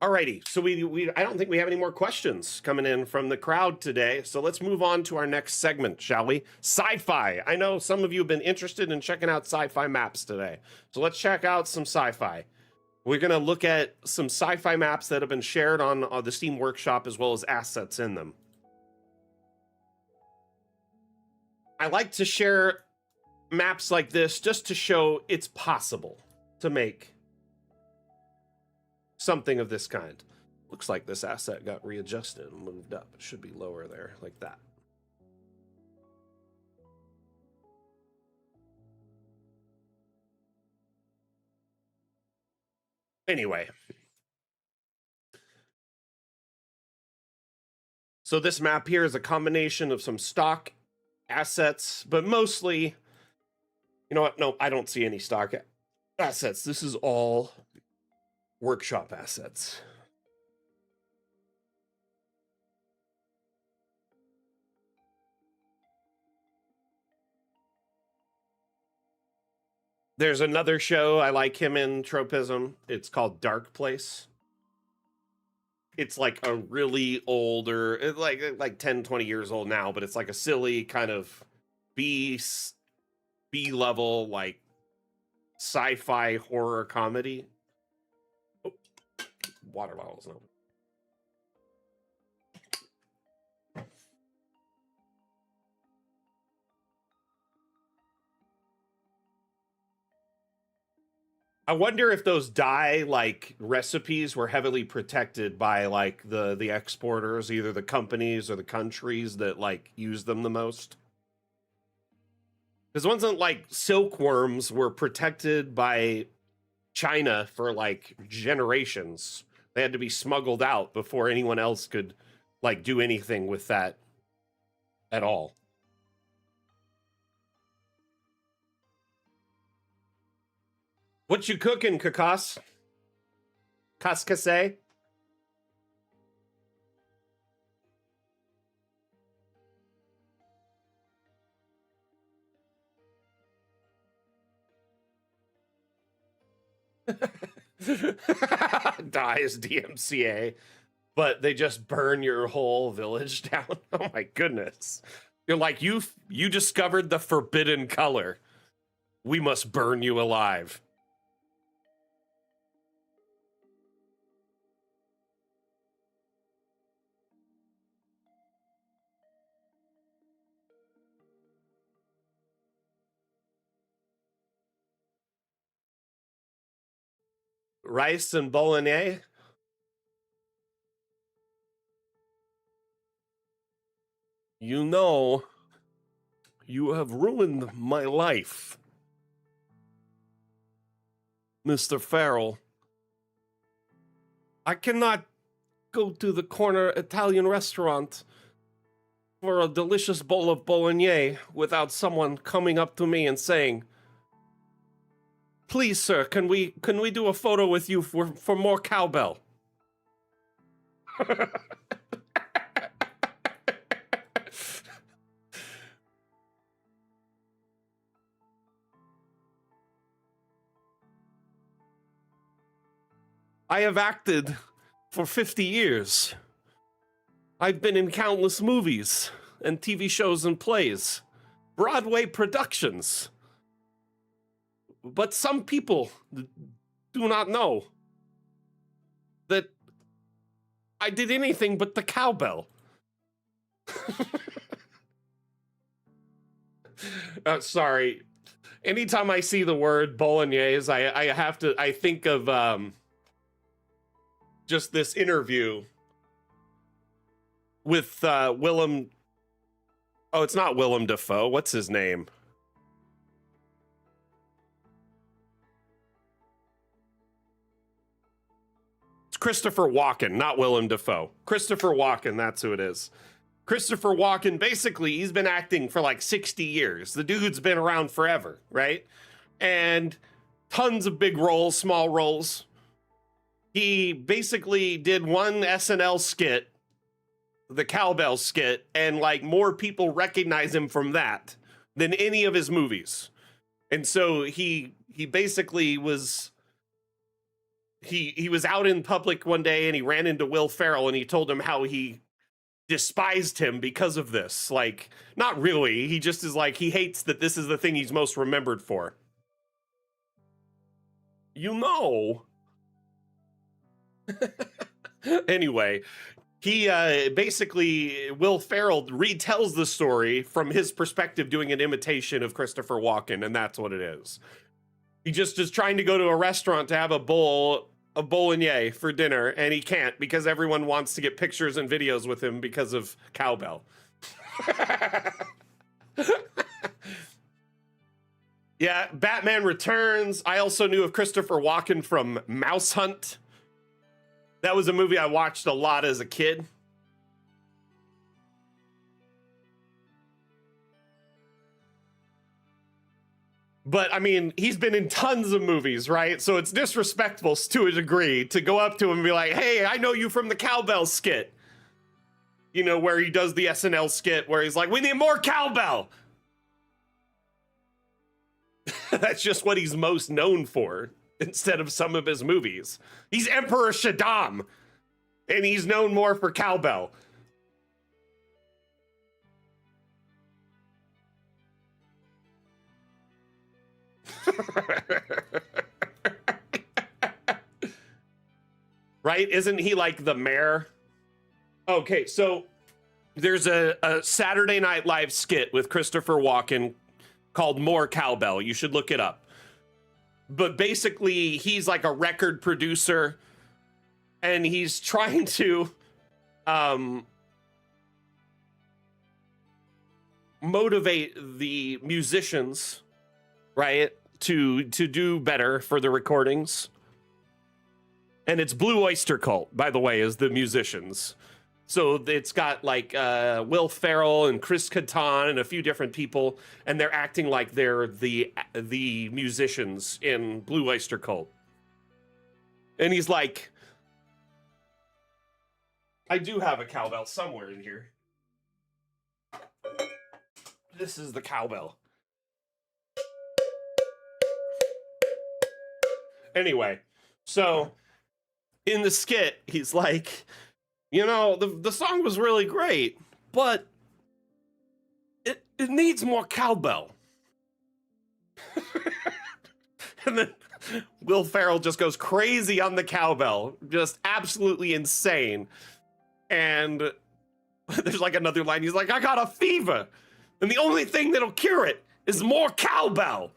Alrighty, so we I don't think we have any more questions coming in from the crowd today. So let's move on to our next segment, shall we? Sci-fi. I know some of you have been interested in checking out sci-fi maps today. So let's check out some sci-fi. We're going to look at some sci-fi maps that have been shared on the Steam Workshop as well as assets in them. I like to share maps like this just to show it's possible to make something of this kind. Looks like this asset got readjusted and moved up. It should be lower there, like that. Anyway. So this map here is a combination of some stock assets, but mostly, you know what? No, I don't see any stock assets. This is all workshop assets. There's another show I like him in Tropism. It's called Dark Place. It's like a really older, like 10, 20 years old now, but it's like a silly kind of B level, like sci-fi horror comedy. Oh, water bottles, no. I wonder if those dye like recipes were heavily protected by like the exporters, either the companies or the countries that like use them the most. Because wasn't like silkworms were protected by China for like generations. They had to be smuggled out before anyone else could like do anything with that at all. What you cooking, Kakas? Kaskase? Dies DMCA, but they just burn your whole village down. Oh my goodness. You're like, you discovered the forbidden color. We must burn you alive. Rice and bolognese? You know, you have ruined my life, Mr. Farrell. I cannot go to the corner Italian restaurant for a delicious bowl of bolognese without someone coming up to me and saying, "Please, sir, can we do a photo with you for more cowbell?" I have acted for 50 years. I've been in countless movies and TV shows and plays, Broadway productions. But some people do not know that I did anything but the cowbell. Sorry. Anytime I see the word bolognese, I think of just this interview with Willem. Oh, it's not Willem Dafoe. What's his name? It's Christopher Walken, not Willem Dafoe. Christopher Walken, that's who it is. Christopher Walken, basically, he's been acting for like 60 years. The dude's been around forever, right? And tons of big roles, small roles. He basically did one SNL skit, the cowbell skit, and like more people recognize him from that than any of his movies. And so he basically was he was out in public one day and he ran into Will Ferrell and he told him how he despised him because of this. Like, not really. He just is like, he hates that this is the thing he's most remembered for. You know. Anyway, he basically, Will Ferrell retells the story from his perspective, doing an imitation of Christopher Walken, and that's what it is. He just is trying to go to a restaurant to have a bowl of bolognese for dinner, and he can't because everyone wants to get pictures and videos with him because of cowbell. Yeah, Batman Returns. I also knew of Christopher Walken from Mouse Hunt. That was a movie I watched a lot as a kid. But I mean, he's been in tons of movies, right? So it's disrespectful to a degree to go up to him and be like, hey, I know you from the cowbell skit. You know, where he does the SNL skit where he's like, we need more cowbell. That's just what he's most known for instead of some of his movies. He's Emperor Shaddam, and he's known more for cowbell. Right? Isn't he like the mayor? Okay, so there's a Saturday Night Live skit with Christopher Walken called More Cowbell. You should look it up. But basically, he's like a record producer, and he's trying to motivate the musicians, right, to do better for the recordings. And it's Blue Oyster Cult, by the way, is the musicians. So it's got like Will Ferrell and Chris Kattan and a few different people, and they're acting like they're the musicians in Blue Oyster Cult. And he's like, I do have a cowbell somewhere in here. This is the cowbell. Anyway, so in the skit, he's like, you know, the song was really great, but it needs more cowbell. And then Will Ferrell just goes crazy on the cowbell, just absolutely insane. And there's like another line, he's like, I got a fever, and the only thing that'll cure it is more cowbell.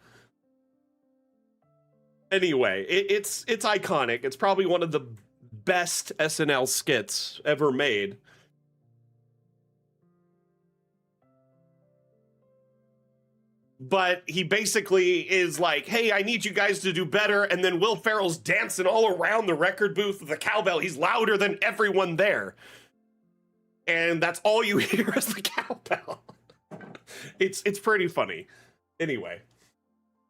Anyway, it's iconic. It's probably one of the best SNL skits ever made. But he basically is like, hey, I need you guys to do better. And then Will Ferrell's dancing all around the record booth with the cowbell. He's louder than everyone there. And that's all you hear is the cowbell. It's pretty funny. Anyway,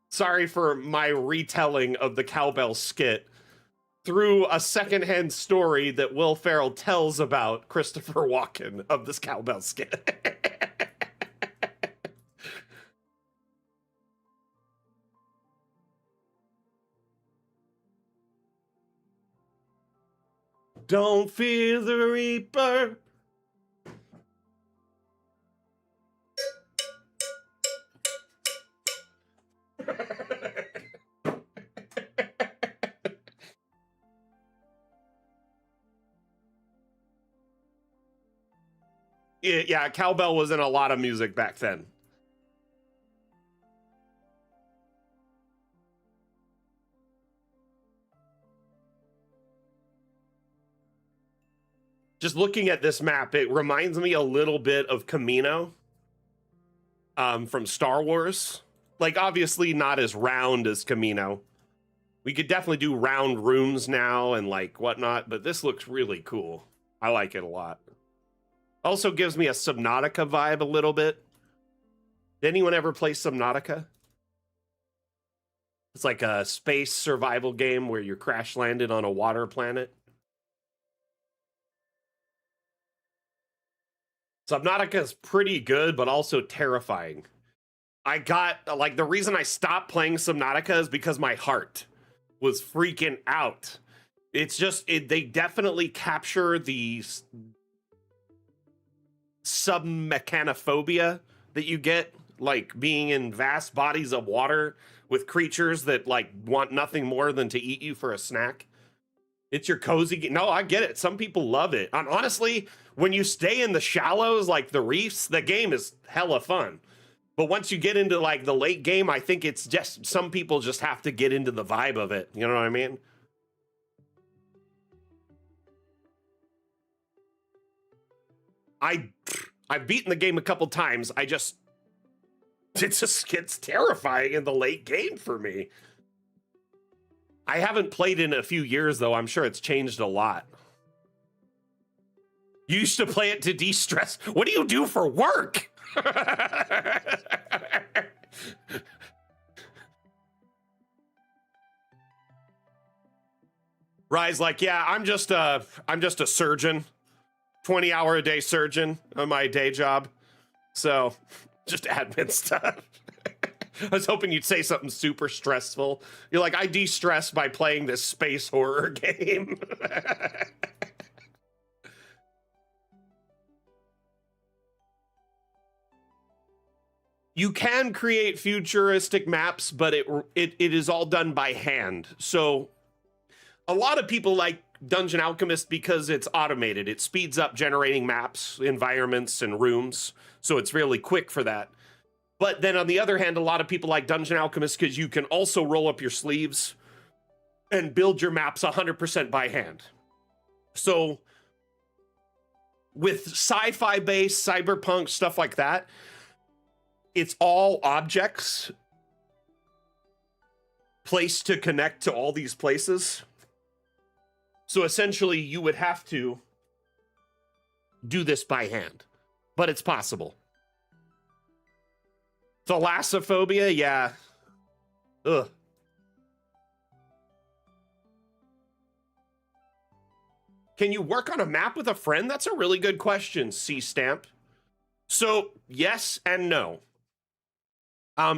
sorry for my retelling of the cowbell skit through a secondhand story that Will Ferrell tells about Christopher Walken of this cowbell skit. Don't fear the Reaper. Yeah, cowbell was in a lot of music back then. Just looking at this map, it reminds me a little bit of Camino from Star Wars. Like, obviously not as round as Camino. We could definitely do round rooms now and like whatnot, but this looks really cool. I like it a lot. Also gives me a Subnautica vibe a little bit. Did anyone ever play Subnautica? It's like a space survival game where you're crash landed on a water planet. Subnautica is pretty good, but also terrifying. I got, like, the reason I stopped playing Subnautica is because my heart was freaking out. It's just, they definitely capture the submechanophobia that you get, like being in vast bodies of water with creatures that like want nothing more than to eat you for a snack. It's your cozy game. No, I get it. Some people love it. And honestly, when you stay in the shallows, like the reefs, the game is hella fun. But once you get into like the late game, I think it's just, some people just have to get into the vibe of it. You know what I mean? I've beaten the game a couple times. I just it's terrifying in the late game for me. I haven't played in a few years, though. I'm sure it's changed a lot. You used to play it to de-stress. What do you do for work? Rye's like, yeah, I'm just a surgeon, 20-hour-a-day surgeon on my day job. So just admin stuff. I was hoping you'd say something super stressful. You're like, I de-stress by playing this space horror game. You can create futuristic maps, but it is all done by hand. So a lot of people like Dungeon Alchemist because it's automated. It speeds up generating maps, environments, and rooms. So it's really quick for that. But then on the other hand, a lot of people like Dungeon Alchemist because you can also roll up your sleeves and build your maps 100% by hand. So with sci-fi based, cyberpunk, stuff like that, it's all objects placed to connect to all these places. So essentially you would have to do this by hand, but it's possible. Thalassophobia, yeah. Ugh. Can you work on a map with a friend? That's a really good question, C-Stamp. So, yes and no.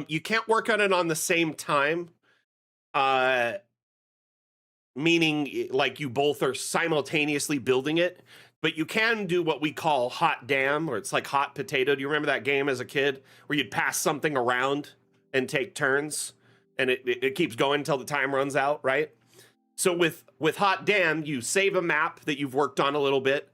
You can't work on it on the same time. Meaning, like, you both are simultaneously building it. But you can do what we call hot damn, or it's like hot potato. Do you remember that game as a kid where you'd pass something around and take turns, and it keeps going until the time runs out, right? So with hot damn, you save a map that you've worked on a little bit,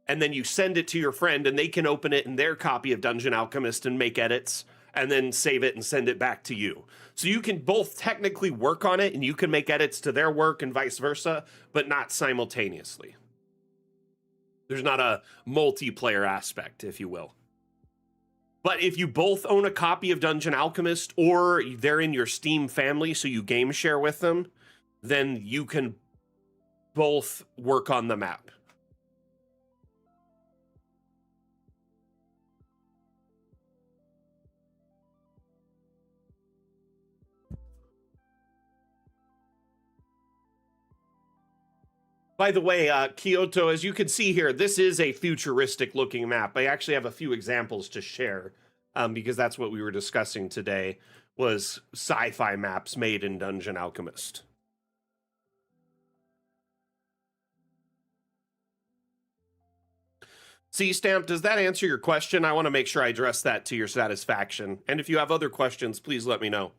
and then you send it to your friend, and they can open it in their copy of Dungeon Alchemist and make edits, and then save it and send it back to you. So you can both technically work on it, and you can make edits to their work and vice versa, but not simultaneously. There's not a multiplayer aspect, if you will. But if you both own a copy of Dungeon Alchemist, or they're in your Steam family, so you game share with them, then you can both work on the map. By the way, Kyoto, as you can see here, this is a futuristic looking map. I actually have a few examples to share because that's what we were discussing today, was sci-fi maps made in Dungeon Alchemist. C-Stamp, does that answer your question? I want to make sure I address that to your satisfaction. And if you have other questions, please let me know.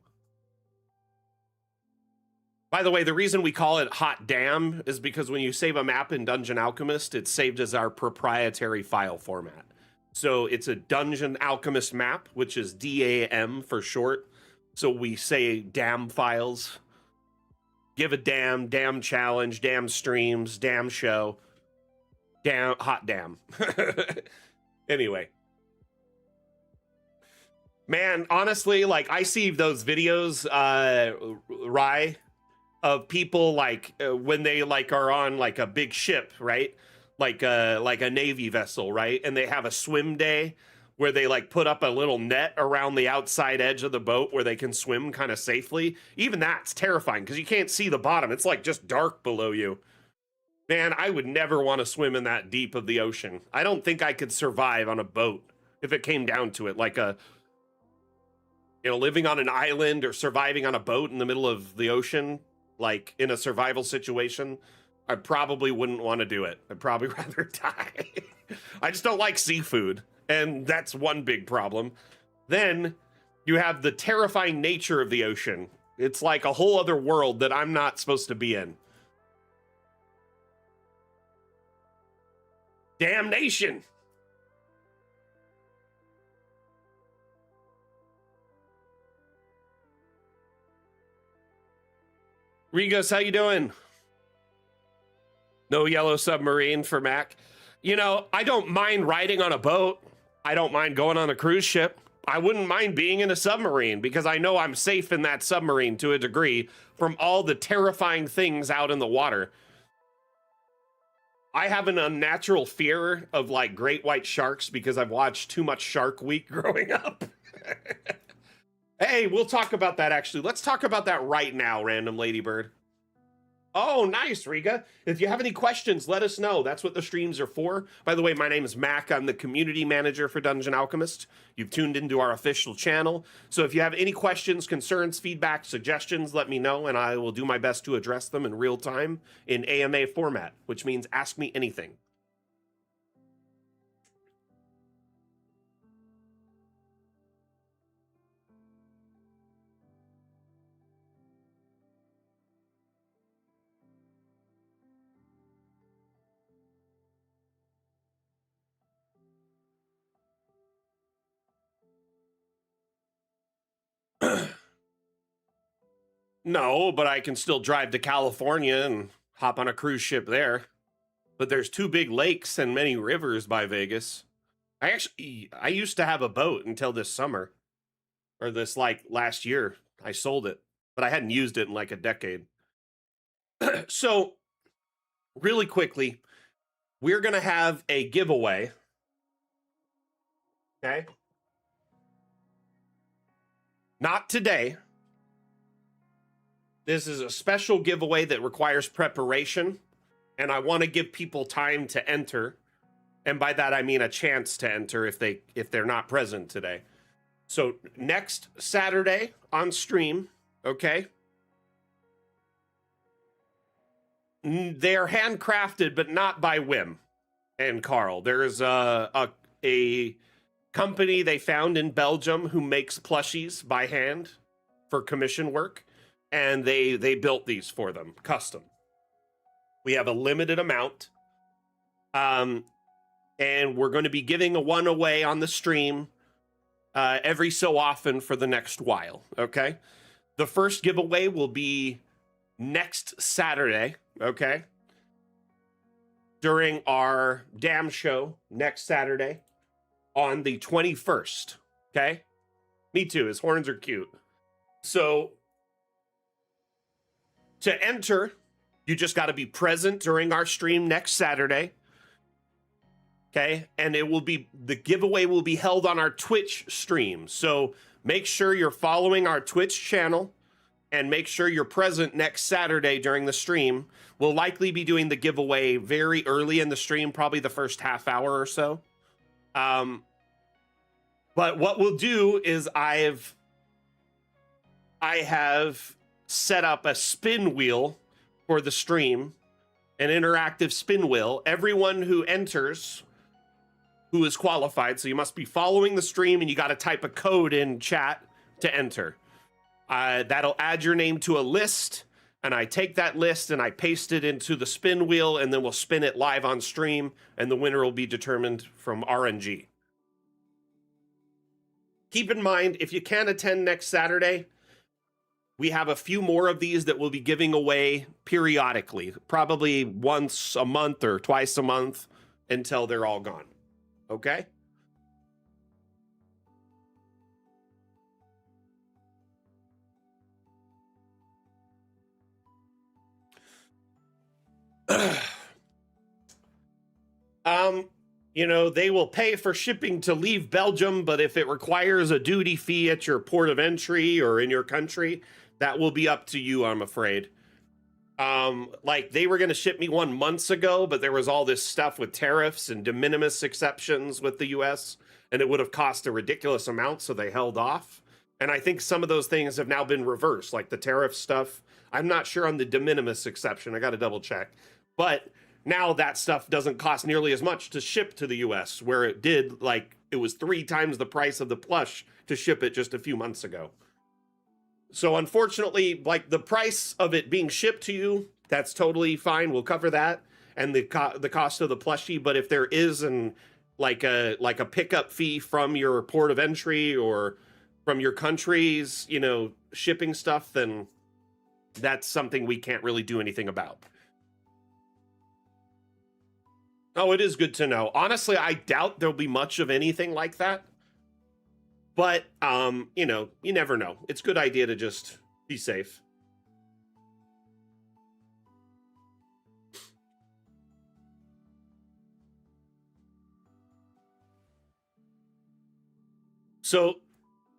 By the way, the reason we call it Hot Damn is because when you save a map in Dungeon Alchemist, it's saved as our proprietary file format. So it's a Dungeon Alchemist map, which is DAM for short. So we say damn files. Give a damn, damn challenge, damn streams, damn show. Damn, hot damn. Anyway. Man, honestly, like, I see those videos, Rye, of people like when they like are on like a big ship, right? Like a Navy vessel, right? And they have a swim day where they like put up a little net around the outside edge of the boat where they can swim kind of safely. Even that's terrifying because you can't see the bottom. It's like just dark below you. Man, I would never want to swim in that deep of the ocean. I don't think I could survive on a boat if it came down to it. Like living on an island or surviving on a boat in the middle of the ocean, like in a survival situation, I probably wouldn't want to do it. I'd probably rather die. I just don't like seafood, and that's one big problem. Then you have the terrifying nature of the ocean. It's like a whole other world that I'm not supposed to be in. Damnation! Regos, how you doing? No yellow submarine for Mac. You know, I don't mind riding on a boat. I don't mind going on a cruise ship. I wouldn't mind being in a submarine because I know I'm safe in that submarine to a degree from all the terrifying things out in the water. I have an unnatural fear of like great white sharks because I've watched too much Shark Week growing up. Hey, we'll talk about that actually. Let's talk about that right now, Random Ladybird. Oh, nice, Riga. If you have any questions, let us know. That's what the streams are for. By the way, my name is Mac. I'm the community manager for Dungeon Alchemist. You've tuned into our official channel. So if you have any questions, concerns, feedback, suggestions, let me know, and I will do my best to address them in real time in AMA format, which means ask me anything. No, but I can still drive to California and hop on a cruise ship there. But there's 2 big lakes and many rivers by Vegas. I used to have a boat until this summer, or this like last year. I sold it, but I hadn't used it in like a decade. So really quickly, we're going to have a giveaway. Okay. Not today. This is a special giveaway that requires preparation, and I want to give people time to enter. And by that I mean a chance to enter if they're not present today. So next Saturday on stream, okay? They're handcrafted, but not by whim. And Carl, there's a company they found in Belgium who makes plushies by hand for commission work, and they built these for them, custom. We have a limited amount, and we're going to be giving one away on the stream every so often for the next while, okay? The first giveaway will be next Saturday, okay? During our damn show next Saturday on the 21st, okay? Me too, his horns are cute. So to enter, you just got to be present during our stream next Saturday. Okay, and the giveaway will be held on our Twitch stream. So make sure you're following our Twitch channel and make sure you're present next Saturday during the stream. We'll likely be doing the giveaway very early in the stream, probably the first half hour or so. But what we'll do is I have set up a spin wheel for the stream, an interactive spin wheel. Everyone who enters who is qualified, so you must be following the stream and you got to type a code in chat to enter. That'll add your name to a list, and I take that list and I paste it into the spin wheel, and then we'll spin it live on stream, and the winner will be determined from RNG. Keep in mind, if you can't attend next Saturday, we have a few more of these that we'll be giving away periodically, probably once a month or twice a month until they're all gone. Okay? You know, they will pay for shipping to leave Belgium, but if it requires a duty fee at your port of entry or in your country, that will be up to you, I'm afraid. Like they were going to ship me one months ago, but there was all this stuff with tariffs and de minimis exceptions with the US, and it would have cost a ridiculous amount, so they held off. And I think some of those things have now been reversed, like the tariff stuff. I'm not sure on the de minimis exception. I got to double check. But now that stuff doesn't cost nearly as much to ship to the US, where it did, like, it was 3 times the price of the plush to ship it just a few months ago. So unfortunately, like the price of it being shipped to you, that's totally fine. We'll cover that and the cost of the plushie. But if there is like a pickup fee from your port of entry or from your country's, you know, shipping stuff, then that's something we can't really do anything about. Oh, it is good to know. Honestly, I doubt there'll be much of anything like that. But you know, you never know. It's a good idea to just be safe. So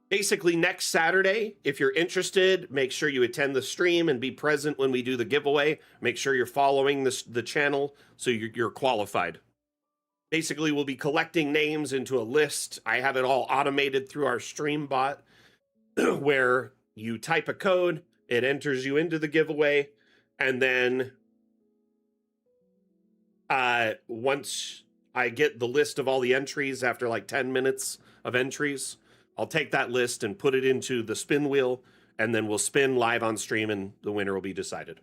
basically next Saturday, if you're interested, make sure you attend the stream and be present when we do the giveaway. Make sure you're following the channel so you're qualified. Basically, we'll be collecting names into a list. I have it all automated through our stream bot where you type a code, it enters you into the giveaway, and then once I get the list of all the entries after like 10 minutes of entries, I'll take that list and put it into the spin wheel, and then we'll spin live on stream, and the winner will be decided.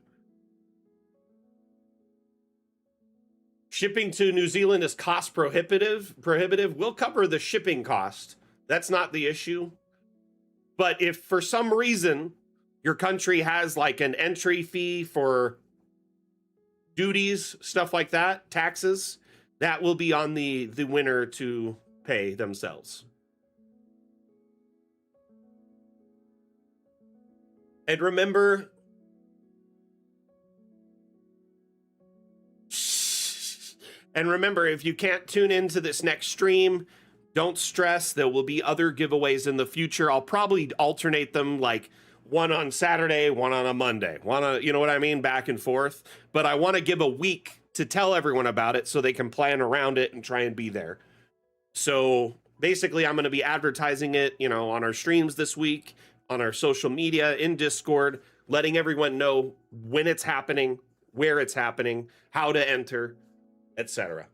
Shipping to New Zealand is cost prohibitive. We'll cover the shipping cost. That's not the issue. But if for some reason your country has like an entry fee for duties, stuff like that, taxes, that will be on the winner to pay themselves. And remember, if you can't tune into this next stream, don't stress. There will be other giveaways in the future. I'll probably alternate them, like one on Saturday, one on a Monday, one on, you know what I mean, back and forth. But I want to give a week to tell everyone about it so they can plan around it and try and be there. So basically, I'm going to be advertising it, you know, on our streams this week, on our social media, in Discord, letting everyone know when it's happening, where it's happening, how to enter, etc.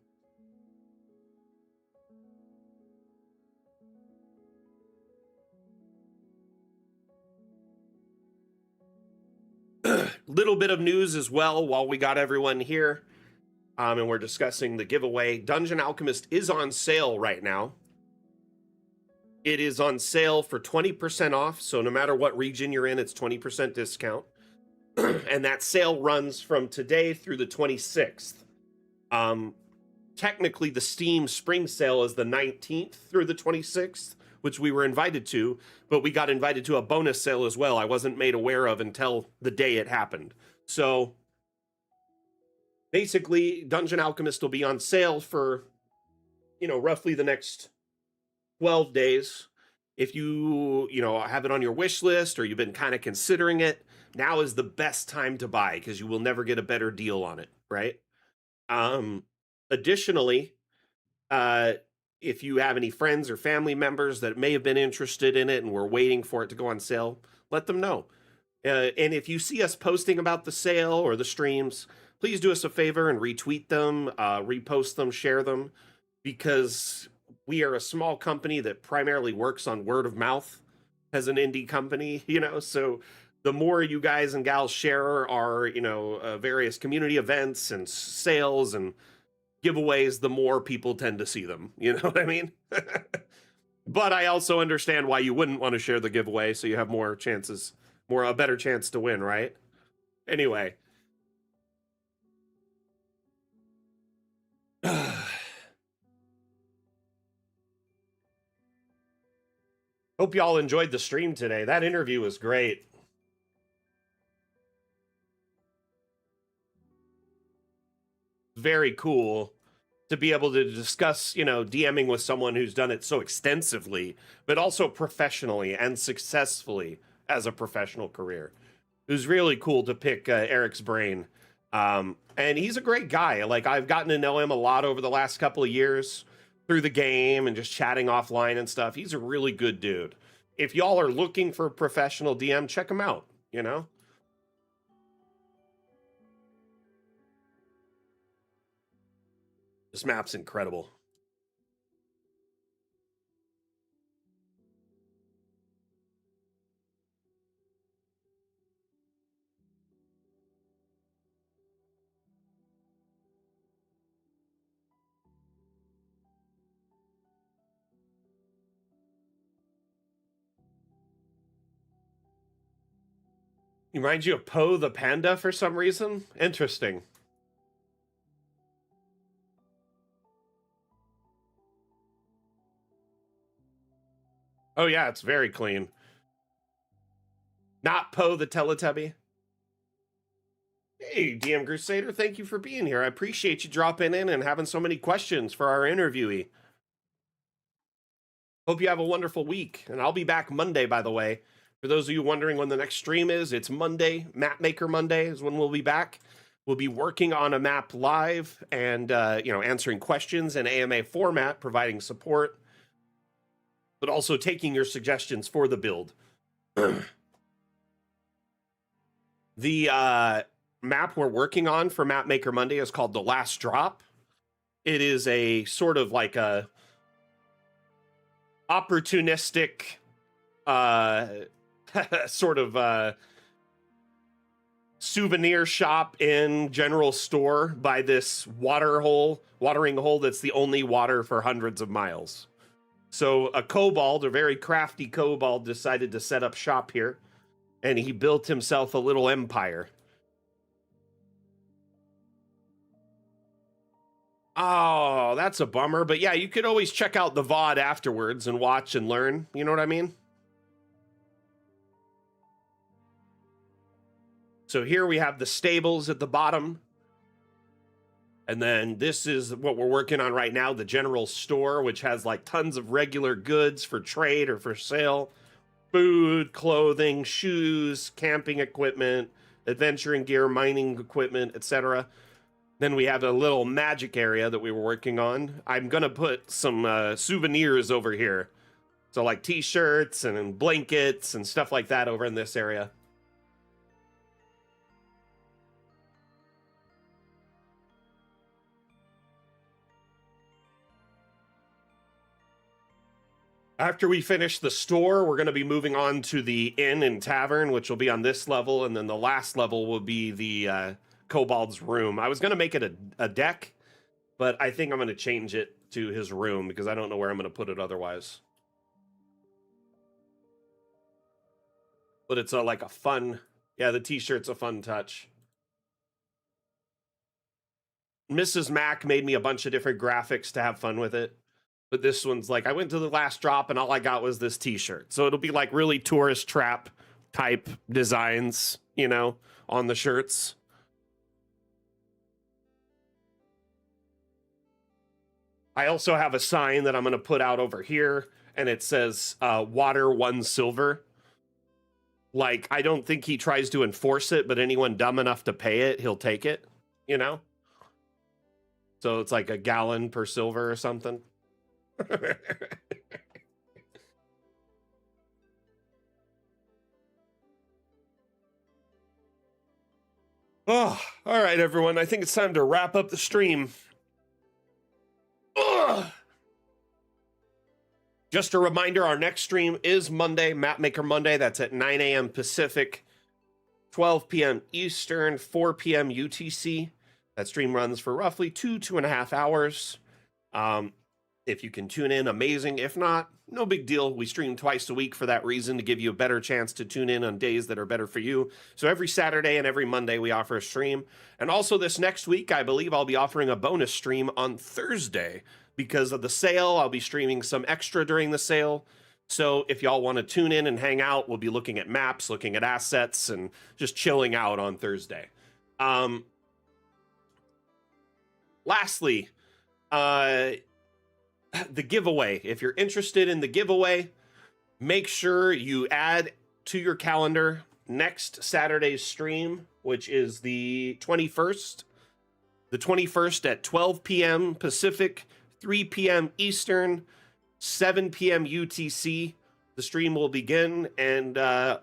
Little bit of news as well while we got everyone here, and we're discussing the giveaway. Dungeon Alchemist is on sale right now. It is on sale for 20% off, so no matter what region you're in, it's 20% discount. And that sale runs from today through the 26th. Technically, the Steam Spring Sale is the 19th through the 26th, which we were invited to, but we got invited to a bonus sale as well I wasn't made aware of until the day it happened. So basically, Dungeon Alchemist will be on sale for, you know, roughly the next 12 days. If you know, have it on your wish list or you've been kind of considering it, now is the best time to buy because you will never get a better deal on it, right? Additionally, if you have any friends or family members that may have been interested in it and were waiting for it to go on sale, let them know. And if you see us posting about the sale or the streams, please do us a favor and retweet them, repost them, share them, because we are a small company that primarily works on word of mouth as an indie company, you know, so the more you guys and gals share our, you know, various community events and sales and giveaways, the more people tend to see them. You know what I mean? But I also understand why you wouldn't want to share the giveaway, so you have more chances, a better chance to win, right? Anyway. Hope y'all enjoyed the stream today. That interview was great. Very cool to be able to discuss, you know, DMing with someone who's done it so extensively, but also professionally and successfully as a professional career. It was really cool to pick Eric's brain. And he's a great guy. Like, I've gotten to know him a lot over the last couple of years through the game and just chatting offline and stuff. He's a really good dude. If y'all are looking for a professional DM, check him out, you know? This map's incredible. He reminds you of Poe the panda for some reason? Interesting. Oh yeah, it's very clean. Not Poe the Teletubby. Hey, DM Crusader, thank you for being here. I appreciate you dropping in and having so many questions for our interviewee. Hope you have a wonderful week, and I'll be back Monday, by the way. For those of you wondering when the next stream is, it's Monday. Mapmaker Monday is when we'll be back. We'll be working on a map live and answering questions in AMA format, providing support, but also taking your suggestions for the build. The map we're working on for Mapmaker Monday is called The Last Drop. It is a sort of like a opportunistic sort of souvenir shop in general store by this watering hole that's the only water for hundreds of miles. So a kobold, a very crafty kobold, decided to set up shop here, and he built himself a little empire. Oh, that's a bummer. But yeah, you could always check out the VOD afterwards and watch and learn. You know what I mean? So here we have the stables at the bottom. And then this is what we're working on right now, the general store, which has like tons of regular goods for trade or for sale. Food, clothing, shoes, camping equipment, adventuring gear, mining equipment, etc. Then we have a little magic area that we were working on. I'm going to put some souvenirs over here. So like t-shirts and blankets and stuff like that over in this area. After we finish the store, we're going to be moving on to the inn and tavern, which will be on this level. And then the last level will be the kobold's room. I was going to make it a deck, but I think I'm going to change it to his room because I don't know where I'm going to put it otherwise. But it's like a fun, yeah, the t-shirt's a fun touch. Mrs. Mac made me a bunch of different graphics to have fun with it. But this one's like, I went to the last drop and all I got was this t-shirt. So it'll be like really tourist trap type designs, on the shirts. I also have a sign that I'm going to put out over here, and it says water 1 silver. Like, I don't think he tries to enforce it, but anyone dumb enough to pay it, he'll take it, So it's like a gallon per silver or something. Oh, all right, everyone. I think it's time to wrap up the stream. Ugh. Just a reminder, our next stream is Monday, Mapmaker Monday. That's at 9 a.m. Pacific, 12 p.m. Eastern, 4 p.m. UTC. That stream runs for roughly 2.5 hours. If you can tune in, amazing. If not, no big deal. We stream twice a week for that reason, to give you a better chance to tune in on days that are better for you. So every Saturday and every Monday we offer a stream. And also this next week, I believe I'll be offering a bonus stream on Thursday. Because of the sale, I'll be streaming some extra during the sale. So if y'all want to tune in and hang out, we'll be looking at maps, looking at assets, and just chilling out on Thursday. Lastly, the giveaway. If you're interested in the giveaway, make sure you add to your calendar next Saturday's stream, which is the 21st. The 21st at 12 p.m. Pacific, 3 p.m. Eastern, 7 p.m. UTC. The stream will begin, and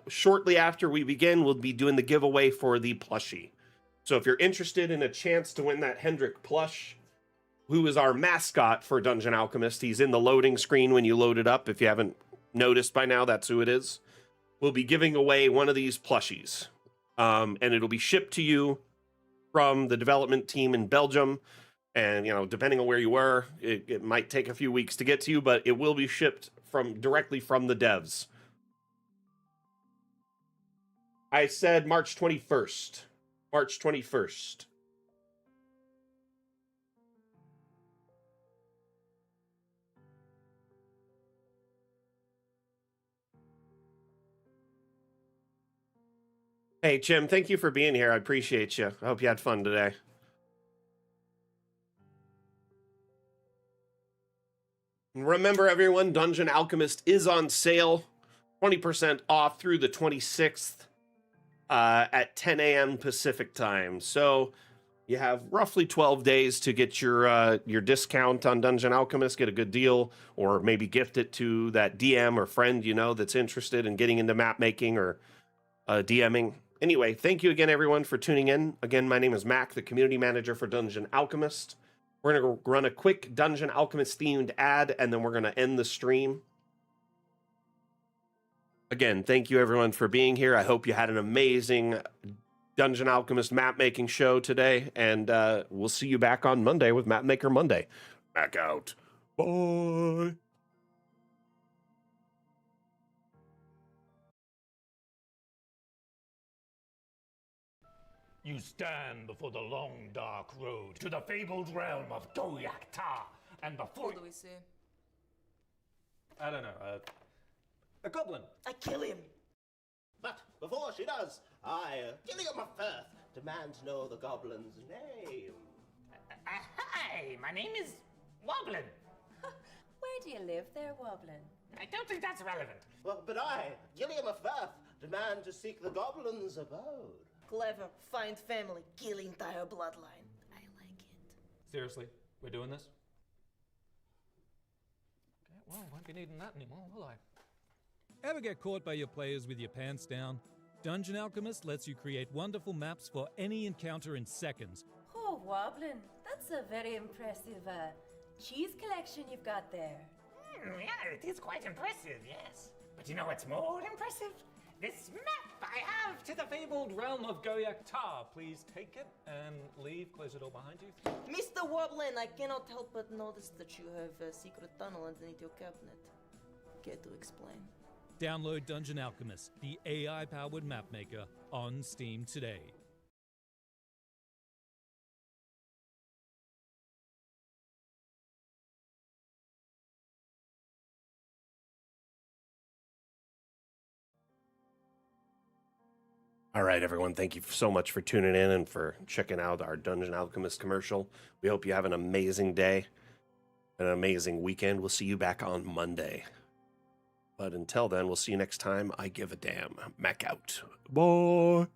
shortly after we begin, we'll be doing the giveaway for the plushie. So if you're interested in a chance to win that Hendrik plush, who is our mascot for Dungeon Alchemist, he's in the loading screen when you load it up. If you haven't noticed by now, that's who it is. We'll be giving away one of these plushies, and it'll be shipped to you from the development team in Belgium. And, depending on where you were, it might take a few weeks to get to you, but it will be shipped directly from the devs. I said March 21st. March 21st. Hey, Jim, thank you for being here. I appreciate you. I hope you had fun today. Remember, everyone, Dungeon Alchemist is on sale, 20% off through the 26th at 10 a.m. Pacific time. So you have roughly 12 days to get your discount on Dungeon Alchemist, get a good deal, or maybe gift it to that DM or friend you know that's interested in getting into map making or DMing. Anyway, thank you again, everyone, for tuning in. Again, my name is Mac, the community manager for Dungeon Alchemist. We're going to run a quick Dungeon Alchemist themed ad, and then we're going to end the stream. Again, thank you, everyone, for being here. I hope you had an amazing Dungeon Alchemist map making show today, and we'll see you back on Monday with Map Maker Monday. Back out. Bye. You stand before the long, dark road to the fabled realm of Goyak-Ta, and before What do we see? I don't know, a goblin. I kill him. But before she does, I, Gilliam of Firth, demand to know the goblin's name. Hi, my name is Woblin. Where do you live there, Woblin? I don't think that's relevant. Well, but I, Gilliam of Firth, demand to seek the goblin's abode. Clever, find family, kill entire bloodline. I like it. Seriously, we're doing this? Okay, well, won't be needing that anymore, will I? Ever get caught by your players with your pants down? Dungeon Alchemist lets you create wonderful maps for any encounter in seconds. Oh, Woblin, that's a very impressive cheese collection you've got there. Yeah, it is quite impressive, yes. But you know what's more impressive? This map I have to the fabled realm of Goyak-Ta, please take it and leave. Close the door behind you. Mr. Woblin, I cannot help but notice that you have a secret tunnel underneath your cabinet. Care to explain? Download Dungeon Alchemist, the AI-powered map maker, on Steam today. All right, everyone. Thank you so much for tuning in and for checking out our Dungeon Alchemist commercial. We hope you have an amazing day, an amazing weekend. We'll see you back on Monday. But until then, we'll see you next time. I give a damn. Mac out. Bye.